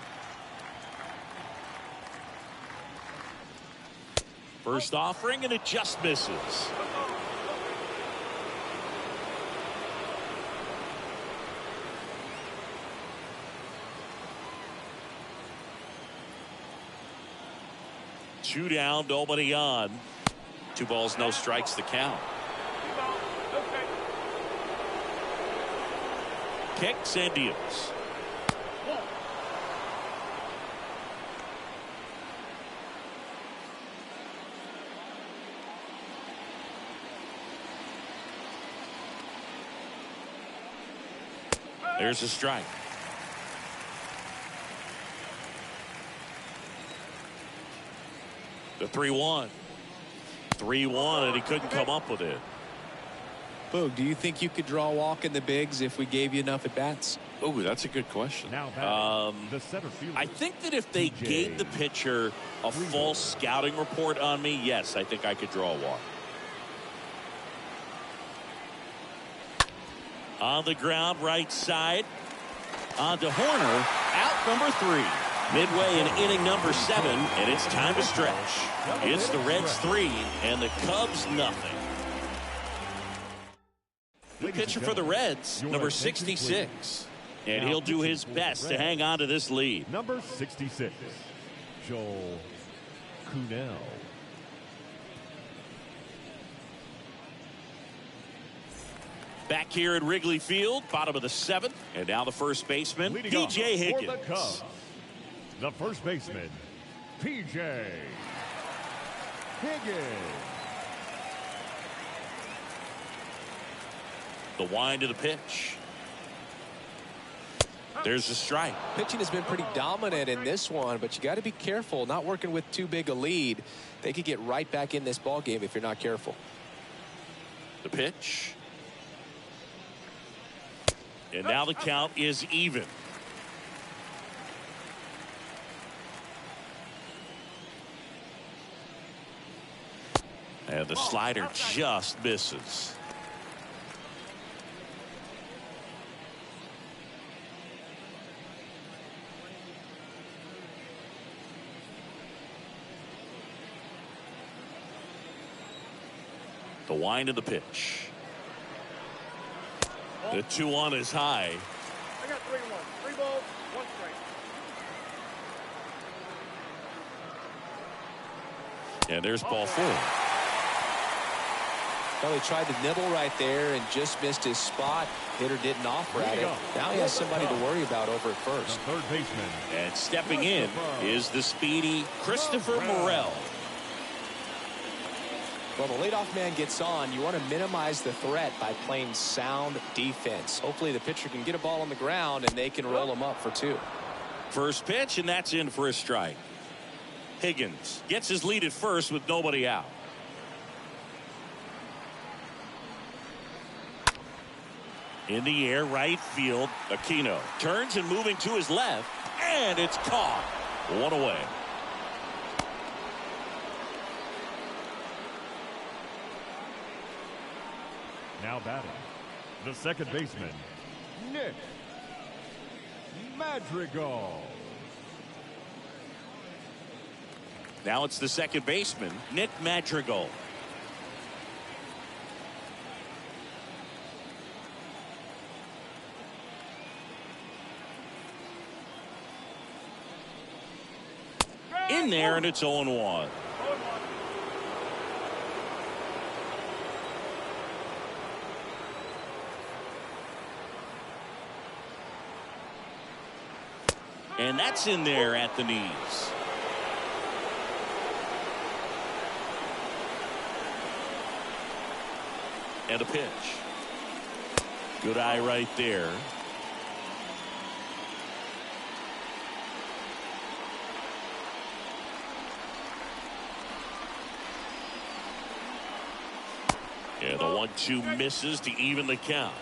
First offering, and it just misses. Two down, nobody on. 2 balls, no strikes to count. Kicks and deals. There's a strike. The 3-1. 3-1, and he couldn't come up with it. Boog, do you think you could draw a walk in the bigs if we gave you enough at bats? Oh, that's a good question. Now the center fielder. I think that if they gave the pitcher a full scouting report on me, yes, I think I could draw a walk. On the ground, right side. On to Horner, out number 3. Midway in inning number 7, and it's time to stretch. It's the Reds 3 and the Cubs nothing. New pitcher for the Reds, number 66. And he'll do his best to hang on to this lead. Number 66, Joel Kuhnel. Back here at Wrigley Field, bottom of the 7th. And now the first baseman, P.J. Higgins. For the Cubs, the first baseman, P.J. Higgins. The wind of the pitch. There's a strike. Pitching has been pretty dominant in this one, but you got to be careful. Not working with too big a lead. They could get right back in this ball game if you're not careful. The pitch. And now the count is even. And the slider just misses. The wind of the pitch. The 2-1 is high. I got 3-1. 3 balls, 1 strike. And there's ball 4. Well, he tried to nibble right there and just missed his spot. Hitter didn't offer at it. Now he has somebody to worry about over at first. The third baseman. And stepping in is the speedy Christopher Morel. Well, the leadoff man gets on. You want to minimize the threat by playing sound defense. Hopefully the pitcher can get a ball on the ground and they can roll him up for 2. First pitch, and that's in for a strike. Higgins gets his lead at first with nobody out. In the air, right field. Aquino turns and moving to his left, and it's caught. 1 away. Now batting, the second baseman, Nick Madrigal. Now it's the second baseman, Nick Madrigal. In there, and it's 0-1. And that's in there at the knees. And a pitch. Good eye right there. Yeah, the 1-2 misses to even the count.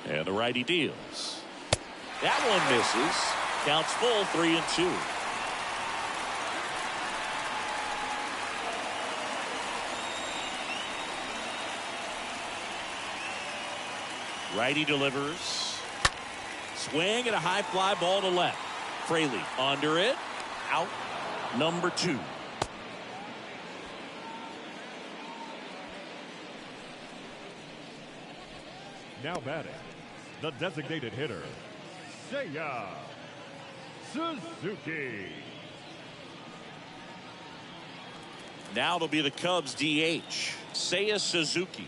And the righty deals. That one misses. Counts full, 3-2. Righty delivers. Swing and a high fly ball to left. Fraley under it. Out number 2. Now batting, the designated hitter, Seiya Suzuki. Now it'll be the Cubs DH, Seiya Suzuki.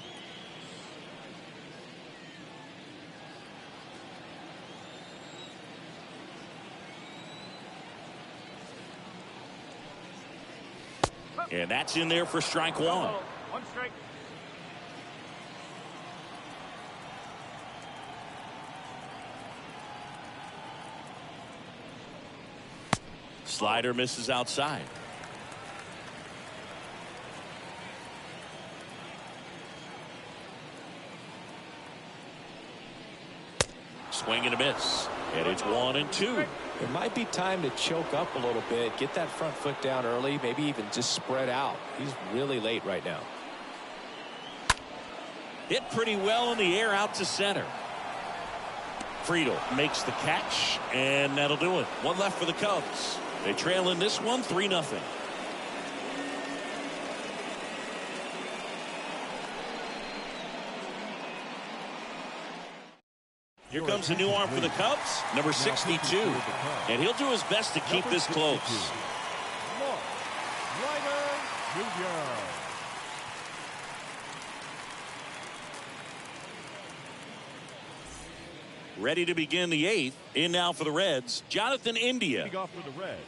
And that's in there for strike 1. 1 strike. Slider misses outside. Swing and a miss. And it's 1-2. It might be time to choke up a little bit, get that front foot down early, maybe even just spread out. He's really late right now. Hit pretty well in the air out to center. Friedel makes the catch, and that'll do it. One left for the Cubs. They trail in this one 3-0. Here comes a new arm for the Cubs, number 62. And he'll do his best to keep this close. Ready to begin the 8th. In now for the Reds, Jonathan India. Leading off for the Reds,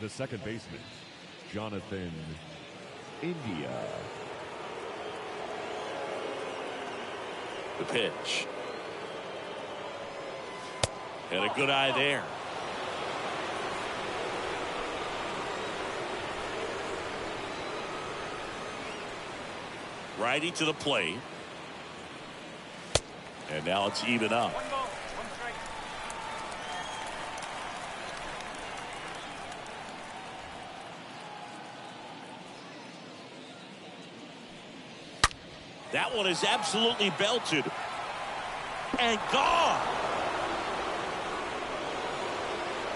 the second baseman, Jonathan India. The pitch. And a good eye there. Righty to the plate. And now it's even up. 1 ball, 1 strike. That one is absolutely belted. And gone.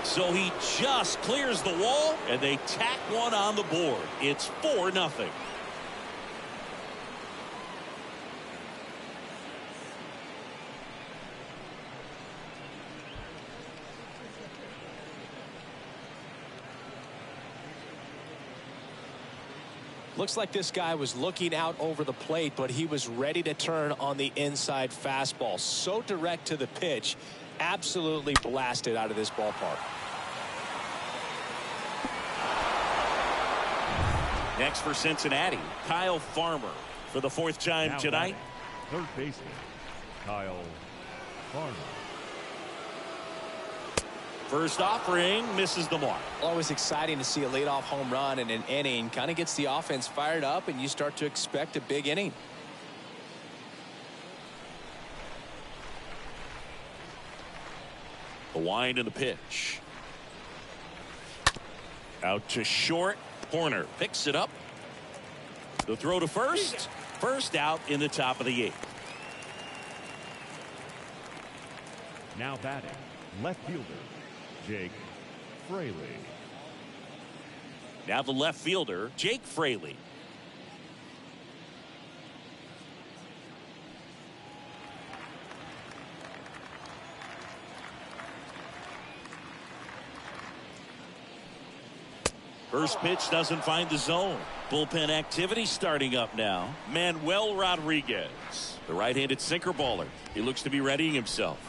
So he just clears the wall, and they tack one on the board. It's 4-0. Looks like this guy was looking out over the plate, but he was ready to turn on the inside fastball. So direct to the pitch, absolutely blasted out of this ballpark. Next for Cincinnati, Kyle Farmer for the 4th time Now tonight. batting, third baseman, Kyle Farmer. First offering misses the mark. Always exciting to see a leadoff home run in an inning. Kind of gets the offense fired up, and you start to expect a big inning. The wind and the pitch. Out to short. Horner picks it up. The throw to first. First out in the top of the 8th. Now batting, left fielder, Jake Fraley. Now the left fielder, Jake Fraley. First pitch doesn't find the zone. Bullpen activity starting up now. Manuel Rodriguez, the right-handed sinker baller. He looks to be readying himself.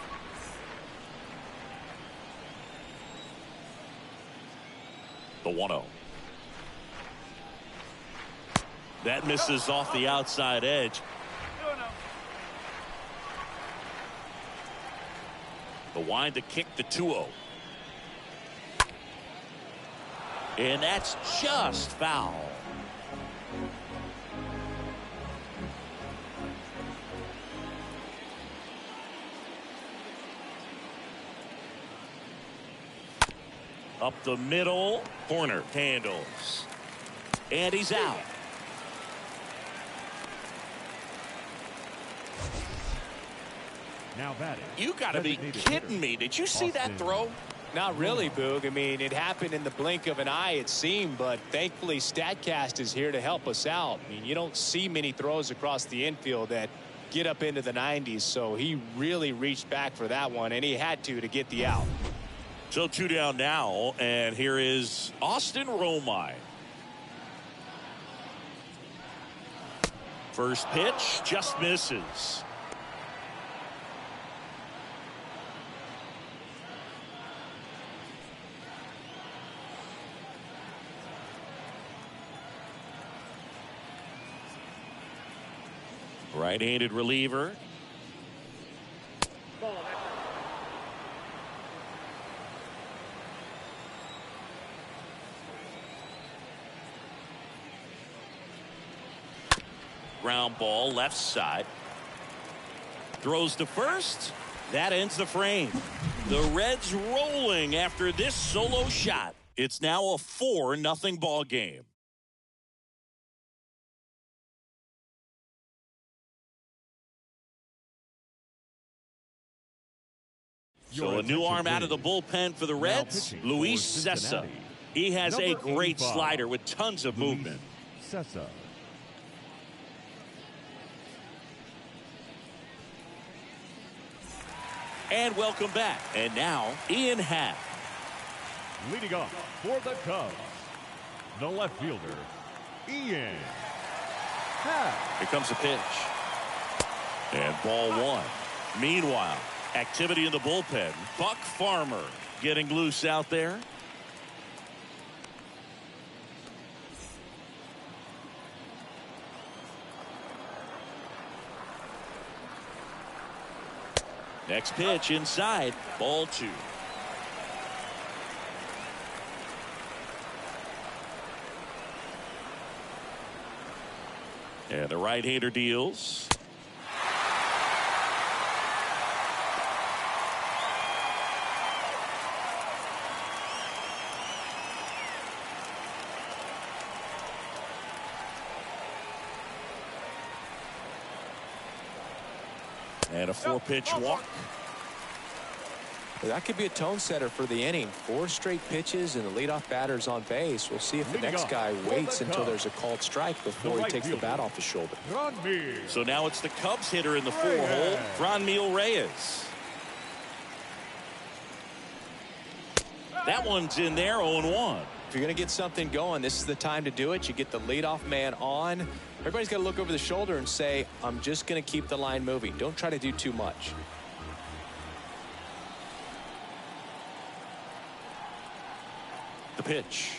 The 1-0. That misses off the outside edge. 2-0. The wind to kick the 2-0. And that's just foul. Up the middle. Corner handles. And he's out. Now batting. You got to be kidding me. Did you see that throw? Not really, Boog. I mean, it happened in the blink of an eye, it seemed, but thankfully StatCast is here to help us out. I mean, you don't see many throws across the infield that get up into the 90s, so he really reached back for that one, and he had to get the out. So 2 down now, and here is Austin Romine. First pitch just misses. Right-handed reliever. Ball, that's ground ball left side. Throws to first. That ends the frame. The Reds rolling after this solo shot. It's now a 4-0 ball game. So a new arm out of the bullpen for the Reds, Luis Cessa. He has a great slider with tons of movement. Cessa. And welcome back. And now, Ian Happ. Leading off for the Cubs, the left fielder, Ian Happ. Here comes a pitch. And ball one. Meanwhile, activity in the bullpen. Buck Farmer getting loose out there. Next pitch inside. Ball two. And the right-hander deals. And a 4-pitch walk. That could be a tone setter for the inning. 4 straight pitches and the leadoff batter's on base. We'll see if the next guy waits until there's a called strike before he takes the bat off his shoulder. So now it's the Cubs hitter in the 4-hole, Franmil Reyes. That one's in there, 0-1. If you're going to get something going, this is the time to do it. You get the leadoff man on. Everybody's got to look over the shoulder and say, I'm just going to keep the line moving. Don't try to do too much. The pitch.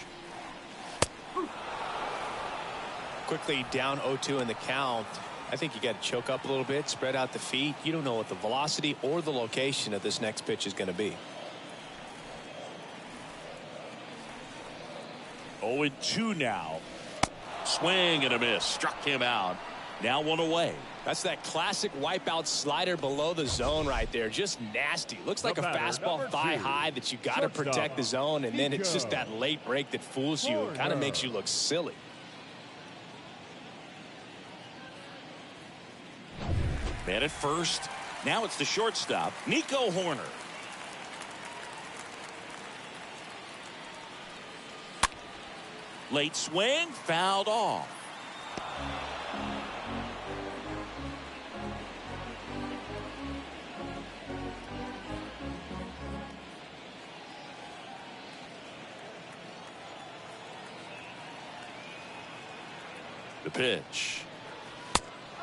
Quickly down 0-2 in the count. I think you got to choke up a little bit, spread out the feet. You don't know what the velocity or the location of this next pitch is going to be. 0-2 now. Swing and a miss. Struck him out. Now 1 away. That's that classic wipeout slider below the zone right there. Just nasty. Looks like a fastball thigh high that you got to protect the zone, and then it's just that late break that fools you. It kind of makes you look silly. Man at first. Now it's the shortstop, Nico Horner. Late swing, fouled off. The pitch.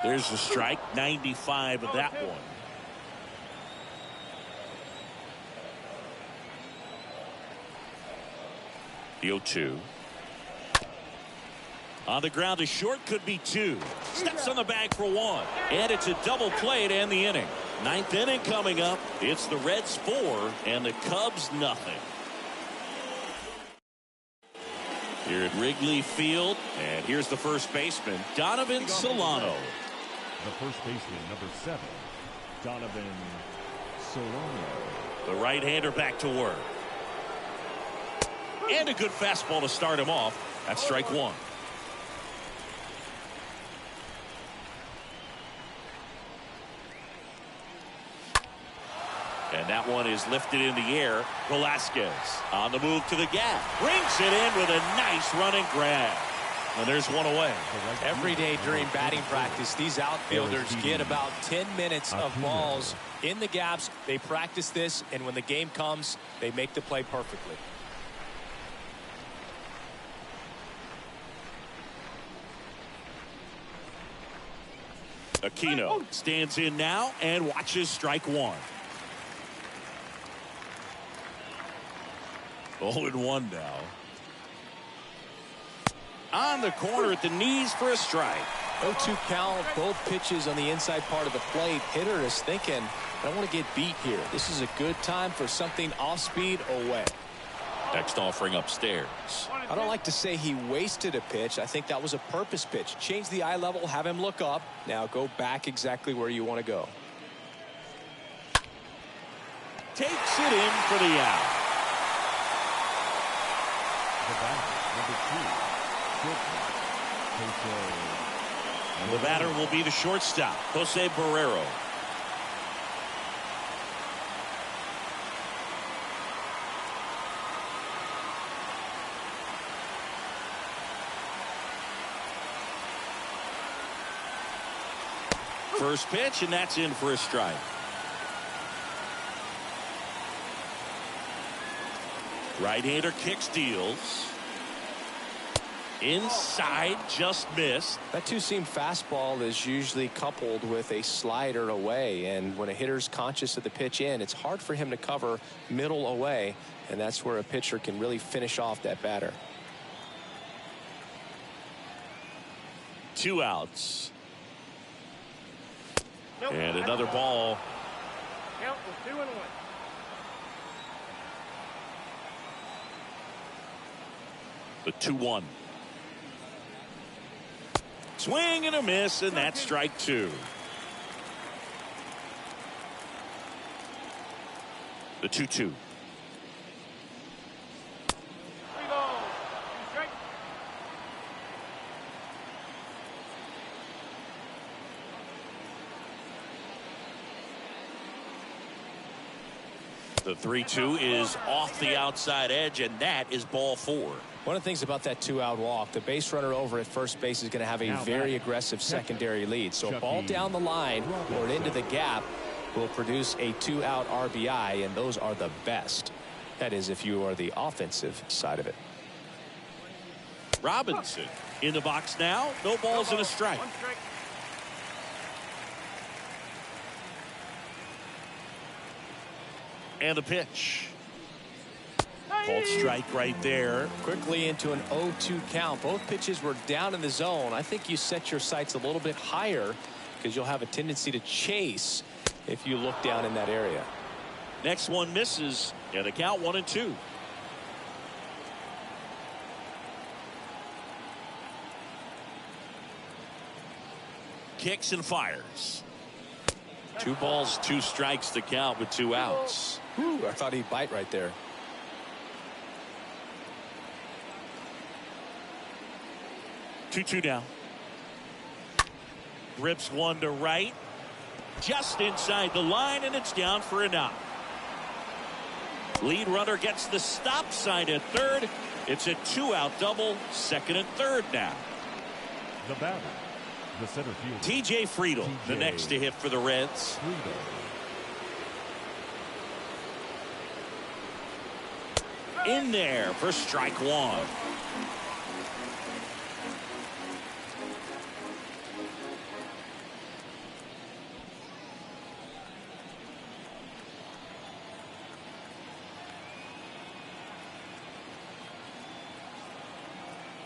There's the strike, 95 of that one. The 0-2. On the ground to short, could be 2. Steps on the bag for 1. And it's a double play to end the inning. 9th inning coming up. It's the Reds 4 and the Cubs nothing. Here at Wrigley Field. And here's the first baseman, Donovan Solano. The first baseman, number 7, Donovan Solano. The right-hander back to work. And a good fastball to start him off. That's strike 1. And that one is lifted in the air. Velasquez on the move to the gap. Brings it in with a nice running grab. And there's 1 away. Every day during batting practice, these outfielders get about 10 minutes of balls in the gaps. They practice this, and when the game comes, they make the play perfectly. Aquino stands in now and watches strike 1. 0-1 now. On the corner at the knees for a strike. 0-2 count, both pitches on the inside part of the plate. Hitter is thinking, I don't want to get beat here. This is a good time for something off speed or wet. Next offering upstairs. I don't like to say he wasted a pitch. I think that was a purpose pitch. Change the eye level, have him look up. Now go back exactly where you want to go. Takes it in for the out. The batter, number 2, The batter will be the shortstop, Jose Barrero. First pitch, and that's in for a strike. Right-hander kicks, deals. Inside, just missed. That two-seam fastball is usually coupled with a slider away, and when a hitter's conscious of the pitch in, it's hard for him to cover middle away, and that's where a pitcher can really finish off that batter. 2 outs. Nope. And another ball. Count was 2-1. The 2-1. Swing and a miss, and that's strike 2. The 2-2. 3 balls. 2 strikes. The 3-2 is off the outside edge, and that is ball 4. One of the things about that 2-out walk, the base runner over at first base is going to have a very aggressive secondary lead. So a ball down the line or into the gap will produce a 2-out RBI, and those are the best. That is, if you are the offensive side of it. Robinson in the box now. No balls and a strike. 1 strike. And a pitch. Called strike right there. Quickly into an 0-2 count. Both pitches were down in the zone. I think you set your sights a little bit higher because you'll have a tendency to chase if you look down in that area. Next one misses, and the count 1-2. Kicks and fires. 2 balls, 2 strikes to count with 2 outs. Whew, I thought he'd bite right there. 2-2 now. Rips one to right. Just inside the line, and it's down for a knock. Lead runner gets the stop sign at third. It's a 2-out double, second and third now. The batter, the center fielder, TJ Friedel, the next to hit for the Reds. In there for strike 1.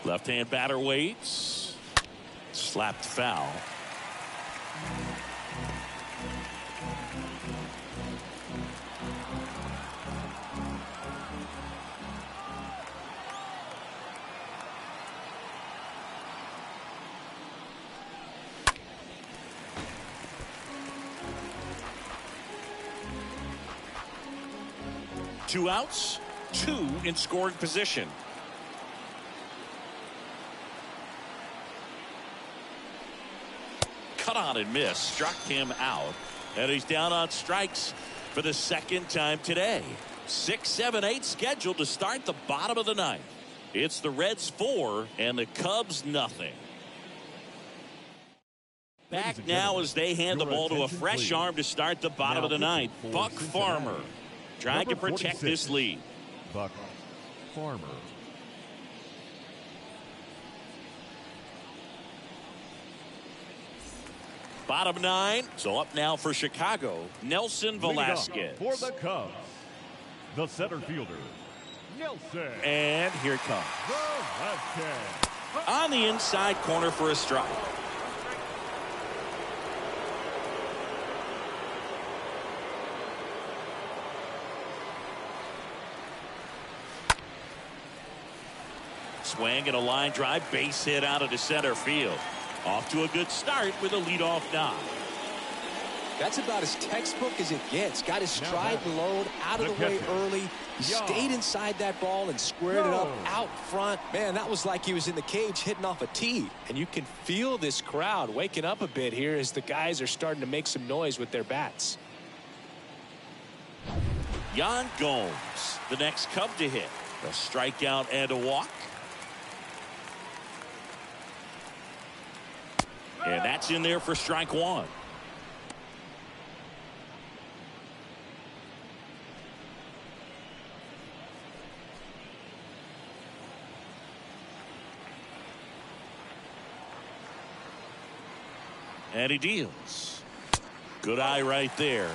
Left-hand batter waits. Slapped foul. Two outs, 2 in scoring position. Cut on and miss, struck him out, and he's down on strikes for the second time today. 6, 7, 8 scheduled to start the bottom of the 9th. It's the Reds 4 and the Cubs nothing. Back now as they hand the ball to a fresh arm to start the bottom of the 9th. Buck Farmer trying to protect this lead. Buck Farmer. Bottom 9. So up now for Chicago, Nelson Velasquez. For the Cubs, the center fielder, Nelson. And here it comes. Velasquez. On the inside corner for a strike. Swing and a line drive, base hit out of the center field. Off to a good start with a leadoff knock. That's about as textbook as it gets. Got his stride and load out of the way early. He stayed inside that ball and squared it up out front. Man, that was like he was in the cage hitting off a tee. And you can feel this crowd waking up a bit here as the guys are starting to make some noise with their bats. Yan Gomes, the next Cub to hit. A strikeout and a walk. And that's in there for strike one. And he deals. Good eye right there.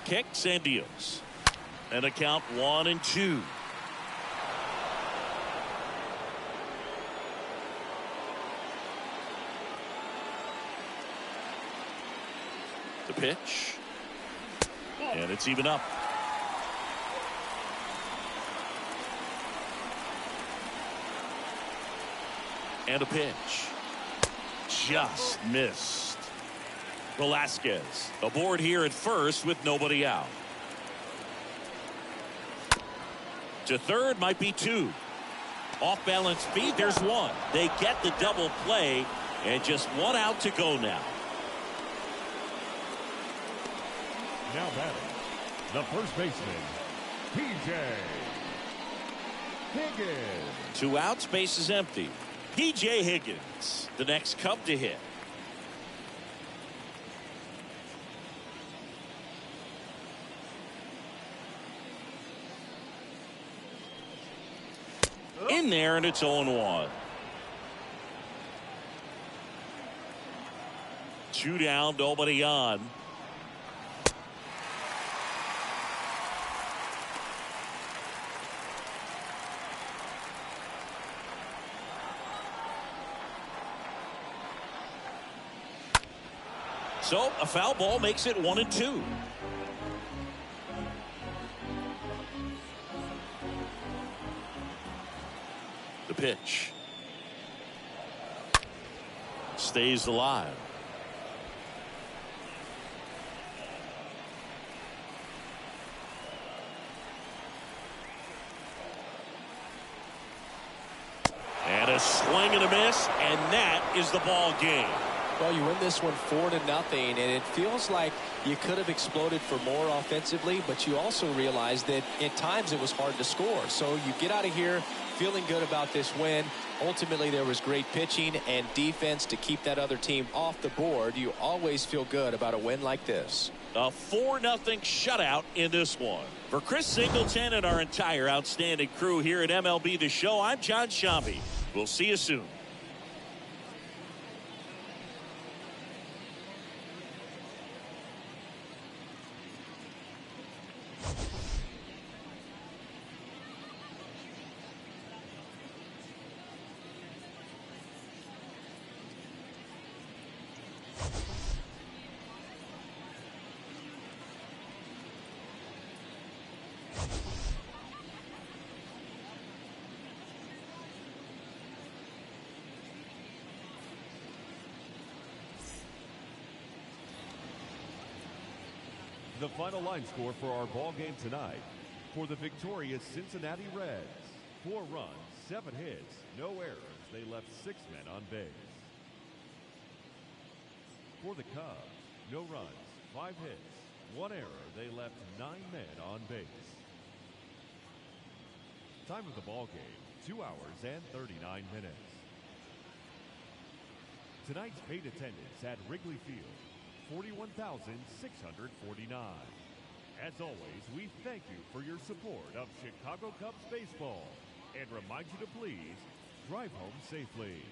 Kicks and deals. And a count 1-2. The pitch. And it's even up. And a pitch. Just missed. Velasquez aboard here at first with nobody out. To third, might be two. Off balance feet, there's one. They get the double play, and just one out to go now. Now batting, the first baseman, P.J. Higgins. 2 outs, base is empty. P.J. Higgins, the next Cub to hit. In there, and it's 0-1. 2 down, nobody on. So a foul ball makes it 1-2. The pitch stays alive. And a swing and a miss, and that is the ball game. Well, you win this one 4-0, and it feels like you could have exploded for more offensively, but you also realize that at times it was hard to score. So you get out of here feeling good about this win. Ultimately, there was great pitching and defense to keep that other team off the board. You always feel good about a win like this. A 4-0 shutout in this one. For Chris Singleton and our entire outstanding crew here at MLB The Show, I'm John Shambi. We'll see you soon. The final line score for our ball game tonight. For the victorious Cincinnati Reds, 4 runs, 7 hits, no errors. They left 6 men on base. For the Cubs, no runs, 5 hits, 1 error. They left 9 men on base. Time of the ball game, 2 hours and 39 minutes. Tonight's paid attendance at Wrigley Field, 41,649. As always, we thank you for your support of Chicago Cubs baseball and remind you to please drive home safely.